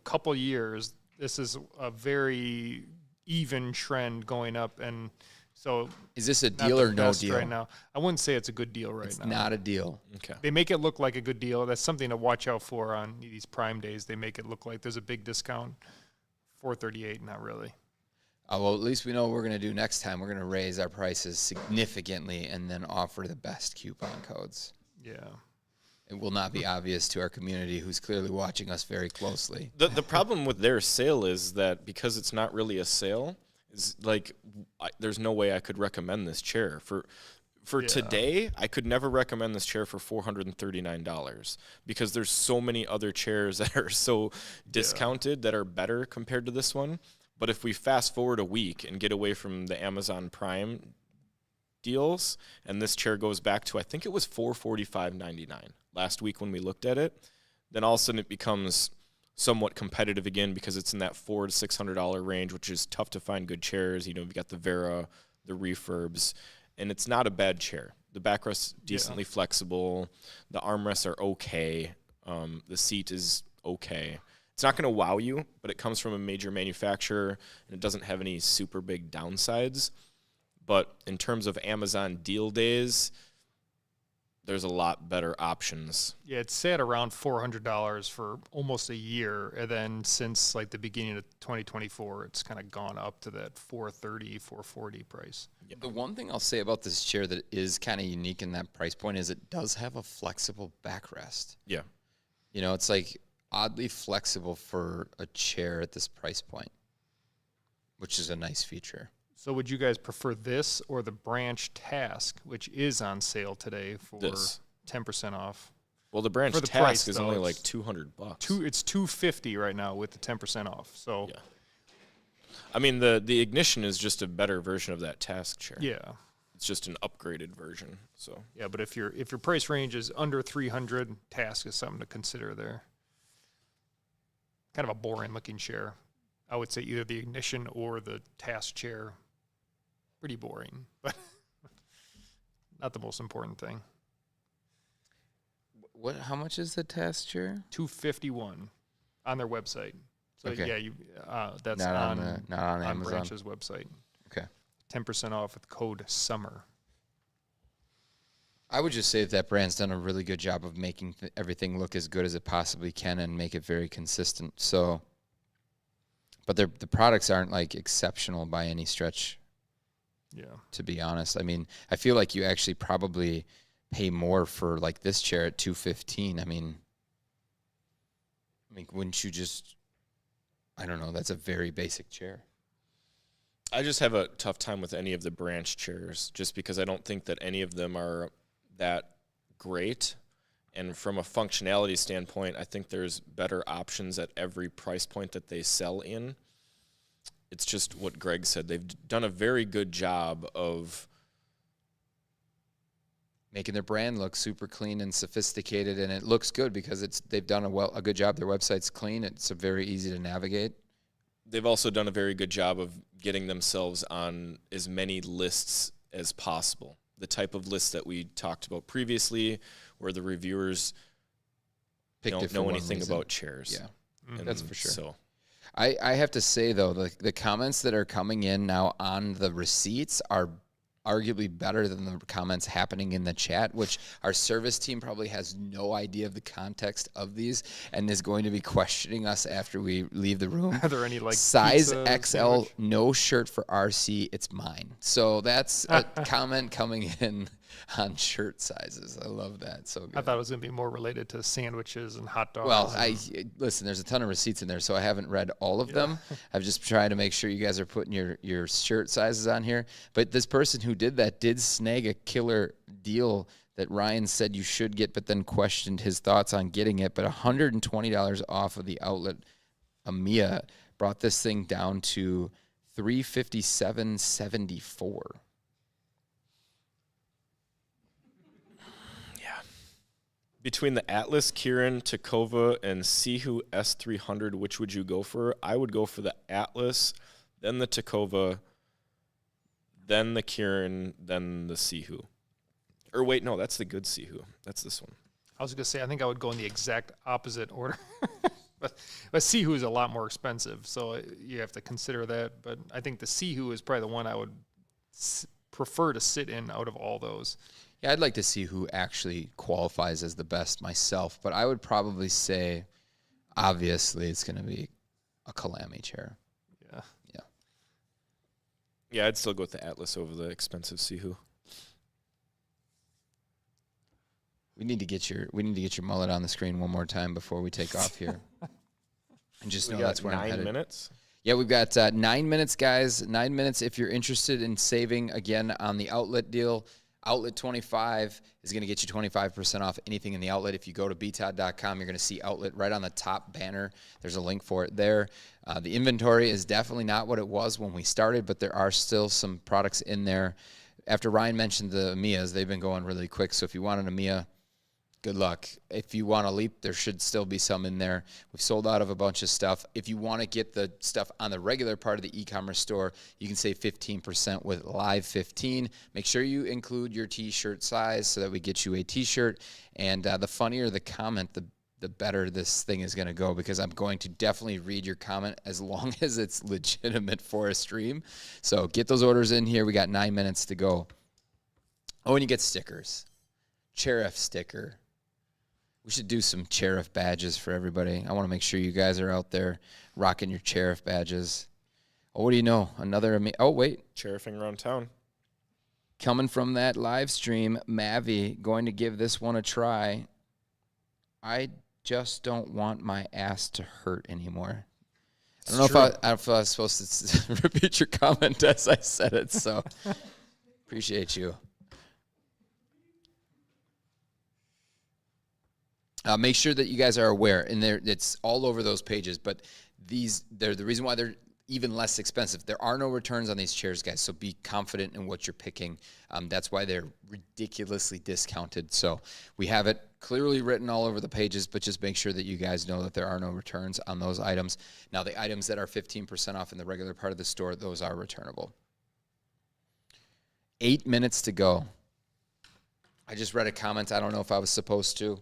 couple years, this is a very even trend going up, and so is this a deal or no deal right now? I wouldn't say it's a good deal it's now. It's not a deal. Okay. They make it look like a good deal. That's something to watch out for on these Prime days. They make it look like there's a big discount. $438, not really. Well, at least we know what we're going to do next time. We're going to raise our prices significantly and then offer the best coupon codes. Yeah. It will not be obvious to our community who's clearly watching us very closely. The problem with their sale is that because it's not really a sale, is like there's no way I could recommend this chair for today. I could never recommend this chair for $439 because there's so many other chairs that are so discounted that are better compared to this one. But if we fast forward a week and get away from the Amazon Prime deals, and this chair goes back to, I think it was $445.99 last week when we looked at it, then all of a sudden it becomes somewhat competitive again because it's in that $400 to $600 range, which is tough to find good chairs. You know, you've got the Vera, the refurbs, and it's not a bad chair. The backrest's decently flexible. The armrests are okay. The seat is okay. It's not going to wow you, but it comes from a major manufacturer, and it doesn't have any super big downsides. But in terms of Amazon deal days, there's a lot better options. Yeah, it's sat around $400 for almost a year, and then since like the beginning of 2024, it's kind of gone up to that $430, $440 price. Yeah. The one thing I'll say about this chair that is kind of unique in that price point is it does have a flexible backrest. Yeah. You know, it's like oddly flexible for a chair at this price point, which is a nice feature. So would you guys prefer this or the Branch Task, which is on sale today for 10% off? Well, the Branch Task price, is only like $200. It's $250 right now with the 10% off. So, yeah. I mean, the Ignition is just a better version of that Task chair. Yeah, it's just an upgraded version. So yeah, but if your price range is under $300, Task is something to consider there. Kind of a boring looking chair. I would say either the Ignition or the Task chair. Pretty boring, but not the most important thing. What? How much is the Task chair? $251 on their website. So okay. That's not on Amazon. Branch's website. Okay. 10% off with code SUMMER. I would just say that brand's done a really good job of making everything look as good as it possibly can and make it very consistent. So, but the products aren't like exceptional by any stretch. Yeah. To be honest, I mean, I feel like you actually probably pay more for like this chair at $215. I mean, wouldn't you just? I don't know. That's a very basic chair. I just have a tough time with any of the Branch chairs, just because I don't think that any of them are that great. And from a functionality standpoint, I think there's better options at every price point that they sell in. It's just what Greg said. They've done a very good job of making their brand look super clean and sophisticated, and it looks good because they've done a good job. Their website's clean. It's very easy to navigate. They've also done a very good job of getting themselves on as many lists as possible. the type of list that we talked about previously, where the reviewers don't know anything about chairs. Yeah, that's for sure. So I have to say, though, the comments that are coming in now on the receipts are arguably better than the comments happening in the chat, which our service team probably has no idea of the context of these and is going to be questioning us after we leave the room. Are there any like size pizza XL, sandwich? no shirt for RC, it's mine. So that's a comment coming in on shirt sizes. I love that. So good. I thought it was going to be more related to sandwiches and hot dogs. Well, listen, there's a ton of receipts in there, so I haven't read all of them. I've just tried to make sure you guys are putting your shirt sizes on here. But this person who did that did snag a killer deal that Ryan said you should get, but then questioned his thoughts on getting it. But $120 off of the outlet. Amia brought this thing down to $357.74. between the Atlas, Kieran, Takova, and Sihu S300, which would you go for? I would go for the Atlas, then the Takova, then the Kieran, then the Sihu. Or wait, no, that's the good Sihu. That's this one. I was going to say, I think I would go in the exact opposite order. but Sihu is a lot more expensive, so you have to consider that. But I think the Sihu is probably the one I would prefer to sit in out of all those. Yeah, I'd like to see who actually qualifies as the best myself, but I would probably say, obviously, it's going to be a Kalami chair. Yeah. Yeah. Yeah, I'd still go with the Atlas over the expensive Sihu. We need to get your mullet on the screen one more time before we take off here. And just know that's where I'm headed. 9 minutes? Yeah, we've got 9 minutes, guys. 9 minutes if you're interested in saving, again, on the outlet deal. Outlet 25 is going to get you 25% off anything in the outlet. If you go to btod.com, you're going to see outlet right on the top banner. There's a link for it there. The inventory is definitely not what it was when we started, but there are still some products in there. After Ryan mentioned the Amias, they've been going really quick. So if you want an Amia, good luck. If you want a Leap, there should still be some in there. We've sold out of a bunch of stuff. If you want to get the stuff on the regular part of the e-commerce store, you can save 15% with Live 15. Make sure you include your T-shirt size so that we get you a T-shirt. And the funnier the comment, the better this thing is going to go, because I'm going to definitely read your comment as long as it's legitimate for a stream. So get those orders in here. We got 9 minutes to go. Oh, and you get stickers. Sheriff sticker. We should do some Sheriff badges for everybody. I want to make sure you guys are out there rocking your Sheriff badges. Oh, what do you know? Oh, wait. Sheriffing around town. Coming from that live stream, Mavi, going to give this one a try. I just don't want my ass to hurt anymore. I don't know if I was supposed to repeat your comment as I said it, so appreciate you. Make sure that you guys are aware, and it's all over those pages, but they're the reason why they're even less expensive. There are no returns on these chairs, guys, so be confident in what you're picking. That's why they're ridiculously discounted. So we have it clearly written all over the pages, but just make sure that you guys know that there are no returns on those items. Now, the items that are 15% off in the regular part of the store, those are returnable. 8 minutes to go. I just read a comment. I don't know if I was supposed to.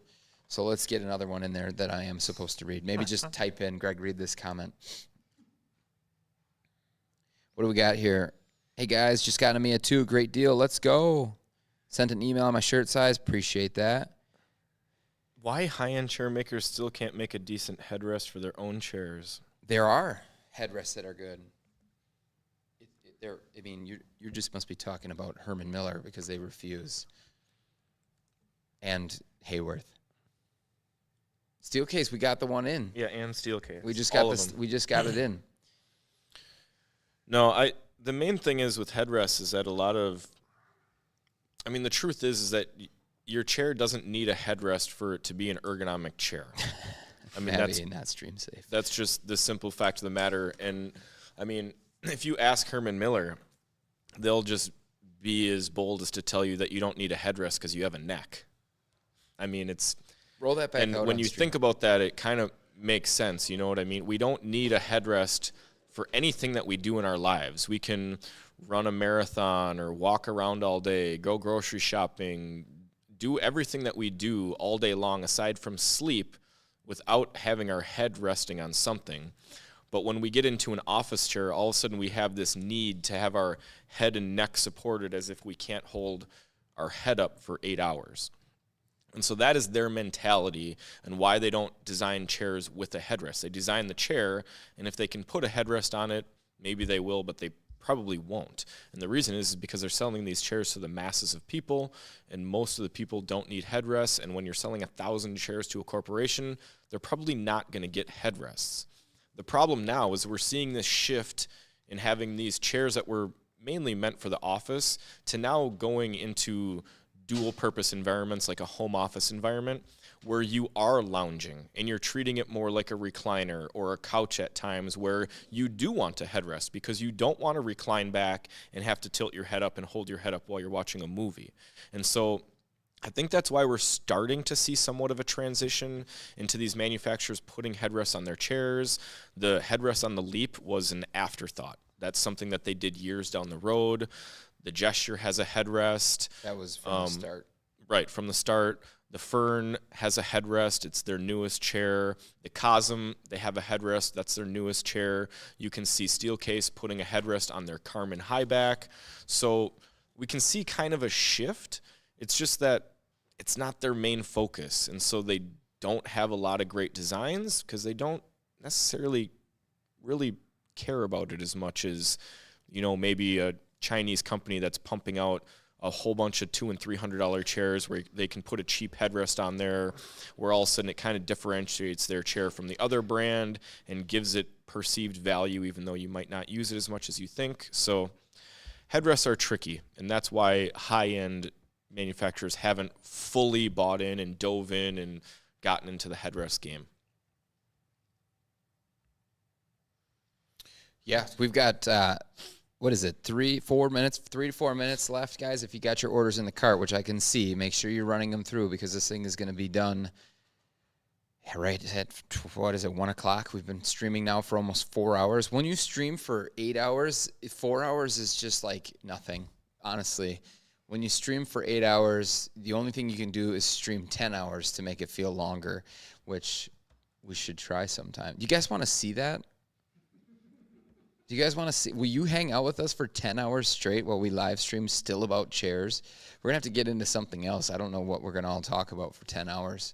So let's get another one in there that I am supposed to read. Maybe just type in, Greg, read this comment. What do we got here? Hey, guys, just got an Amia 2. Great deal. Let's go. Sent an email on my shirt size. Appreciate that. Why high-end chair makers still can't make a decent headrest for their own chairs? There are headrests that are good. You just must be talking about Herman Miller, because they refuse. And Hayworth. Steel case, we got the one in. Yeah, and steel case. We just got this. We just got it in. No, the main thing is with headrests is that the truth is that your chair doesn't need a headrest for it to be an ergonomic chair. That's not stream safe. That's just the simple fact of the matter. And if you ask Herman Miller, they'll just be as bold as to tell you that you don't need a headrest because you have a neck. It's roll that back. And when you think about that, it kind of makes sense. You know what I mean? We don't need a headrest for anything that we do in our lives. We can run a marathon or walk around all day, go grocery shopping, do everything that we do all day long aside from sleep without having our head resting on something. But when we get into an office chair, all of a sudden we have this need to have our head and neck supported as if we can't hold our head up for 8 hours. And so that is their mentality and why they don't design chairs with a headrest. They design the chair, and if they can put a headrest on it, maybe they will, but they probably won't. And the reason is because they're selling these chairs to the masses of people, and most of the people don't need headrests. And when you're selling 1,000 chairs to a corporation, they're probably not going to get headrests. The problem now is we're seeing this shift in having these chairs that were mainly meant for the office to now going into dual purpose environments like a home office environment where you are lounging and you're treating it more like a recliner or a couch at times where you do want a headrest because you don't want to recline back and have to tilt your head up and hold your head up while you're watching a movie. And so I think that's why we're starting to see somewhat of a transition into these manufacturers putting headrests on their chairs. The headrest on the Leap was an afterthought. That's something that they did years down the road. The Gesture has a headrest. That was from the start. Right, from the start. The Fern has a headrest. It's their newest chair. The Cosm, they have a headrest. That's their newest chair. You can see Steelcase putting a headrest on their Carmen Highback. So we can see kind of a shift. It's just that it's not their main focus. And so they don't have a lot of great designs because they don't necessarily really care about it as much as, you know, maybe a Chinese company that's pumping out a whole bunch of $200 and $300 chairs where they can put a cheap headrest on there, where all of a sudden it kind of differentiates their chair from the other brand and gives it perceived value, even though you might not use it as much as you think. So headrests are tricky, and that's why high-end manufacturers haven't fully bought in and dove in and gotten into the headrest game. Yeah, we've got, what is it, 3 to 4 minutes left, guys. If you got your orders in the cart, which I can see, make sure you're running them through because this thing is going to be done right at, what is it, 1 o'clock? We've been streaming now for almost 4 hours. When you stream for 8 hours, 4 hours is just like nothing, honestly. When you stream for 8 hours, the only thing you can do is stream 10 hours to make it feel longer, which we should try sometime. Do you guys want to see that? Do you guys want to see? Will you hang out with us for 10 hours straight while we live stream still about chairs? We're going to have to get into something else. I don't know what we're going to all talk about for 10 hours.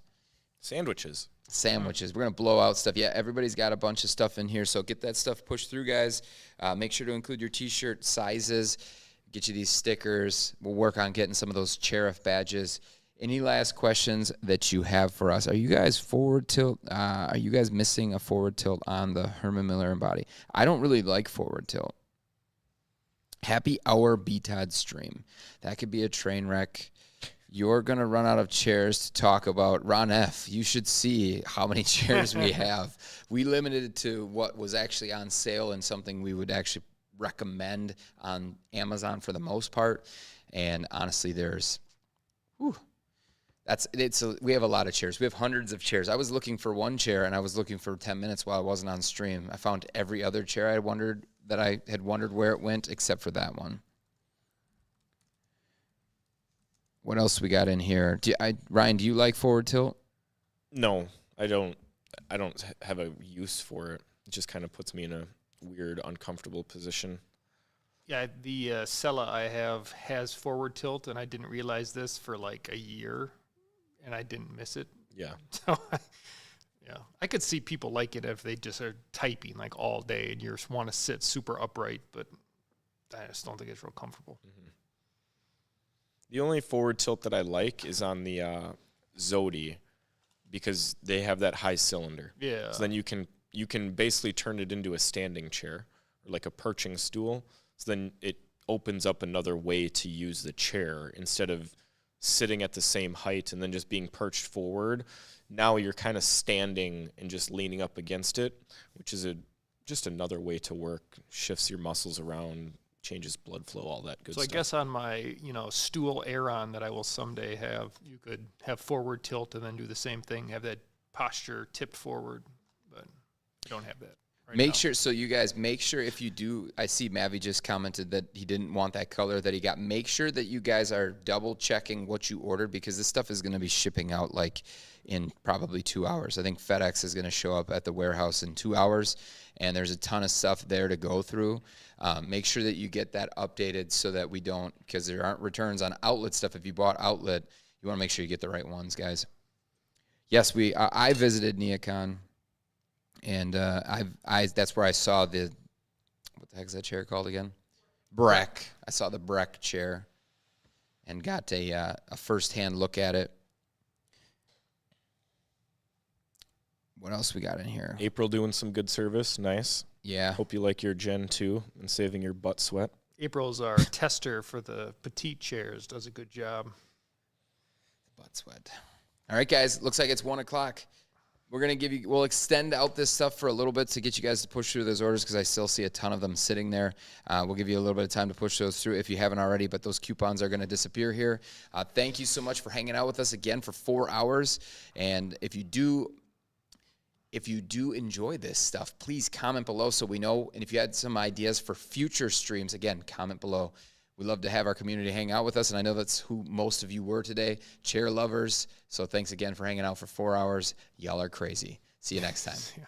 Sandwiches. We're going to blow out stuff. Yeah, everybody's got a bunch of stuff in here, so get that stuff pushed through, guys. Make sure to include your T-shirt sizes. Get you these stickers. We'll work on getting some of those Sheriff badges. Any last questions that you have for us? Are you guys forward tilt? Are you guys missing a forward tilt on the Herman Miller Embody? I don't really like forward tilt. Happy hour BTOD stream. That could be a train wreck. You're going to run out of chairs to talk about. Ron F., you should see how many chairs we have. We limited it to what was actually on sale and something we would actually recommend on Amazon for the most part. And honestly, there's... Whew, we have a lot of chairs. We have hundreds of chairs. I was looking for one chair, and I was looking for 10 minutes while I wasn't on stream. I found every other chair I had wondered where it went, except for that one. What else we got in here? Ryan, do you like forward tilt? No, I don't. I don't have a use for it. It just kind of puts me in a weird, uncomfortable position. Yeah, the Sella I have has forward tilt, and I didn't realize this for like a year, and I didn't miss it. Yeah. So, I could see people like it if they just are typing like all day and you just want to sit super upright, but I just don't think it's real comfortable. Mm-hmm. The only forward tilt that I like is on the Zodie because they have that high cylinder. Yeah. So then you can basically turn it into a standing chair or like a perching stool. So then it opens up another way to use the chair instead of sitting at the same height and then just being perched forward. Now you're kind of standing and just leaning up against it, which is just another way to work. Shifts your muscles around, changes blood flow, all that good stuff. So I guess on my, stool Aeron that I will someday have, you could have forward tilt and then do the same thing, have that posture tipped forward, but you don't have that. Make sure, so you guys, make sure if you do, I see Mavi just commented that he didn't want that color that he got. Make sure that you guys are double checking what you ordered, because this stuff is going to be shipping out like in probably 2 hours. I think FedEx is going to show up at the warehouse in 2 hours, and there's a ton of stuff there to go through. Make sure that you get that updated so that we don't, because there aren't returns on outlet stuff. If you bought outlet, you want to make sure you get the right ones, guys. Yes, I visited Neocon. And that's where I saw what the heck is that chair called again? Breck. I saw the Breck chair and got a first-hand look at it. What else we got in here? April doing some good service. Nice. Yeah. Hope you like your Gen 2 and saving your butt sweat. April's our tester for the petite chairs. Does a good job. Butt sweat. All right, guys. Looks like it's 1 o'clock. We're going to we'll extend out this stuff for a little bit to get you guys to push through those orders, because I still see a ton of them sitting there. We'll give you a little bit of time to push those through if you haven't already, but those coupons are going to disappear here. Thank you so much for hanging out with us again for 4 hours. And if you do enjoy this stuff, please comment below so we know. And if you had some ideas for future streams, again, comment below. We love to have our community hang out with us, and I know that's who most of you were today, chair lovers. So thanks again for hanging out for 4 hours. Y'all are crazy. See you next time. Yeah.